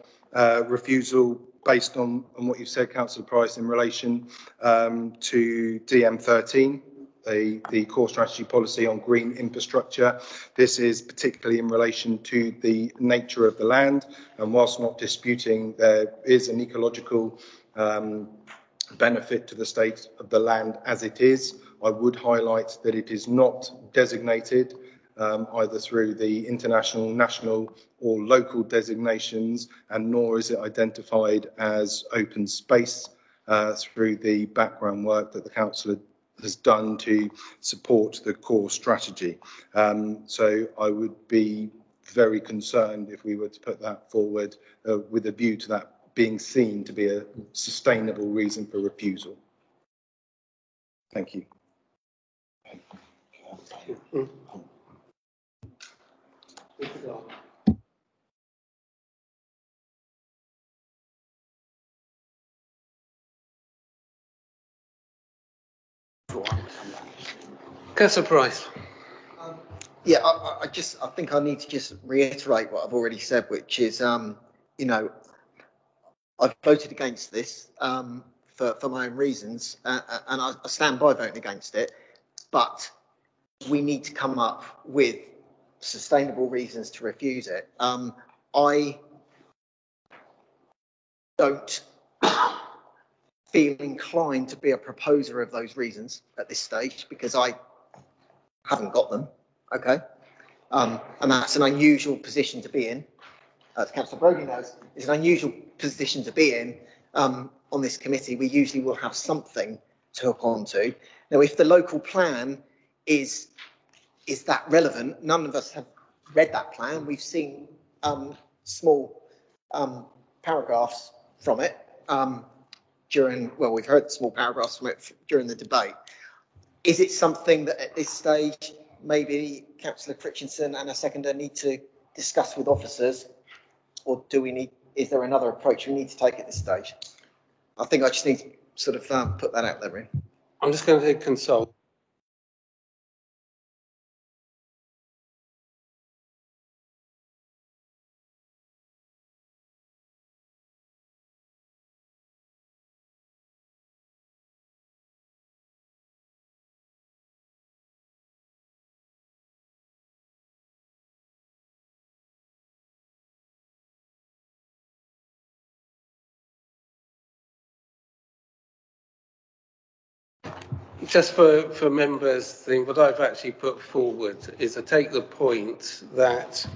refusal based on what you've said, Councillor Price, in relation to DM13. The core strategy policy on green infrastructure. This is particularly in relation to the nature of the land, and whilst not disputing there is an ecological benefit to the state of the land as it is. I would highlight that it is not designated either through the international, national or local designations, and nor is it identified as open space through the background work that the council has done to support the core strategy. So I would be very concerned if we were to put that forward with a view to that being seen to be a sustainable reason for refusal. Thank you. Councillor Price. Yeah, I think I need to just reiterate what I've already said, which is, you know, I've voted against this for my own reasons, and I stand by voting against it, but we need to come up with sustainable reasons to refuse it. I don't feel inclined to be a proposer of those reasons at this stage because I haven't got them, okay? And that's an unusual position to be in. As Councillor Brodie knows, it's an unusual position to be in on this committee. We usually will have something to hook onto. Now, if the local plan is that relevant, none of us have read that plan. We've seen small paragraphs from it we've heard small paragraphs from it during the debate. Is it something that at this stage, maybe Councillor Christensen and a seconder need to discuss with officers, or is there another approach we need to take at this stage? I think I just need to sort of put that out there, really. I'm just going to consult. Just for members, what I've actually put forward is I take the point that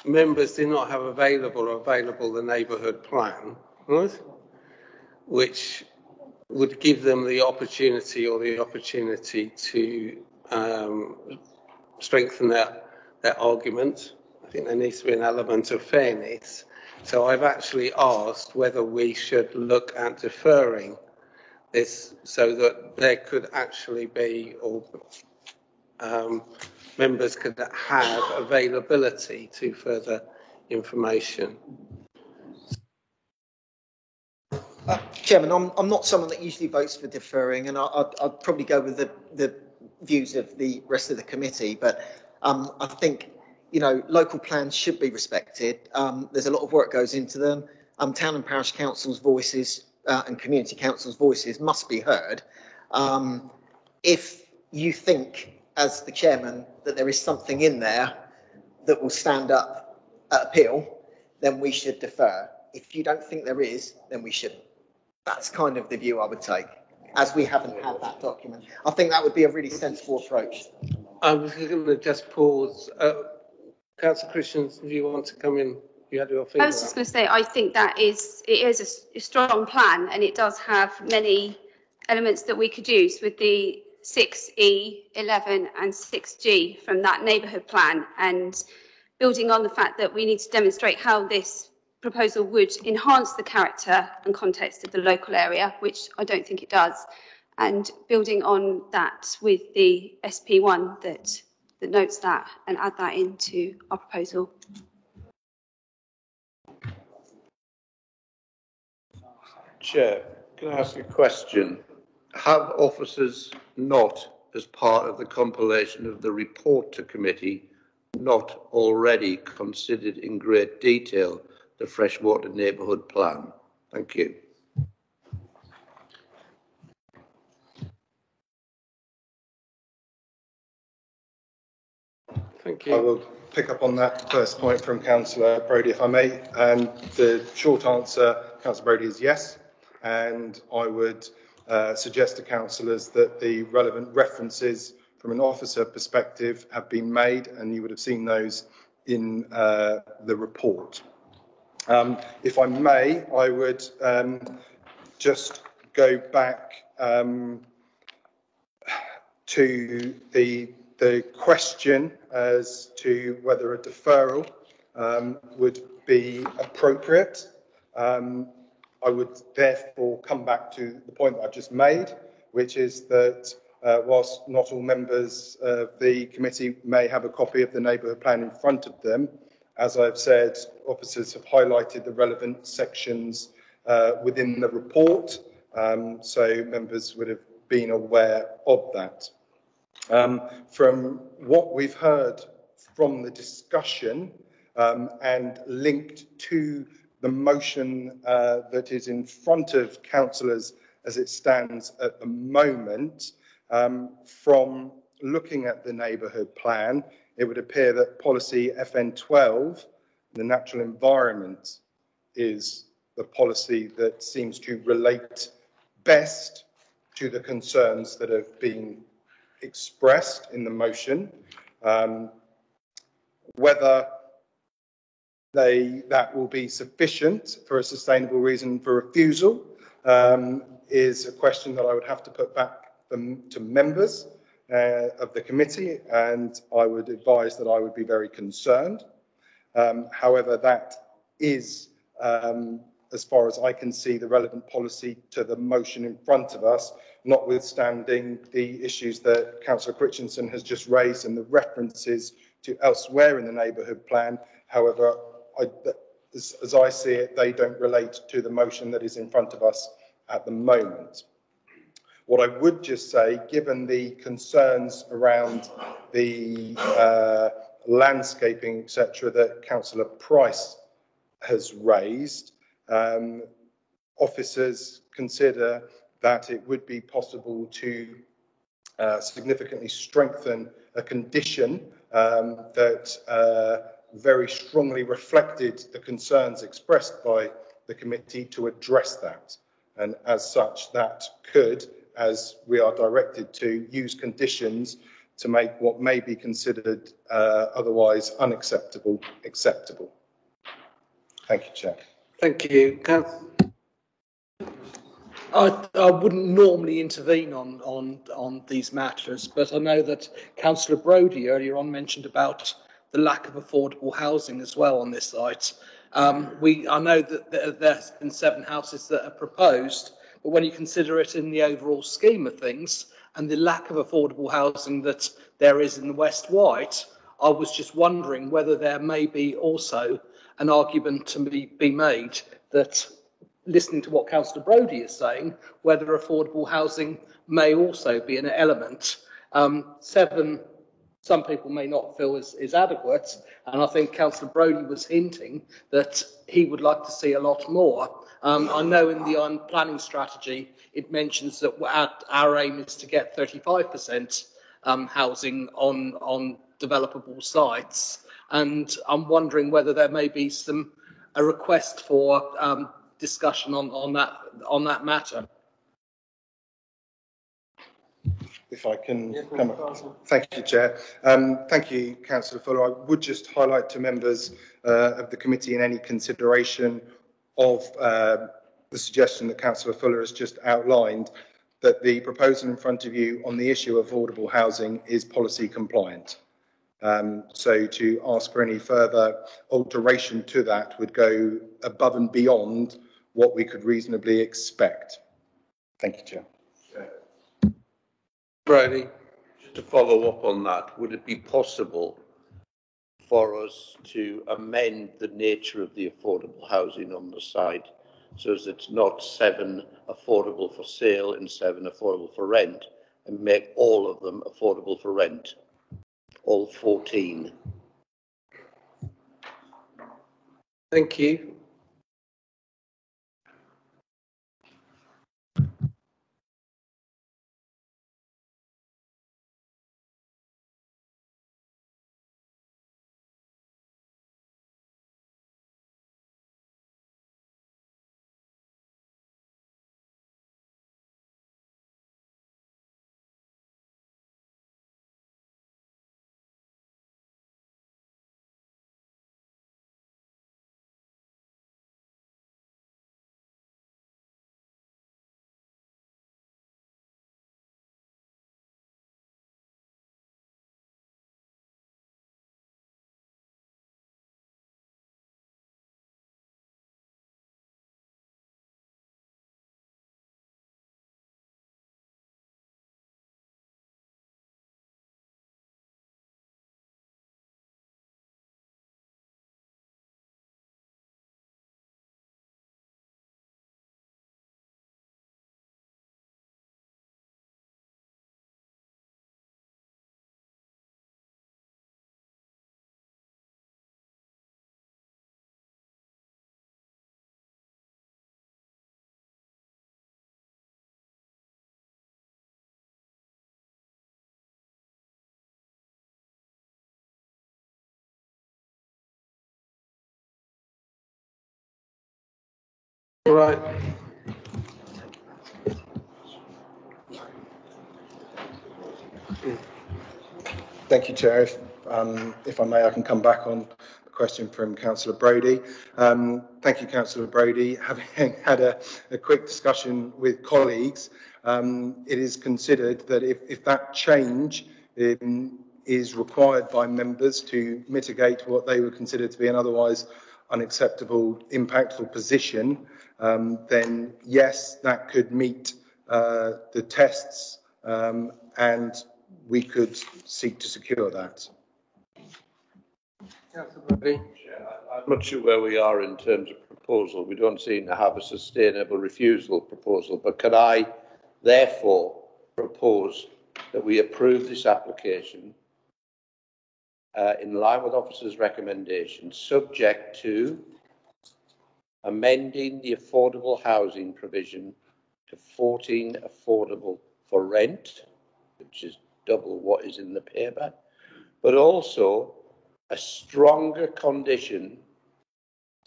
members do not have available the neighbourhood plan, right? Which would give them the opportunity to strengthen their argument. I think there needs to be an element of fairness. So I've actually asked whether we should look at deferring this so that there could actually be, or members could have availability to further information. Chairman, I'm not someone that usually votes for deferring, and I'd probably go with the views of the rest of the committee, but I think, you know, local plans should be respected. There's a lot of work goes into them. Town and parish councils' voices and community councils' voices must be heard. If you think, as the chairman, that there is something in there that will stand up at appeal, then we should defer. If you don't think there is, then we shouldn't. That's kind of the view I would take, as we haven't had that document. I think that would be a really sensible approach. I'm going to just pause. Councillor Christensen, do you want to come in? You had your finger I was just going to say, I think it is a strong plan, and it does have many elements that we could use with the 6E, 11 and 6G from that neighbourhood plan, and building on the fact that we need to demonstrate how this proposal would enhance the character and context of the local area, which I don't think it does, and building on that with the SP1 that notes that and add that into our proposal. Chair, can I ask a question? Have officers not, as part of the compilation of the report to committee, not already considered in great detail the Freshwater Neighbourhood Plan? Thank you. Thank you. I will pick up on that first point from Councillor Brodie, if I may. And the short answer Councillor Brodie is yes, and I would suggest to councillors that the relevant references from an officer perspective have been made, and you would have seen those in the report. If I may, I would just go back to the question as to whether a deferral would be appropriate. I would therefore come back to the point that I've just made, which is that whilst not all members of the committee may have a copy of the neighbourhood plan in front of them, as I've said, officers have highlighted the relevant sections within the report, so members would have been aware of that. From what we've heard from the discussion and linked to the motion that is in front of councillors as it stands at the moment, from looking at the neighbourhood plan, it would appear that policy FN12, the natural environment, is the policy that seems to relate best to the concerns that have been expressed in the motion. Whether that will be sufficient for a sustainable reason for refusal is a question that I would have to put back to members of the committee, and I would advise that I would be very concerned. However, that is, as far as I can see, the relevant policy to the motion in front of us, notwithstanding the issues that Councillor Christensen has just raised and the references to elsewhere in the neighbourhood plan. However, as I see it, they don't relate to the motion that is in front of us at the moment. What I would just say, given the concerns around the landscaping, etc., that Councillor Price has raised, officers consider that it would be possible to significantly strengthen a condition that very strongly reflected the concerns expressed by the committee to address that. And as such, that could, as we are directed to, use conditions to make what may be considered otherwise unacceptable, acceptable. Thank you, Chair. Thank you. I wouldn't normally intervene on these matters, but I know that Councillor Brodie earlier on mentioned about the lack of affordable housing as well on this site. I know that there's been 7 houses that are proposed, but when you consider it in the overall scheme of things and the lack of affordable housing that there is in the West White, I was just wondering whether there may be also an argument to be made that, listening to what Councillor Brodie is saying, whether affordable housing may also be an element. 7, some people may not feel is adequate, and I think Councillor Brodie was hinting that he would like to see a lot more. I know in the planning strategy it mentions that our aim is to get 35% housing on developable sites, and I'm wondering whether there may be a request for discussion on that matter. If I can come up. Thank you, Chair. Thank you, Councillor Fuller. I would just highlight to members of the committee in any consideration of the suggestion that Councillor Fuller has just outlined, that the proposal in front of you on the issue of affordable housing is policy compliant. So to ask for any further alteration to that would go above and beyond what we could reasonably expect. Thank you, Chair. Brodie, just to follow up on that, would it be possible for us to amend the nature of the affordable housing on the site so as it's not 7 affordable for sale and 7 affordable for rent, and make all of them affordable for rent, all 14? Thank you. Right. Thank you, Chair. If I may, I can come back on the question from Councillor Brodie. Thank you, Councillor Brodie. Having had a quick discussion with colleagues, it is considered that if that change is required by members to mitigate what they would consider to be an otherwise unacceptable impact or position, then yes, that could meet the tests and we could seek to secure that. I'm not sure where we are in terms of proposal. We don't seem to have a sustainable refusal proposal, but can I therefore propose that we approve this application in line with officer's recommendations, subject to amending the affordable housing provision to 14 affordable for rent, which is double what is in the paper, but also a stronger condition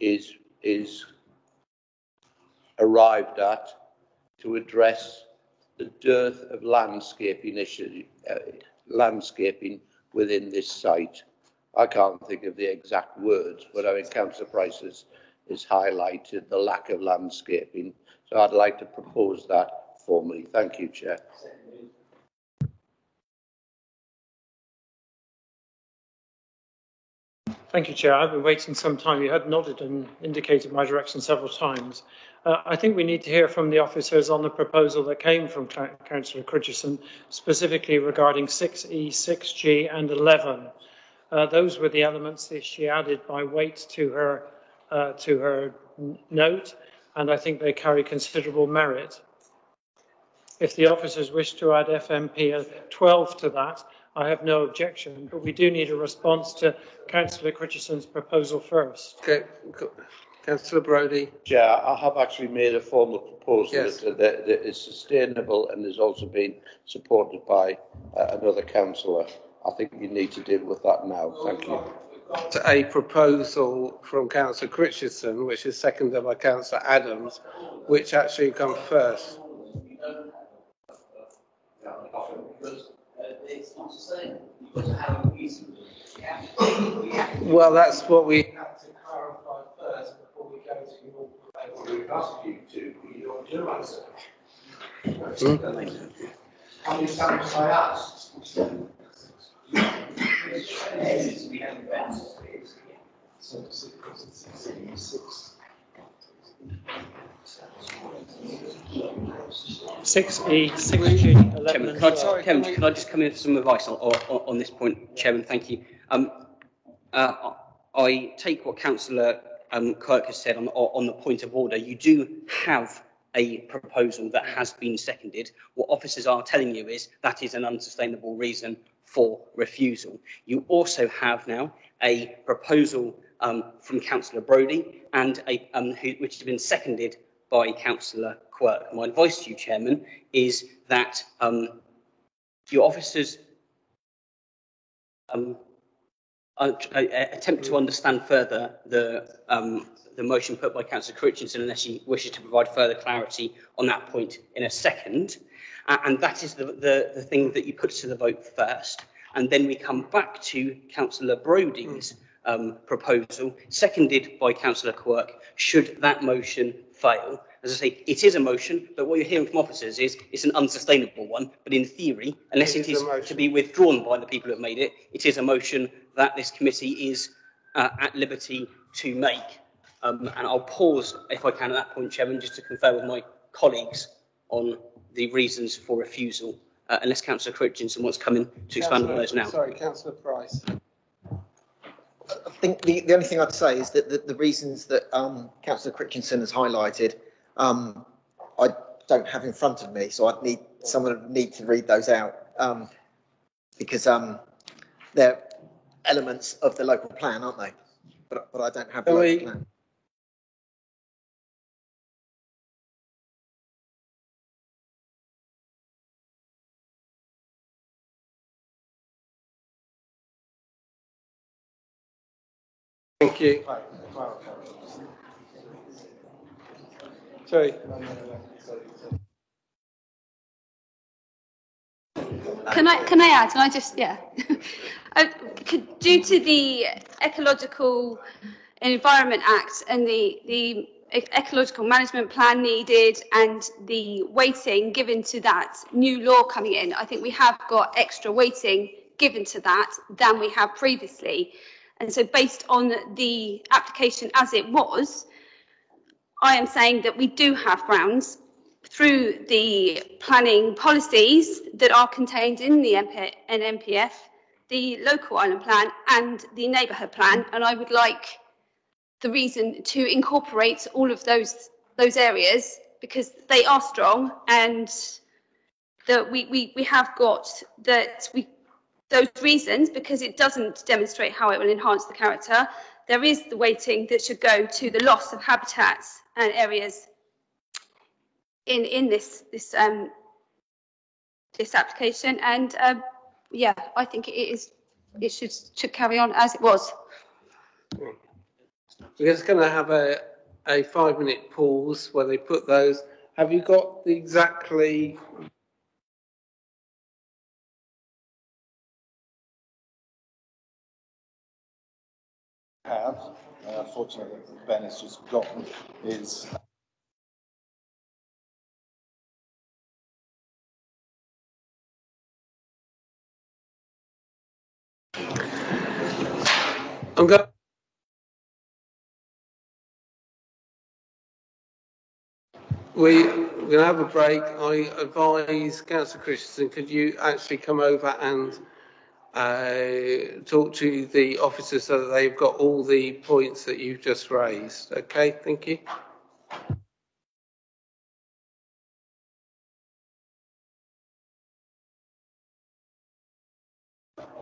is arrived at to address the dearth of landscaping within this site. I can't think of the exact words, but I mean, Councillor Price has highlighted the lack of landscaping. So I'd like to propose that formally. Thank you, Chair. Thank you, Chair. I've been waiting some time. You had nodded and indicated my direction several times. I think we need to hear from the officers on the proposal that came from Councillor Critchinson, specifically regarding 6E, 6G and 11. Those were the elements that she added by weight to her note, and I think they carry considerable merit. If the officers wish to add FMP 12 to that, I have no objection, but we do need a response to Councillor Critchinson's proposal first. Okay, Councillor Brodie. Chair, I have actually made a formal proposal Yes. that is sustainable and has also been supported by another councillor. I think you need to deal with that now. Thank you. A proposal from Councillor Critchinson, which is seconded by Councillor Adams, which actually comes first. Well, that's what we have to clarify first before we go to your proposal. We ask you to your answer. How many times have I asked? 6E, 6G, 11 Chairman, can I just come in for some advice on this point, Chairman? Thank you. I take what Councillor Kirk has said on the point of order. You do have a proposal that has been seconded. What officers are telling you is that is an unsustainable reason for refusal. You also have now a proposal from Councillor Brodie and which has been seconded by Councillor Quirk. My advice to you, Chairman, is that your officers attempt to understand further the motion put by Councillor Critchinson, unless he wishes to provide further clarity on that point in a second. And that is the thing that you put to the vote first. And then we come back to Councillor Brodie's proposal, seconded by Councillor Quirk, should that motion fail. As I say, it is a motion, but what you're hearing from officers is it's an unsustainable one. But in theory, unless it is to be withdrawn by the people who have made it, it is a motion that this committee is at liberty to make. And I'll pause, if I can, at that point, Chairman, just to confer with my colleagues on the reasons for refusal, unless Councillor Critchinson wants to come in to expand on those now. Sorry, Councillor Price. I think the only thing I'd say is that the reasons that Councillor Critchinson has highlighted, I don't have in front of me, so I'd need someone would need to read those out because they're elements of the local plan, aren't they? But I don't have the local plan. Thank you. Sorry. Can I add? Can I just, yeah. Due to the Ecological and Environment Act and the ecological management plan needed and the weighting given to that new law coming in, I think we have got extra weighting given to that than we have previously. And so based on the application as it was, I am saying that we do have grounds through the planning policies that are contained in the NPF, the local island plan and the neighbourhood plan, and I would like the reason to incorporate all of those areas because they are strong and that we have got those reasons because it doesn't demonstrate how it will enhance the character. There is the weighting that should go to the loss of habitats and areas in this application, and yeah, I think it should carry on as it was. We're just going to have a 5-minute pause where they put those. Have you got the exactly? Fortunately, Ben has just gotten is. I'm going. We're going to have a break. I advise Councillor Christensen, could you actually come over and talk to the officers so that they've got all the points that you've just raised? Okay, thank you.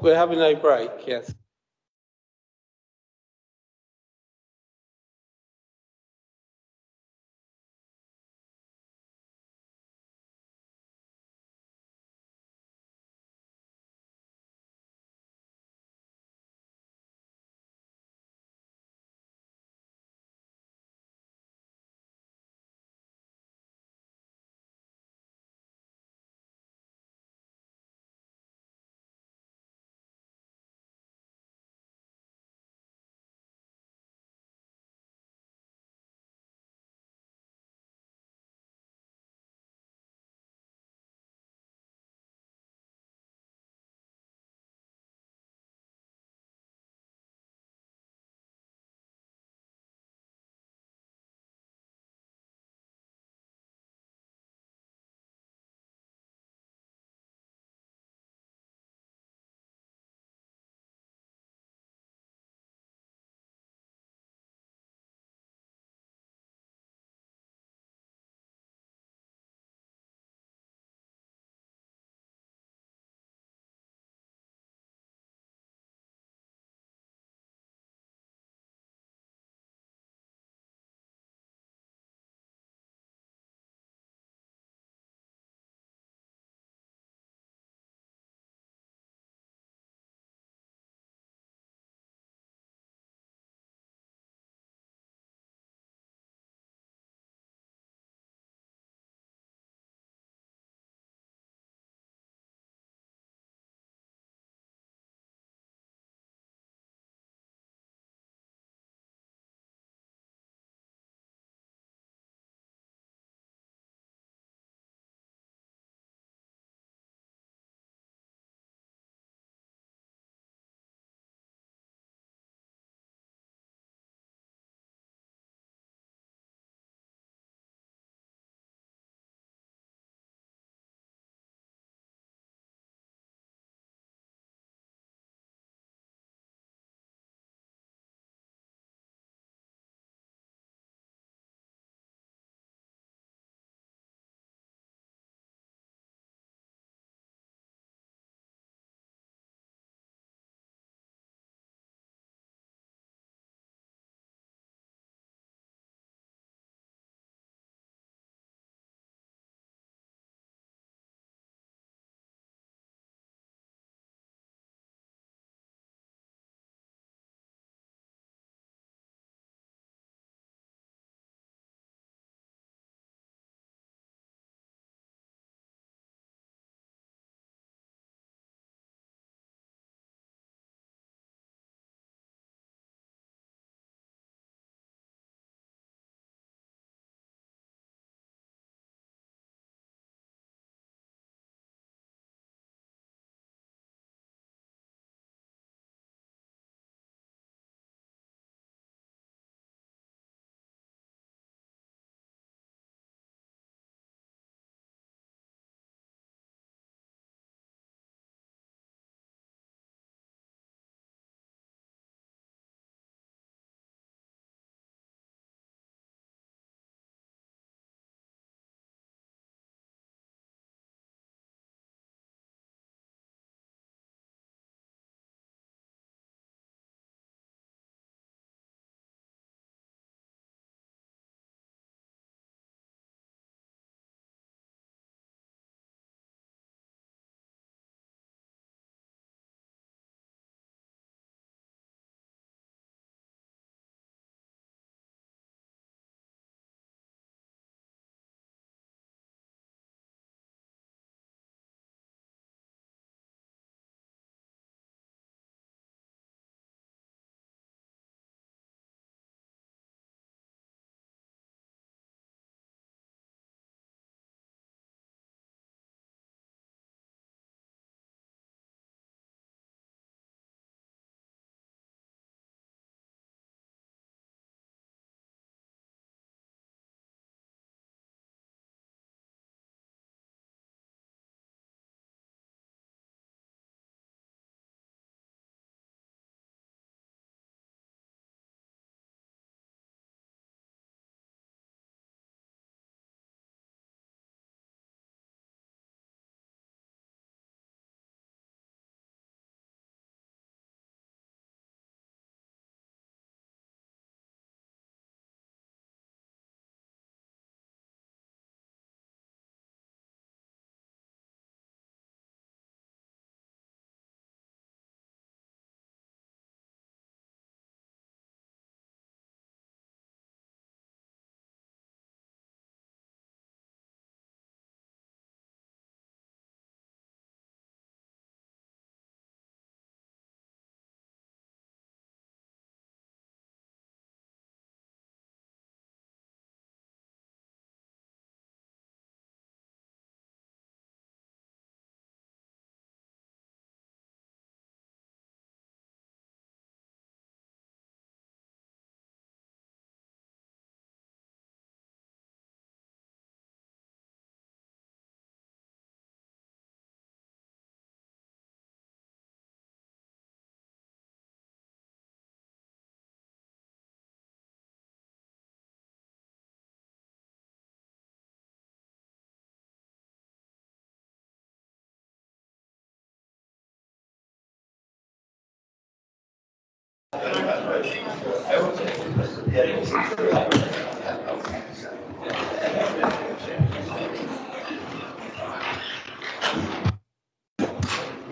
We're having a break, yes.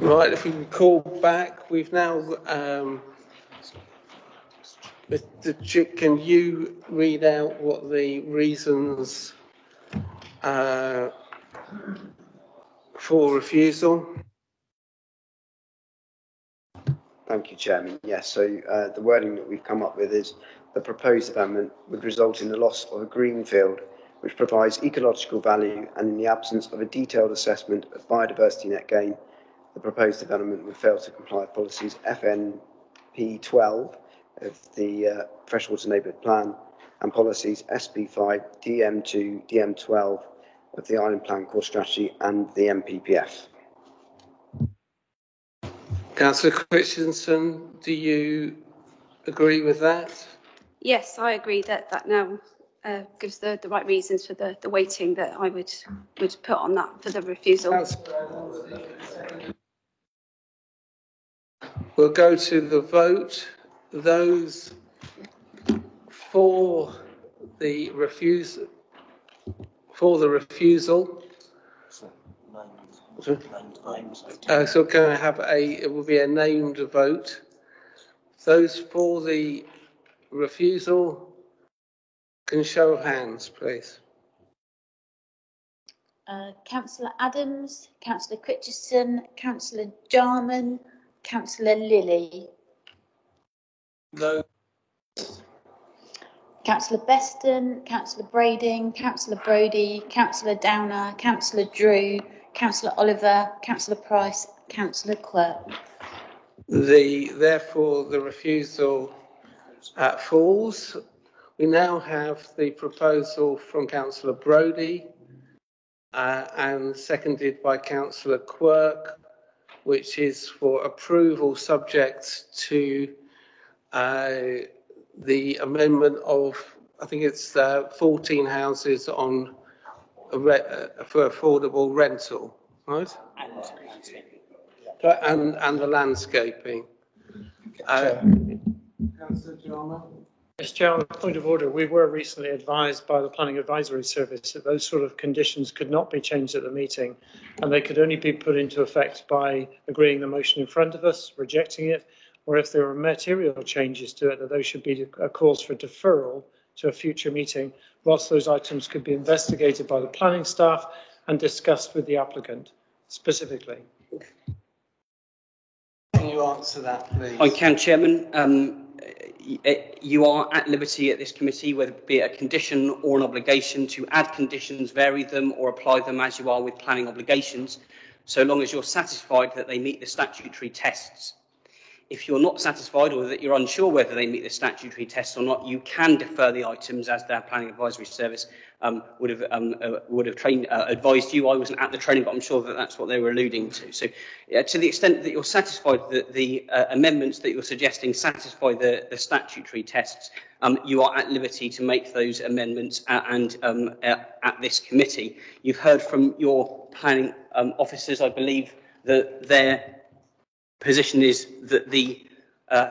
Right, if we can call back, we've now, Mr. Chick, can you read out what the reasons for refusal? Thank you, Chairman. Yes, so the wording that we've come up with is the proposed amendment would result in the loss of a greenfield which provides ecological value, and in the absence of a detailed assessment of biodiversity net gain, the proposed development would fail to comply with policies FNP 12 of the Freshwater Neighbourhood Plan and policies SP5, DM2, DM12 of the Island Plan Core Strategy and the MPPF. Councillor Christensen, do you agree with that? Yes, I agree that that now gives the right reasons for the weighting that I would put on that for the refusal. We'll go to the vote. Those for the refusal. So going to have it will be a named vote. Those for the refusal can show of hands, please. Councillor Adams, Councillor Christensen, Councillor Jarman, Councillor Lilly. No. Councillor Beston, Councillor Brading, Councillor Brodie, Councillor Downer, Councillor Drew, Councillor Oliver, Councillor Price, Councillor Quirk. Therefore, the refusal falls. We now have the proposal from Councillor Brodie and seconded by Councillor Quirk, which is for approval subject to the amendment of, I think it's 14 houses on for affordable rental, right? And the landscaping. Councillor Jarman. Yes, Chair, on a point of order, we were recently advised by the Planning Advisory Service that those sort of conditions could not be changed at the meeting, and they could only be put into effect by agreeing the motion in front of us, rejecting it, or if there were material changes to it, that those should be a cause for deferral to a future meeting, whilst those items could be investigated by the planning staff and discussed with the applicant specifically. Can you answer that, please? I can, Chairman. You are at liberty at this committee, whether it be a condition or an obligation, to add conditions, vary them or apply them as you are with planning obligations, so long as you're satisfied that they meet the statutory tests. If you're not satisfied or that you're unsure whether they meet the statutory tests or not, you can defer the items as their Planning Advisory Service would have advised you. I wasn't at the training, but I'm sure that that's what they were alluding to. So to the extent that you're satisfied that the amendments that you're suggesting satisfy the statutory tests, you are at liberty to make those amendments at this committee. You've heard from your planning officers, I believe, that their position is that the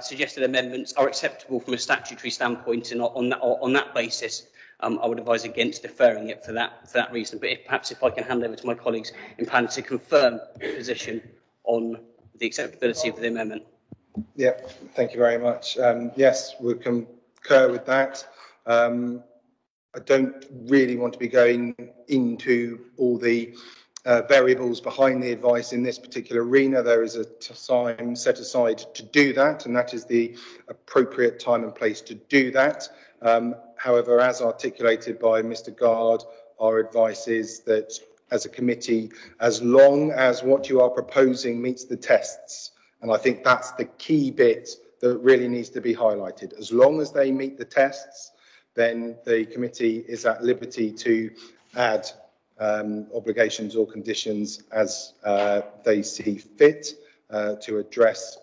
suggested amendments are acceptable from a statutory standpoint, and on that basis, I would advise against deferring it for that reason. But perhaps if I can hand over to my colleagues in planning to confirm the position on the acceptability of the amendment. Yeah, thank you very much. Yes, we concur with that. I don't really want to be going into all the variables behind the advice in this particular arena. There is a time set aside to do that, and that is the appropriate time and place to do that. However, as articulated by Mr. Gard, our advice is that as a committee, as long as what you are proposing meets the tests, and I think that's the key bit that really needs to be highlighted. As long as they meet the tests, then the committee is at liberty to add obligations or conditions as they see fit to address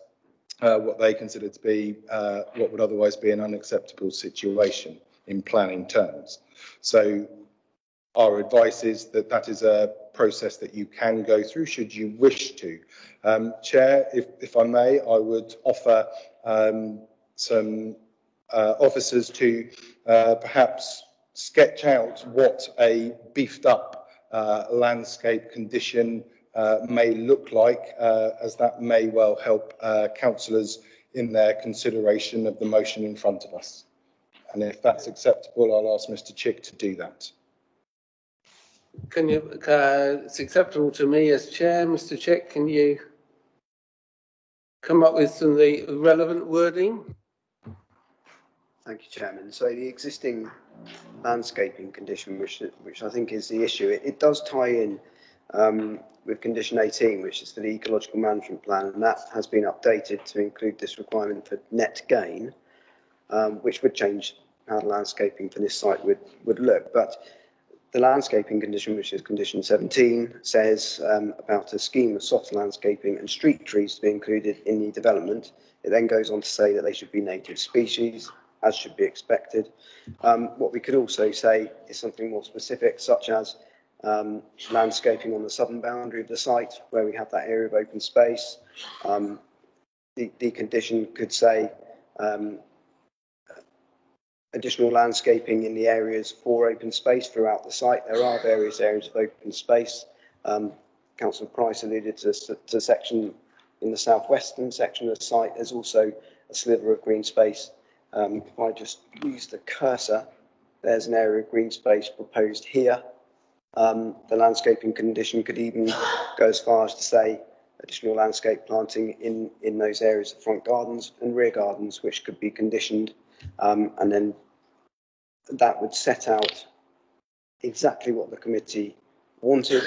what they consider to be what would otherwise be an unacceptable situation in planning terms. So our advice is that that is a process that you can go through should you wish to. Chair, if I may, I would offer some officers to perhaps sketch out what a beefed up landscape condition may look like, as that may well help councillors in their consideration of the motion in front of us. And if that's acceptable, I'll ask Mr. Chick to do that. Can you? It's acceptable to me as chair, Mr. Chick. Can you come up with some of the relevant wording? Thank you, Chairman. So the existing landscaping condition, which I think is the issue, it does tie in with condition 18, which is for the ecological management plan, and that has been updated to include this requirement for net gain, which would change how the landscaping for this site would look. But the landscaping condition, which is condition 17, says about a scheme of soft landscaping and street trees to be included in the development. It then goes on to say that they should be native species, as should be expected. What we could also say is something more specific, such as landscaping on the southern boundary of the site, where we have that area of open space. The condition could say additional landscaping in the areas for open space throughout the site. There are various areas of open space. Councillor Price alluded to a section in the southwestern section of the site. There's also a sliver of green space. If I just use the cursor, there's an area of green space proposed here. The landscaping condition could even go as far as to say additional landscape planting in those areas of front gardens and rear gardens, which could be conditioned. And then that would set out exactly what the committee wanted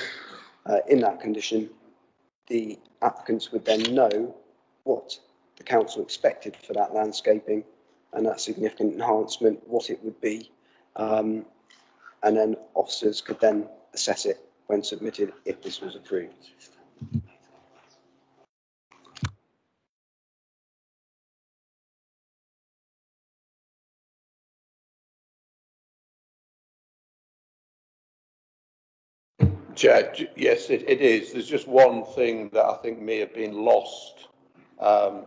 in that condition. The applicants would then know what the council expected for that landscaping and that significant enhancement, what it would be. And then officers could then assess it when submitted if this was approved. Judge, yes, it is. There's just one thing that I think may have been lost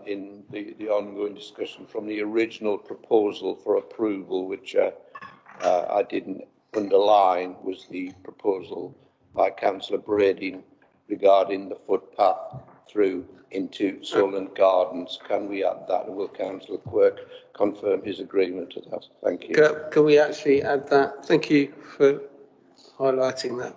in the ongoing discussion from the original proposal for approval, which I didn't underline, was the proposal by Councillor Brading regarding the footpath through into Solent Gardens. Can we add that? Will Councillor Quirk confirm his agreement to that? Thank you. Can we actually add that? Thank you for highlighting that.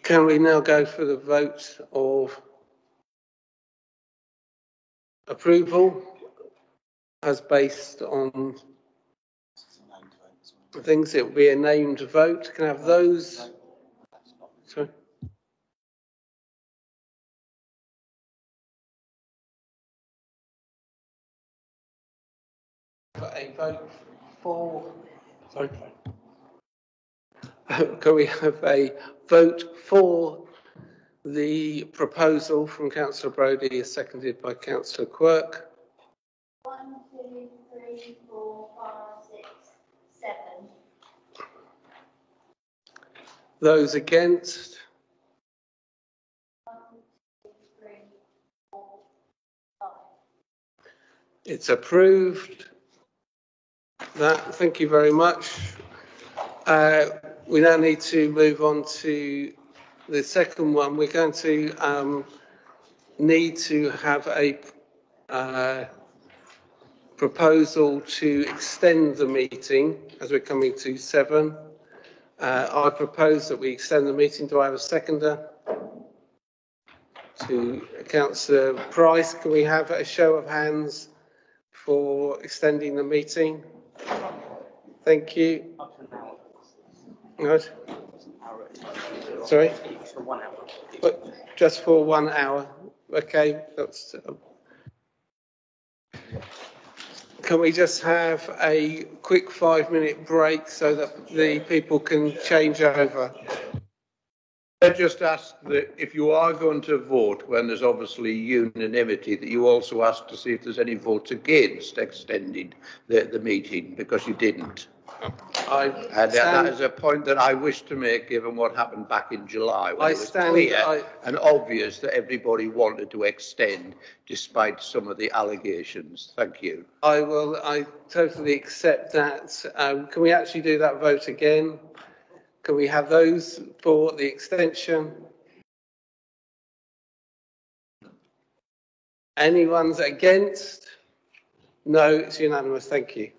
Can we now go for the vote of approval as based on things? It will be a named vote. Can I have those? Sorry. A vote for. Sorry. Can we have a vote for the proposal from Councillor Brodie, as seconded by Councillor Quirk? 1, 2, 3, 4, 5, 6, 7. Those against? 1, 2, 3, 4, 5. It's approved. Thank you very much. We now need to move on to the second one. We're going to need to have a proposal to extend the meeting as we're coming to 7. I propose that we extend the meeting. Do I have a seconder? To Councillor Price. Can we have a show of hands for extending the meeting? Thank you. Right. Sorry? For 1 hour. But just for 1 hour. Okay. That's. Can we just have a quick 5-minute break so that the people can change over? I just ask that if you are going to vote when there's obviously unanimity, that you also ask to see if there's any votes against extending the meeting, because you didn't. And that is a point that I wish to make, given what happened back in July, when it was clear and obvious that everybody wanted to extend, despite some of the allegations. Thank you. I totally accept that. Can we actually do that vote again? Can we have those for the extension? Anyone's against? No, it's unanimous. Thank you.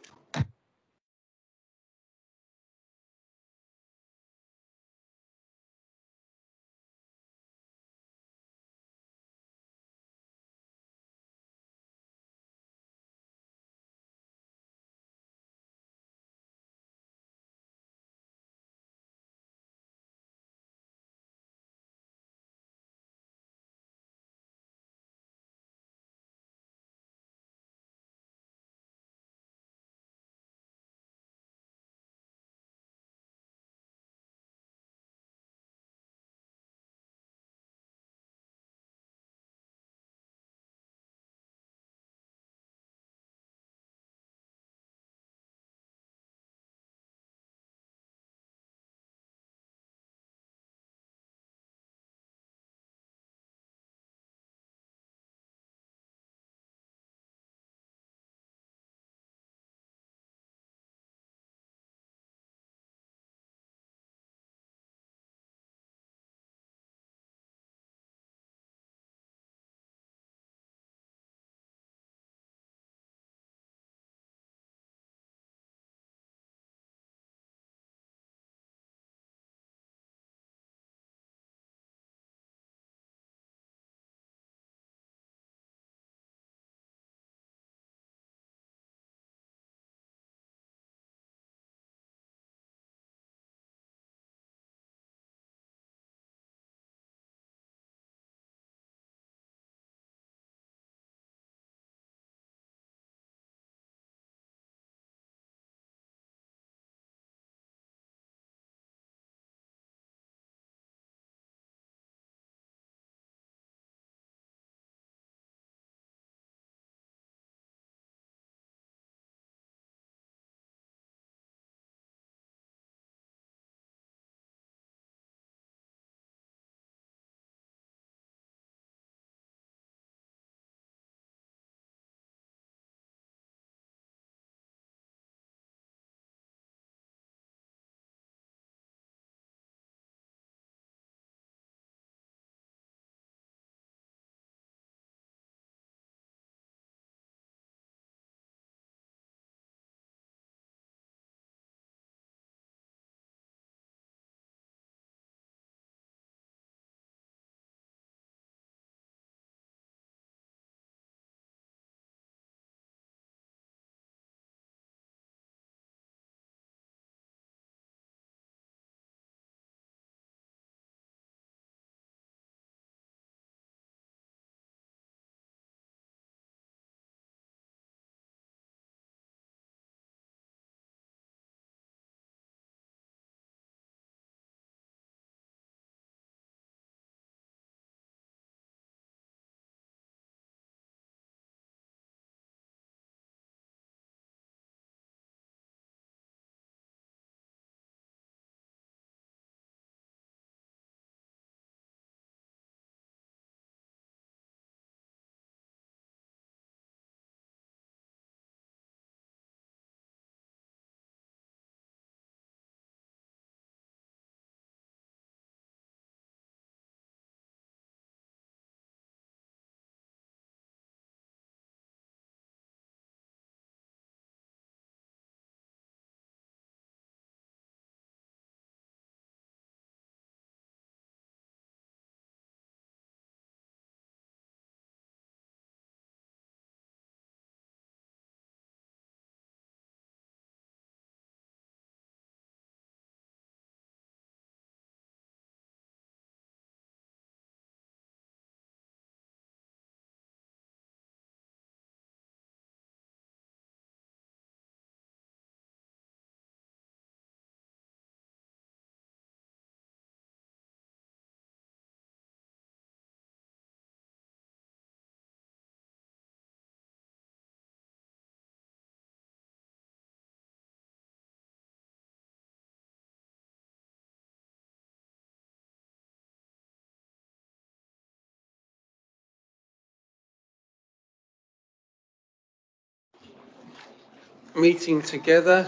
meeting together.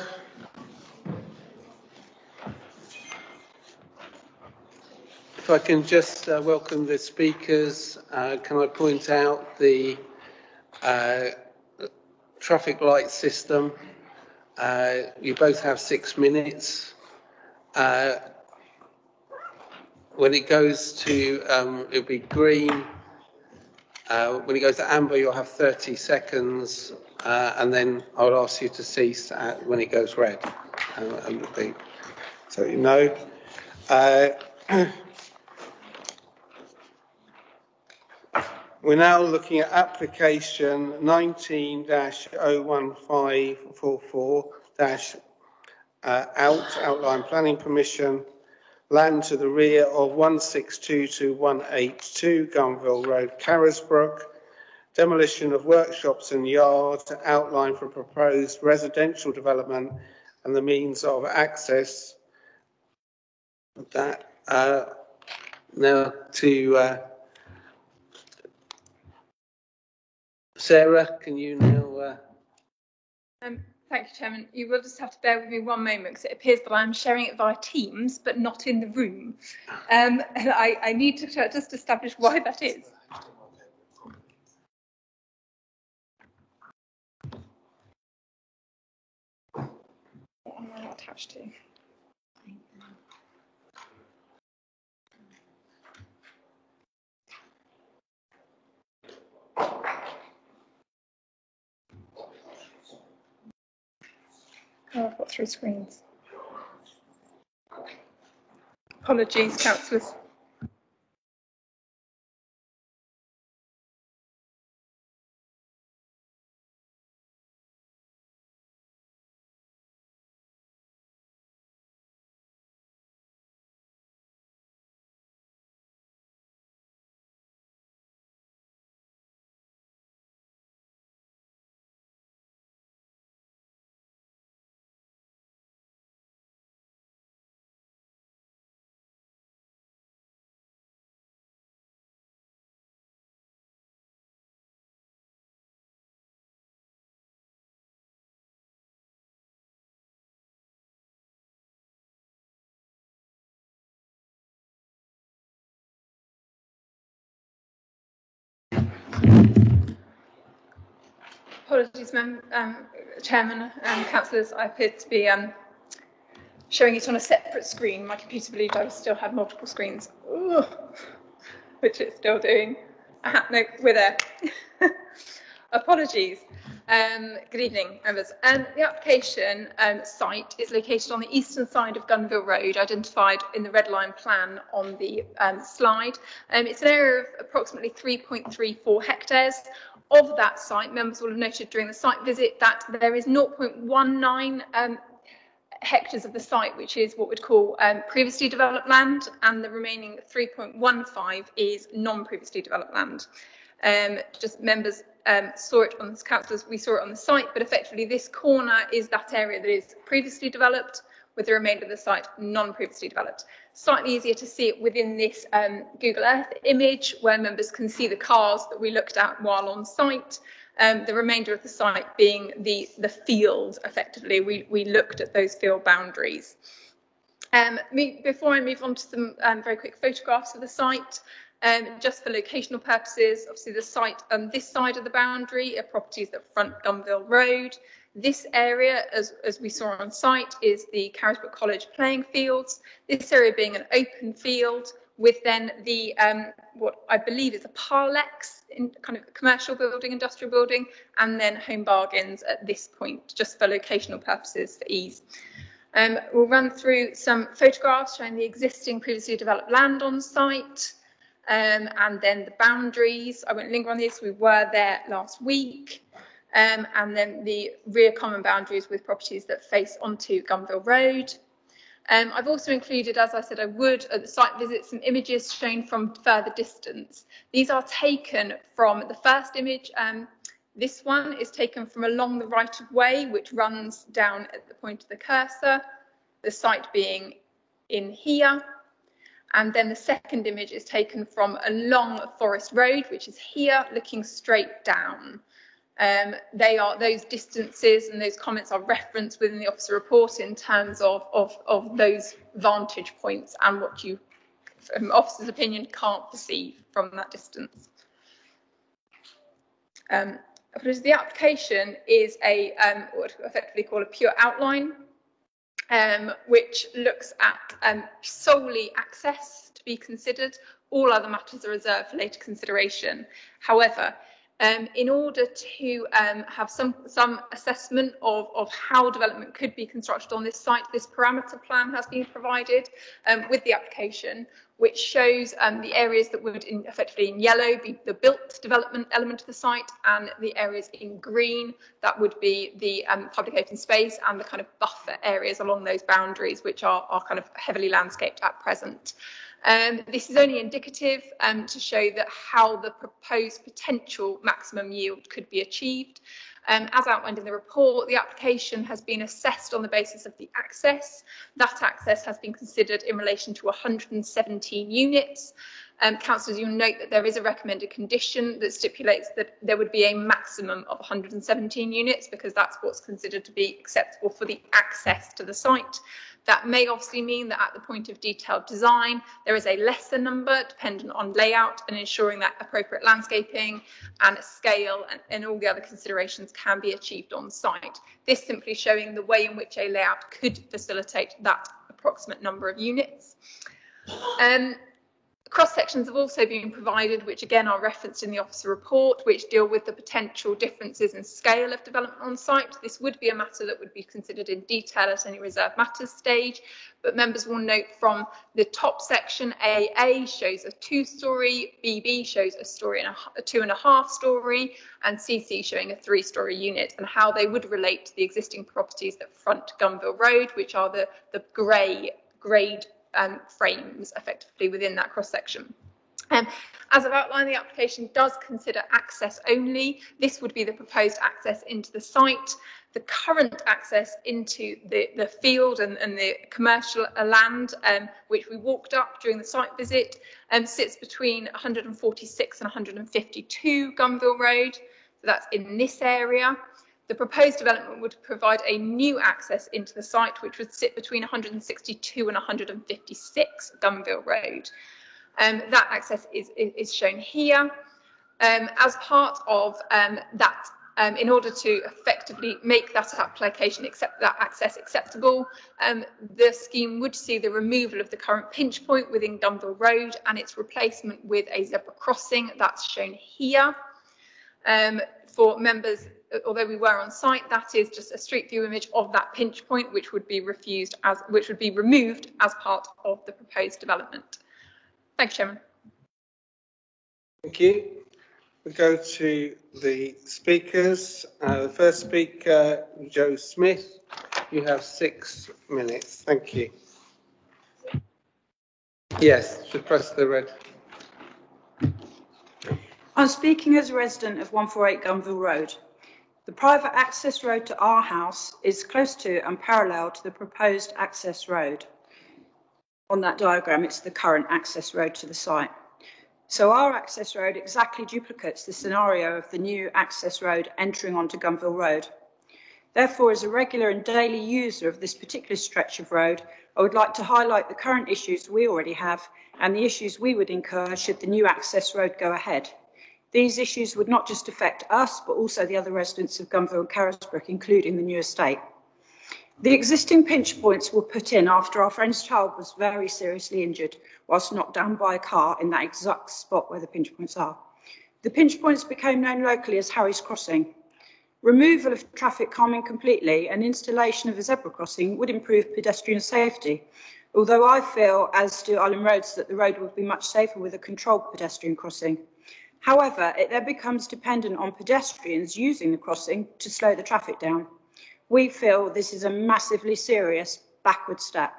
If I can just welcome the speakers, can I point out the traffic light system? You both have 6 minutes. When it goes to, it'll be green. When it goes to amber, you'll have 30 seconds, and then I'll ask you to cease when it goes red. So you know. We're now looking at application 19-01544- outline planning permission, land to the rear of 162-182 Gunville Road, Carisbrook, demolition of workshops and yards, outline for proposed residential development and the means of access. That now to Sarah, can you now? Thank you, Chairman. You will just have to bear with me one moment because it appears that I'm sharing it via Teams, but not in the room. And I need to just establish why that is. What am I attached to? Oh, I've got 3 screens. Apologies, councillors. Apologies, Chairman and councillors. I appear to be showing it on a separate screen. My computer believed I still had multiple screens, which it's still doing. No, we're there. Apologies. Good evening, members. The application site is located on the eastern side of Gunville Road, identified in the red line plan on the slide. It's an area of approximately 3.34 hectares. Of that site, members will have noted during the site visit that there is 0.19 hectares of the site, which is what we'd call previously developed land, and the remaining 3.15 is non-previously developed land. Just members saw it on the councillors, we saw it on the site, but effectively this corner is that area that is previously developed, with the remainder of the site non-previously developed. Slightly easier to see it within this Google Earth image, where members can see the cars that we looked at while on site. The remainder of the site being the field, effectively. We looked at those field boundaries. Before I move on to some very quick photographs of the site, just for locational purposes, obviously the site on this side of the boundary are properties that front Gunville Road. This area, as we saw on site, is the Carisbrook College playing fields. This area being an open field with then the what I believe is a Parlex, in kind of commercial building, industrial building, and then Home Bargains at this point, just for locational purposes for ease. We'll run through some photographs showing the existing previously developed land on site, and then the boundaries. I won't linger on this, we were there last week. And then the rear common boundaries with properties that face onto Gunville Road. I've also included, as I said I would, at the site visit, some images shown from further distance. These are taken from the first image. This one is taken from along the right of way, which runs down at the point of the cursor, the site being in here. And then the second image is taken from along Forest Road, which is here, looking straight down. Those distances and those comments are referenced within the officer report in terms of those vantage points and what you, from officer's opinion, can't perceive from that distance. The application is what we effectively call a pure outline, which looks at solely access to be considered. All other matters are reserved for later consideration. However, in order to have some assessment of how development could be constructed on this site, this parameter plan has been provided with the application, which shows the areas that would effectively in yellow be the built development element of the site, and the areas in green that would be the public open space and the kind of buffer areas along those boundaries, which are kind of heavily landscaped at present. This is only indicative to show that how the proposed potential maximum yield could be achieved. As outlined in the report, the application has been assessed on the basis of the access. That access has been considered in relation to 117 units. Councillors, you'll note that there is a recommended condition that stipulates that there would be a maximum of 117 units, because that's what's considered to be acceptable for the access to the site. That may obviously mean that at the point of detailed design, there is a lesser number dependent on layout and ensuring that appropriate landscaping and scale and all the other considerations can be achieved on site. This simply showing the way in which a layout could facilitate that approximate number of units. Cross-sections have also been provided, which again are referenced in the officer report, which deal with the potential differences in scale of development on site. This would be a matter that would be considered in detail at any reserved matters stage, but members will note from the top section, AA shows a 2-storey, BB shows a 2.5-storey, and CC showing a 3-storey unit, and how they would relate to the existing properties that front Gunville Road, which are the grade frames effectively within that cross-section. As I've outlined, the application does consider access only. This would be the proposed access into the site. The current access into the field and the commercial land, which we walked up during the site visit, sits between 146 and 152 Gunville Road. So that's in this area. The proposed development would provide a new access into the site, which would sit between 162 and 156 Gunville Road. That access is shown here. As part of that, in order to effectively make that application that access acceptable, the scheme would see the removal of the current pinch point within Gunville Road and its replacement with a zebra crossing. That's shown here. For members, although we were on site, that is just a street view image of that pinch point, which would be removed as part of the proposed development. Thank you, Chairman. Thank you. We go to the speakers. The first speaker, Joe Smith. You have 6 minutes. Thank you. Yes, should press the red. I'm speaking as a resident of 148 Gunville Road. The private access road to our house is close to and parallel to the proposed access road. On that diagram, it's the current access road to the site. So our access road exactly duplicates the scenario of the new access road entering onto Gunville Road. Therefore, as a regular and daily user of this particular stretch of road, I would like to highlight the current issues we already have and the issues we would incur should the new access road go ahead. These issues would not just affect us, but also the other residents of Gunville and Carisbrooke, including the new estate. The existing pinch points were put in after our friend's child was very seriously injured whilst knocked down by a car in that exact spot where the pinch points are. The pinch points became known locally as Harry's Crossing. Removal of traffic calming completely and installation of a zebra crossing would improve pedestrian safety, although I feel, as do Island Roads, that the road would be much safer with a controlled pedestrian crossing. However, it then becomes dependent on pedestrians using the crossing to slow the traffic down. We feel this is a massively serious backward step.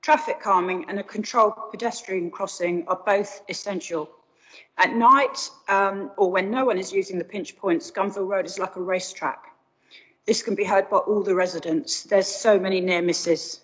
Traffic calming and a controlled pedestrian crossing are both essential. At night, or when no one is using the pinch points, Gunville Road is like a racetrack. This can be heard by all the residents. There's so many near misses.